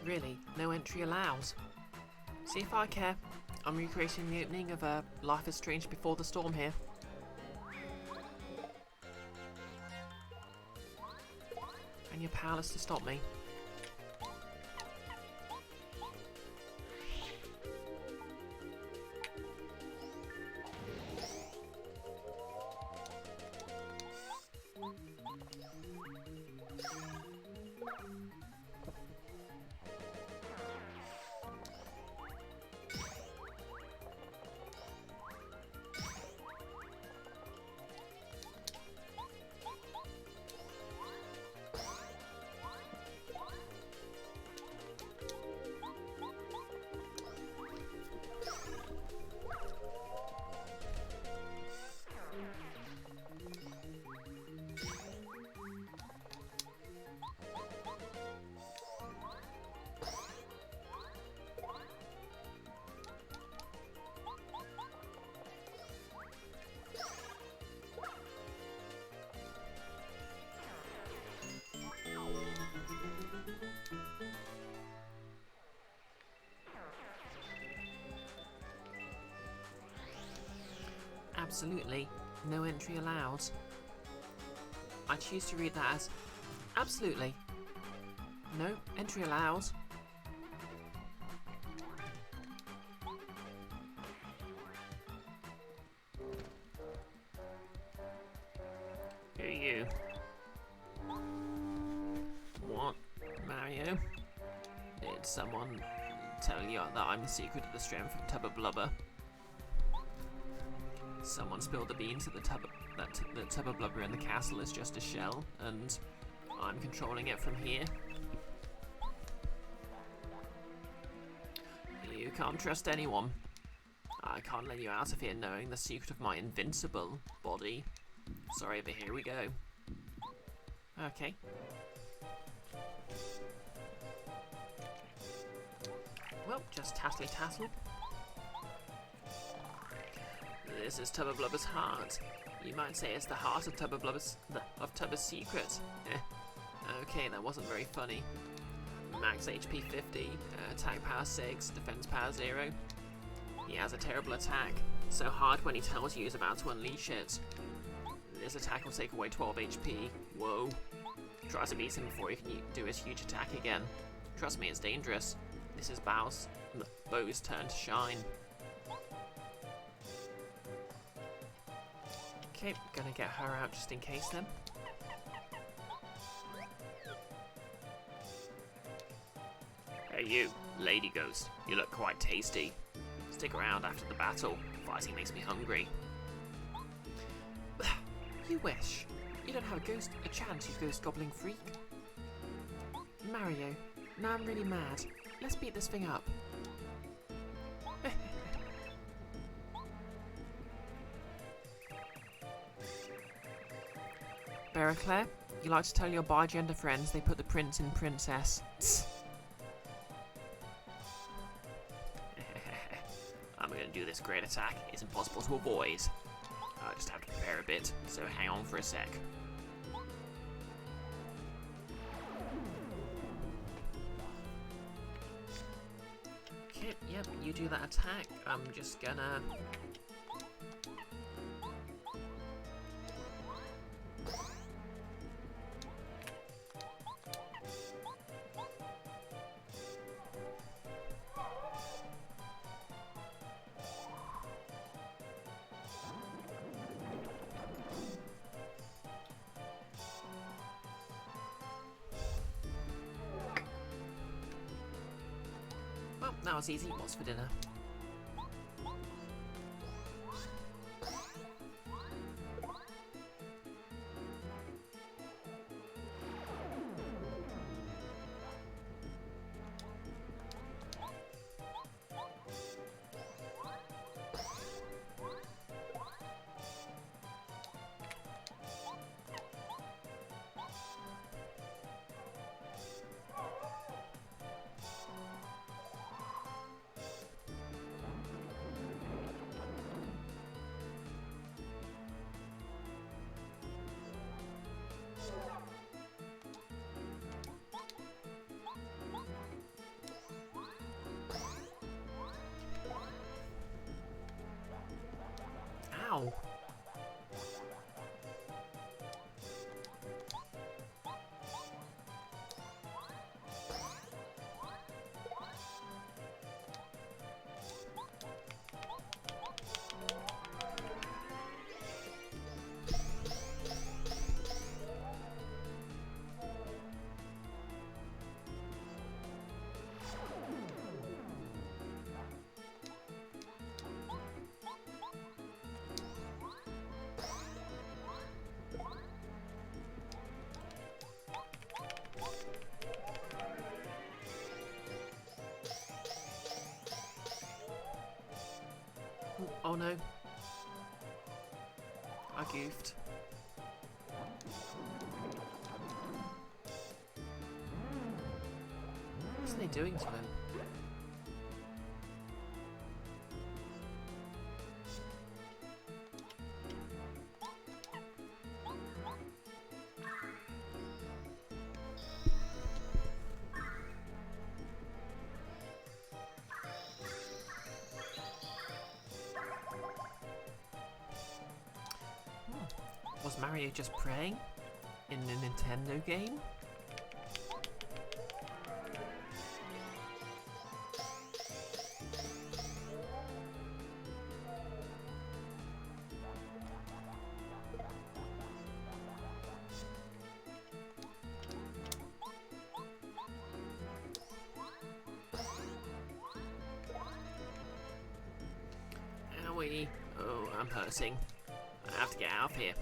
Really, no entry allowed. See if I care. I'm recreating the opening of Life is Strange Before the Storm here. And you're powerless to stop me. Absolutely, no entry allowed. I choose to read that as absolutely, no entry allowed. Who are you? What, Mario? Did someone tell you that I'm the secret of the strength of Tub of Blubber? Someone spilled the beans that the tub of blubber in the castle is just a shell, and I'm controlling it from here. You can't trust anyone. I can't let you out of here knowing the secret of my invincible body. Sorry, but here we go. Okay. Well, just tattly tattle. This is Tub of Blubber's heart. You might say it's the heart of Tub of Blubber's secret. Okay, that wasn't very funny. Max HP 50, attack power 6, defense power 0. He has a terrible attack, so hard when he tells you he's about to unleash it. This attack will take away 12 HP. Whoa. Try to beat him before he can do his huge attack again. Trust me, it's dangerous. This is Bow's turn to shine. Okay, gonna get her out just in case then. Hey you, Lady Ghost, you look quite tasty. Stick around after the battle. Fighting makes me hungry. You wish. You don't have a chance, you ghost gobbling freak. Mario, now I'm really mad. Let's beat this thing up. Claire, you like to tell your bi-gender friends they put the prince in princess. I'm gonna do this great attack. It's impossible to avoid. I just have to prepare a bit, so hang on for a sec. Okay, yep, you do that attack. I'm just gonna... Well, that was easy. What's for dinner? Oh no. I goofed. What are they doing to him? Was Mario just praying in a Nintendo game? Owie. Oh, I'm hurting. I have to get out of here.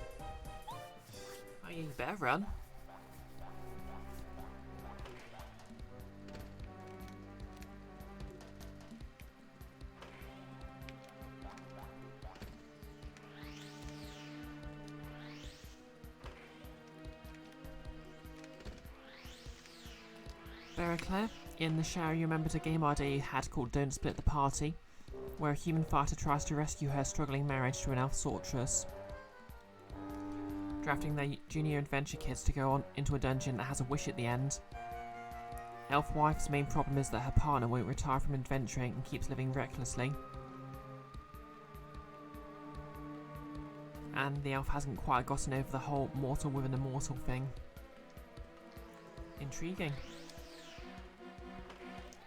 Oh, you better run. Claire, in the shower you remembered a game idea you had called Don't Split the Party, where a human fighter tries to rescue her struggling marriage to an elf sorceress. Drafting their junior adventure kids to go on into a dungeon that has a wish at the end. Elf wife's main problem is that her partner won't retire from adventuring and keeps living recklessly. And the elf hasn't quite gotten over the whole mortal with an immortal thing. Intriguing.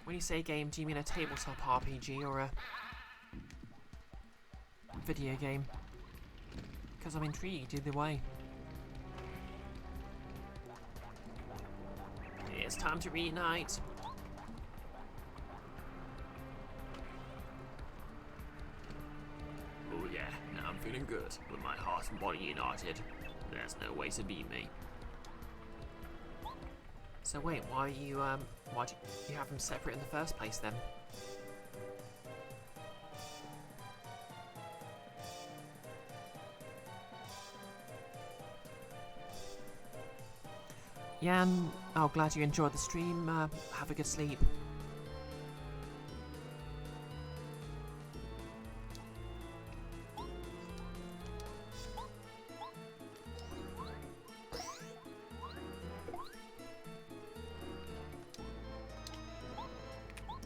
When you say game, do you mean a tabletop RPG or a video game? Because I'm intrigued either way. It's time to reunite. Oh yeah, now I'm feeling good, with my heart and body united. There's no way to beat me. So wait, why do you have them separate in the first place then? Jan, oh, glad you enjoyed the stream. Have a good sleep.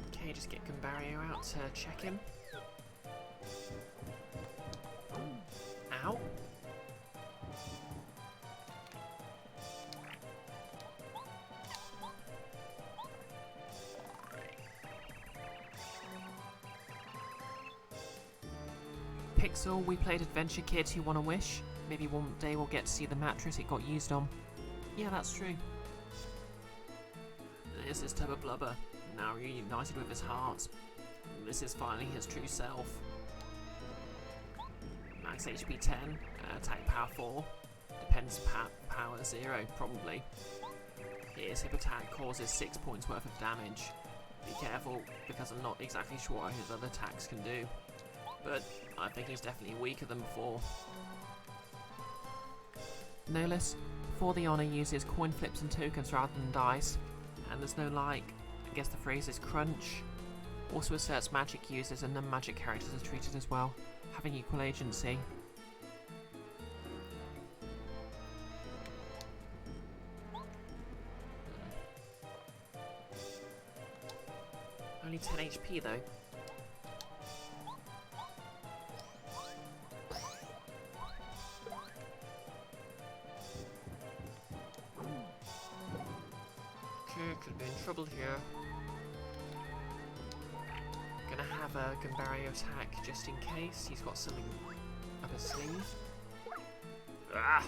Okay, just get Gumbario out to check him. Ow. Pixel, we played Adventure Kid Who Won a Wish. Maybe one day we'll get to see the mattress it got used on. Yeah, that's true. This is Tubba Blubber, now reunited with his heart. This is finally his true self. Max HP 10, attack power 4, depends power 0, probably. His hip attack causes 6 points worth of damage. Be careful, because I'm not exactly sure what his other attacks can do. But I think he's definitely weaker than before. Nolus, for the honour, uses coin flips and tokens rather than dice. And there's no like, I guess the phrase is crunch. Also asserts magic users and non-magic characters are treated as well, having equal agency. Only 10 HP though. Could be in trouble here. Gonna have a Gumbario attack just in case he's got something up his sleeve. Ah!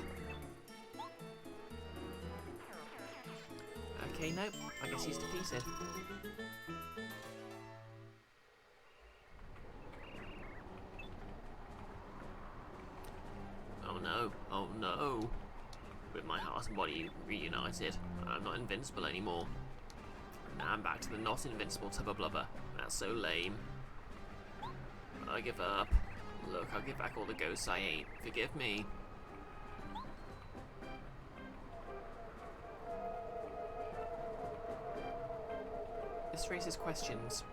Okay, nope. I guess he's defeated. Oh no, oh no. With my heart and body reunited, I'm not invincible anymore. Now I'm back to the not invincible Tubba Blubber. That's so lame. I give up. Look, I'll give back all the ghosts I ate. Forgive me. This raises questions.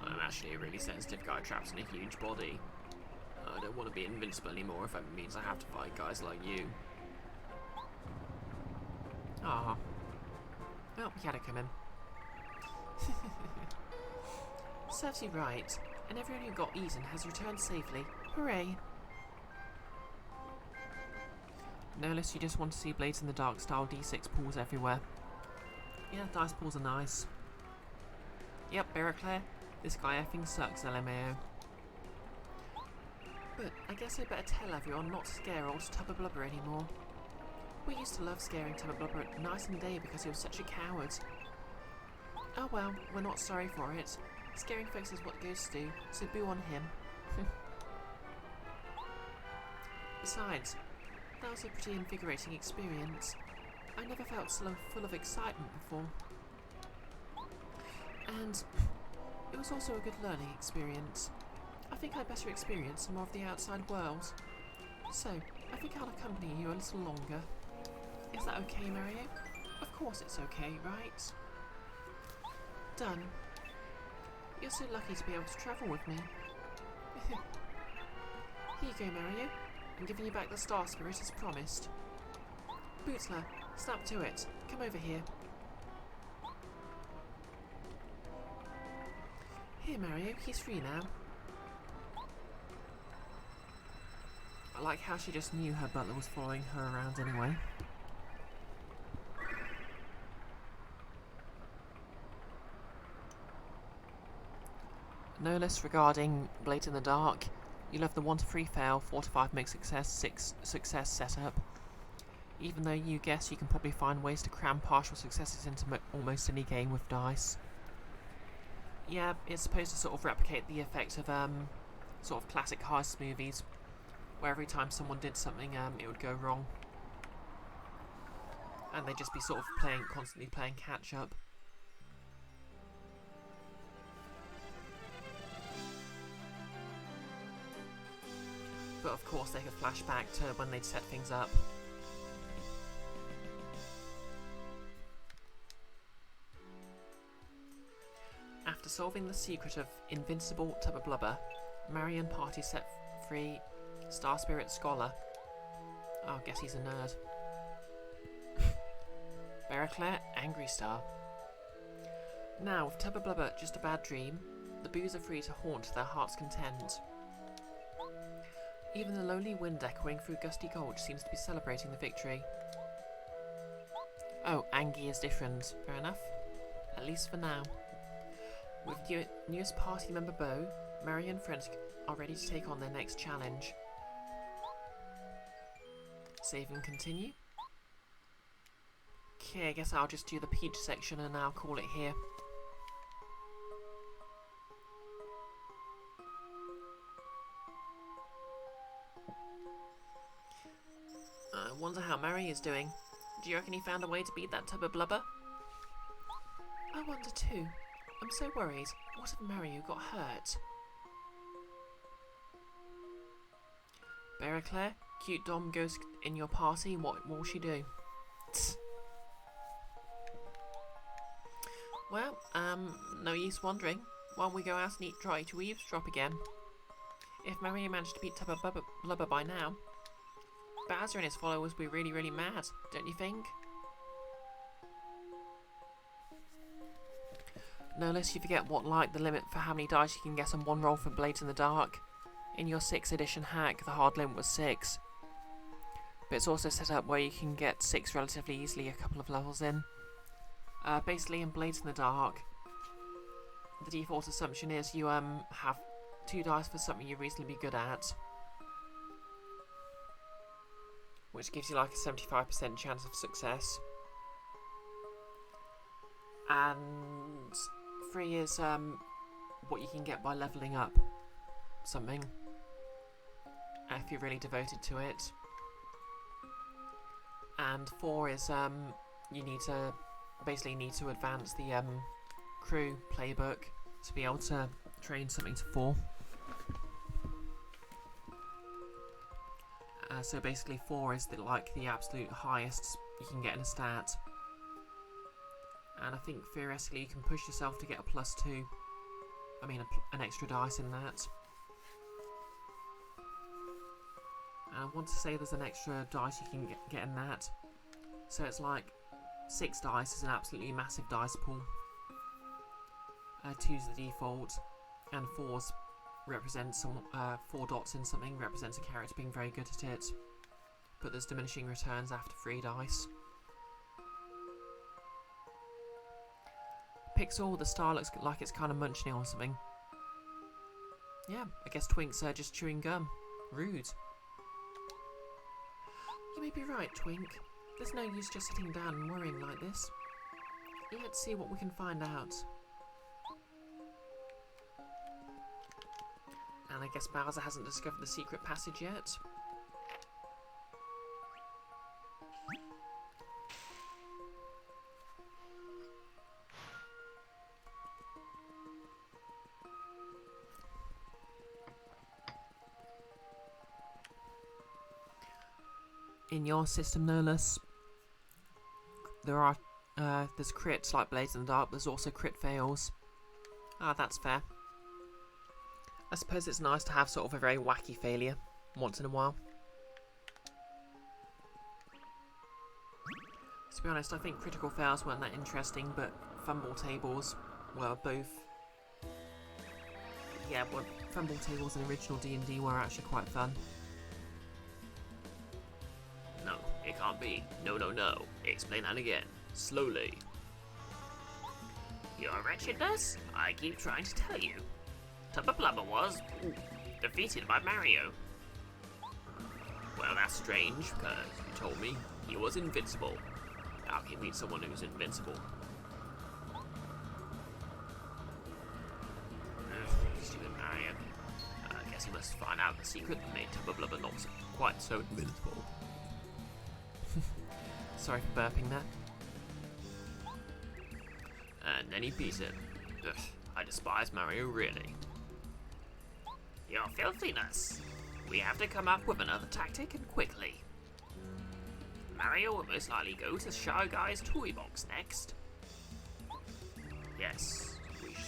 I'm actually a really sensitive guy trapped in a huge body. I don't want to be invincible anymore if that means I have to fight guys like you. Ah. Well, we had to come in. Serves you right, and everyone who got eaten has returned safely. Hooray! No, unless you just want to see Blades in the Dark style D6 pools everywhere. Yeah, dice pools are nice. Yep, Beraclaire, this guy effing sucks, LMAO. But I guess I better tell everyone not to scare old Tubber Blubber anymore. We used to love scaring Tubber Blubber at night and day because he was such a coward. Oh well, we're not sorry for it. Scaring folks is what ghosts do, so boo on him. Besides, that was a pretty invigorating experience. I never felt so full of excitement before. And it was also a good learning experience. I think I'd better experience some more of the outside world. So, I think I'll accompany you a little longer. Is that okay, Mario? Of course it's okay, right? Done. You're so lucky to be able to travel with me. Here you go, Mario. I'm giving you back the Star Spirit as promised. Bootler, snap to it. Come over here. Here, Mario, he's free now. I like how she just knew her butler was following her around anyway. No less regarding Blades in the Dark. You'll have the 1 to 3 fail, 4 to 5 make success, 6 success setup. Even though you guess you can probably find ways to cram partial successes into almost any game with dice. Yeah, it's supposed to sort of replicate the effect of sort of classic heist movies, where every time someone did something, it would go wrong, and they'd just be sort of constantly playing catch up. But of course they could flash back to when they'd set things up. After solving the secret of Invincible Tubber Blubber, Mario and party set free Star Spirit Scholar. Oh, guess he's a nerd. Beraclaire, Angry Star. Now, with Tubber Blubber just a bad dream, the boos are free to haunt to their heart's content. Even the lonely wind echoing through Gusty Gulch seems to be celebrating the victory. Oh, Angie is different. Fair enough. At least for now. With newest party member Bo, Mario and friends are ready to take on their next challenge. Save and continue. Okay, I guess I'll just do the Peach section and I'll call it here. I wonder how Mario is doing. Do you reckon he found a way to beat that Tubber Blubber? I wonder too. I'm so worried. What if Mario got hurt? Beraclaire, cute Dom goes in your party. What will she do? Well, no use wondering. Why don't we go out and try to eavesdrop again? If Mario managed to beat Tubber Blubber by now, Bowser and his followers will be really, really mad, don't you think? No less you forget what the limit for how many dice you can get on one roll for Blades in the Dark. In your 6th edition hack, the hard limit was 6. But it's also set up where you can get 6 relatively easily a couple of levels in. Basically in Blades in the Dark, the default assumption is you have 2 dice for something you're reasonably good at, which gives you like a 75% chance of success. And 3 is what you can get by levelling up something, if you're really devoted to it. And 4 is you need to advance the crew playbook to be able to train something to 4. So basically 4 is the absolute highest you can get in a stat. And I think theoretically you can push yourself to get a +2. I mean an extra dice in that. And I want to say there's an extra dice you can get in that. So it's like 6 dice is an absolutely massive dice pool. 2's the default, and 4's represents 4 dots in something represents a character being very good at it. But there's diminishing returns after 3 dice. Pixel, the star looks like it's kind of munching on something. Yeah, I guess Twink's just chewing gum. Rude. You may be right, Twink. There's no use just sitting down and worrying like this. Let's see what we can find out. And I guess Bowser hasn't discovered the secret passage yet. In your system, no less, there's crits like Blades in the Dark, there's also crit fails. Ah, that's fair. I suppose it's nice to have sort of a very wacky failure once in a while. To be honest, I think critical fails weren't that interesting, but fumble tables were both... Yeah, well, fumble tables in original D&D were actually quite fun. No, it can't be. No, no, no. Explain that again. Slowly. Your wretchedness? I keep trying to tell you. Tubba Blubba was defeated by Mario. Well, that's strange, because you told me he was invincible. How can you beat someone who's invincible? Stupid Mario. I guess he must find out the secret that made Tubba Blubba not quite so invincible. Sorry for burping there. And then he beat him. Ugh, I despise Mario, really. Your filthiness! We have to come up with another tactic, and quickly. Mario will most likely go to Shy Guy's toy box next. Yes,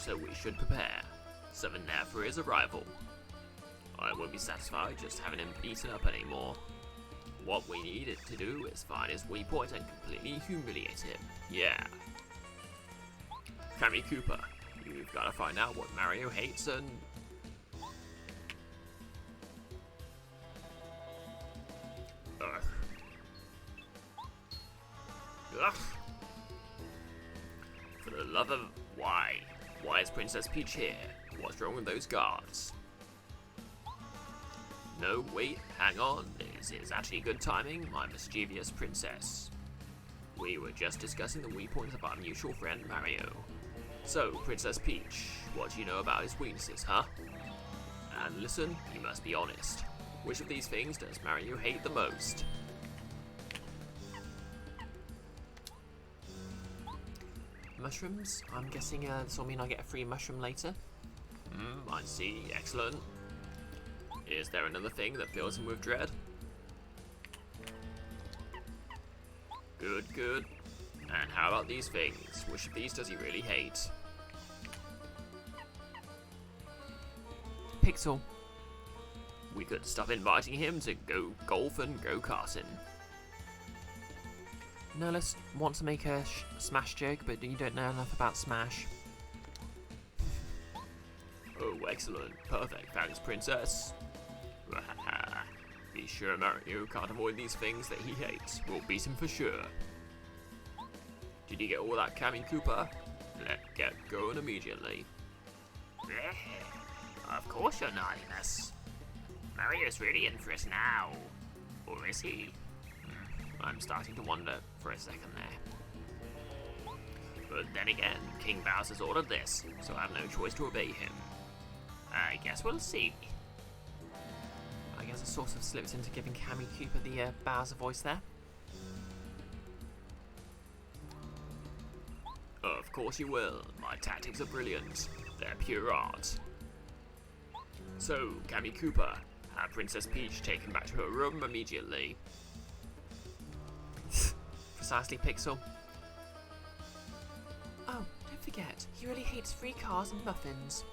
so we should prepare. Summon there for his arrival. I won't be satisfied just having him beaten up anymore. What we need to do is find his weak point and completely humiliate him. Yeah. Kammy Koopa, you've got to find out what Mario hates and... Ugh. Ugh. For the love of... Why? Why is Princess Peach here? What's wrong with those guards? No, wait, hang on. This is actually good timing, my mischievous princess. We were just discussing the weak points of our mutual friend Mario. So, Princess Peach, what do you know about his weaknesses, huh? And listen, you must be honest. Which of these things does Mario hate the most? Mushrooms? I'm guessing this will mean I get a free mushroom later. I see. Excellent. Is there another thing that fills him with dread? Good, good. And how about these things? Which of these does he really hate? Pixel. We could stop inviting him to go golf and go karting. Nerdless want to make a Smash joke, but you don't know enough about Smash. Oh, excellent. Perfect. Thanks, Princess. Be sure Mario can't avoid these things that he hates. We'll beat him for sure. Did you get all that, Kammy Koopa? Let's get going immediately. Of course, your naughtiness. Mario's really in for us now. Or is he? I'm starting to wonder for a second there. But then again, King Bowser's ordered this, so I have no choice to obey him. I guess we'll see. I guess I sort of slipped into giving Kammy Koopa the Bowser voice there. Of course you will. My tactics are brilliant. They're pure art. So, Cammy Cooper, have Princess Peach taken back to her room immediately. Precisely, Pixel. Oh, don't forget, he really hates free cars and muffins.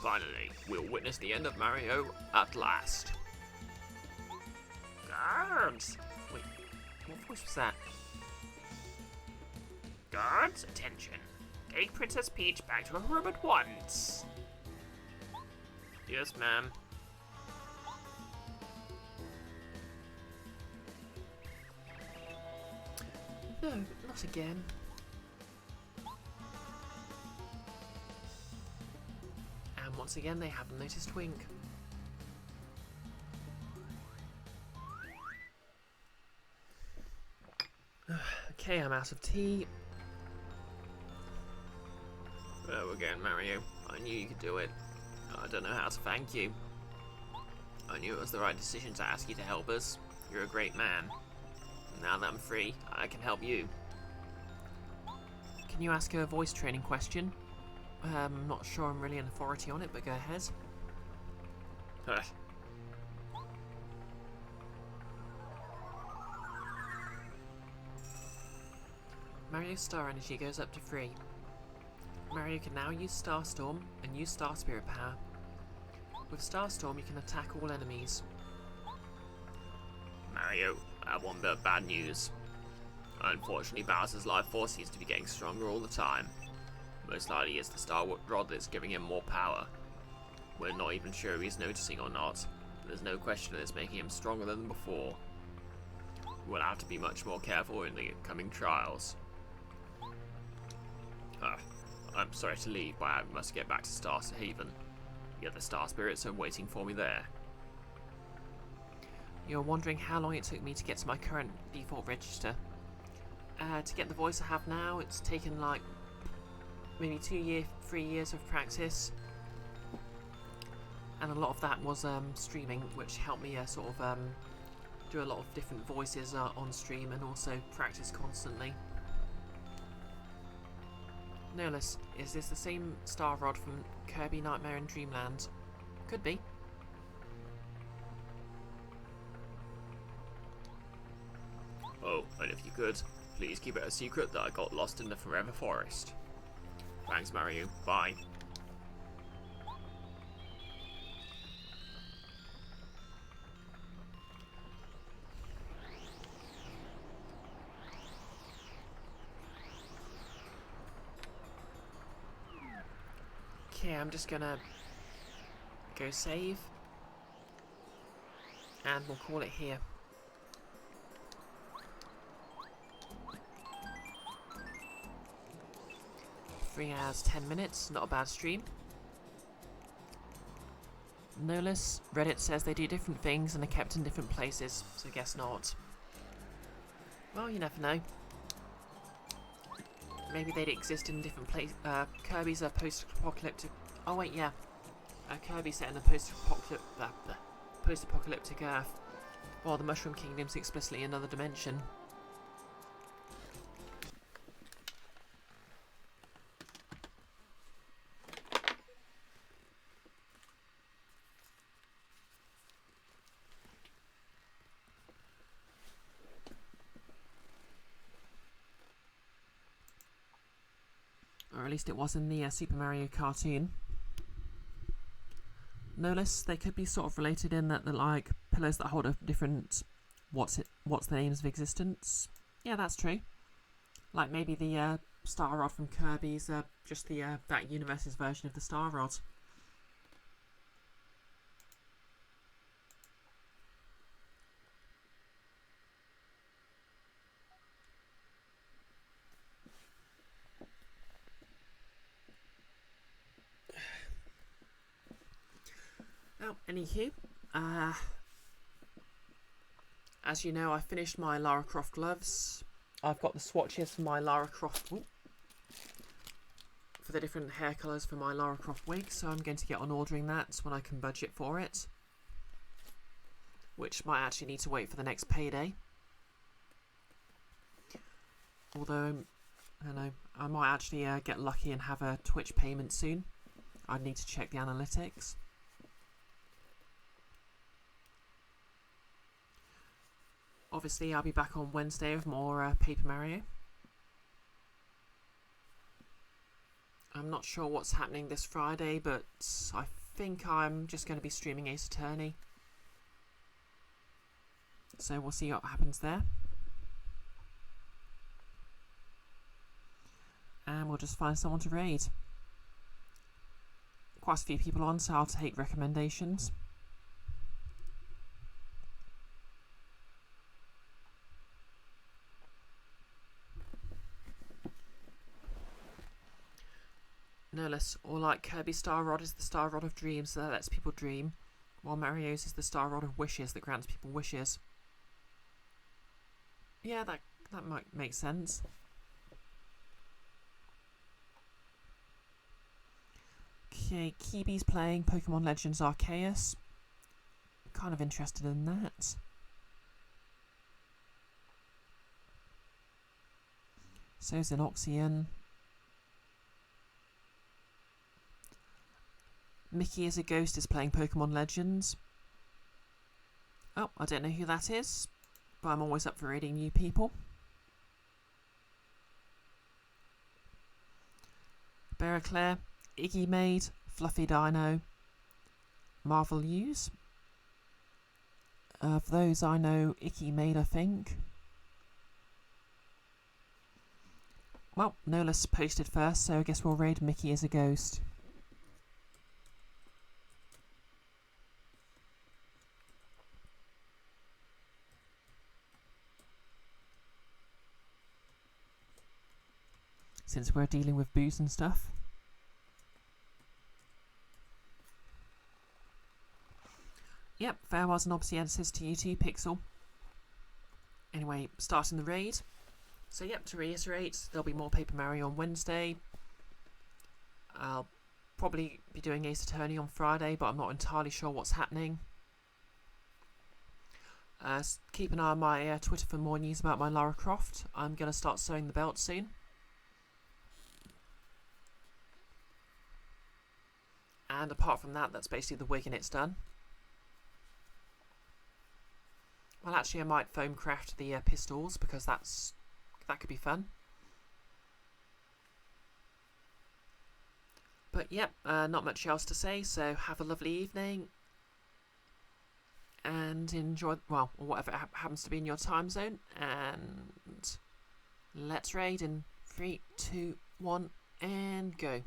Finally, we'll witness the end of Mario at last. Guards! Wait, what voice was that? Guards, attention. Take Princess Peach back to her room at once. Yes, ma'am. No, not again. And once again, they haven't noticed Wink. Okay, I'm out of tea. Hello again, Mario. I knew you could do it. I don't know how to thank you. I knew it was the right decision to ask you to help us. You're a great man. Now that I'm free, I can help you. Can you ask a voice training question? I'm not sure I'm really an authority on it, but go ahead. Huh. Mario's star energy goes up to 3. Mario can now use Starstorm and use Star Spirit power. With Starstorm, you can attack all enemies. Mario, I have one bit of bad news. Unfortunately, Bowser's life force seems to be getting stronger all the time. Most likely it's the Star Rod that's giving him more power. We're not even sure if he's noticing or not, but there's no question that it's making him stronger than before. We'll have to be much more careful in the coming trials. I'm sorry to leave, but I must get back to Star Haven. The other Star Spirits are waiting for me there. You're wondering how long it took me to get to my current default register. To get the voice I have now, it's taken like maybe 3 years of practice. And a lot of that was streaming, which helped me sort of do a lot of different voices on stream and also practice constantly. Nolus, is this the same Star Rod from Kirby Nightmare in Dreamland? Could be. Oh, and if you could, please keep it a secret that I got lost in the Forever Forest. Thanks, Mario. Bye. Okay, I'm just gonna go save. And we'll call it here. Three hours, 10 minutes, not a bad stream. Nolus, Reddit says they do different things and are kept in different places, so guess not. Well, you never know. Maybe they'd exist in different places. Kirby's a post-apocalyptic... Oh wait, yeah. Kirby's set in a post-apocalyptic Earth, while the Mushroom Kingdom's explicitly another dimension. Or at least it was in the Super Mario cartoon. No less, they could be sort of related in that they're like pillars that hold a different what's the names of existence. Yeah, that's true. Like maybe the Star Rod from Kirby's just the that universe's version of the Star Rod. Oh, anywho, as you know, I finished my Lara Croft gloves. I've got the swatches for my Lara Croft... Ooh, for the different hair colours for my Lara Croft wig, so I'm going to get on ordering that when I can budget for it. Which might actually need to wait for the next payday. Although, I don't know, I might actually get lucky and have a Twitch payment soon. I'd need to check the analytics. Obviously, I'll be back on Wednesday with more Paper Mario. I'm not sure what's happening this Friday, but I think I'm just going to be streaming Ace Attorney. So we'll see what happens there. And we'll just find someone to raid. Quite a few people on, so I'll take recommendations. No less, or like Kirby's Star Rod is the Star Rod of Dreams, so that lets people dream, while Mario's is the Star Rod of Wishes that grants people wishes. Yeah, that might make sense. Okay, Kibi's playing Pokemon Legends Arceus. Kind of interested in that. So's Inoxian. Mickey as a Ghost is playing Pokemon Legends. Oh, I don't know who that is, but I'm always up for raiding new people. Beraclaire, Iggy Maid, Fluffy Dino, Marvel Use. Of those I know Iggy Maid, I think. Well, Nolus posted first, so I guess we'll raid Mickey as a Ghost. Since we're dealing with booze and stuff. Yep, farewells and obeisances to you too, Pixel. Anyway, starting the raid. So yep, to reiterate, there'll be more Paper Mario on Wednesday. I'll probably be doing Ace Attorney on Friday, but I'm not entirely sure what's happening. Keep an eye on my Twitter for more news about my Lara Croft. I'm going to start sewing the belt soon. And apart from that, that's basically the wig and it's done. Well, actually, I might foam craft the pistols because that could be fun. But yep, not much else to say. So have a lovely evening and enjoy, well, whatever happens to be in your time zone. And let's raid in 3, 2, 1, and go.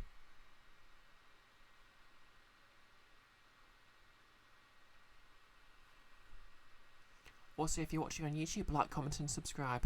Also, if you're watching on YouTube, like, comment and subscribe.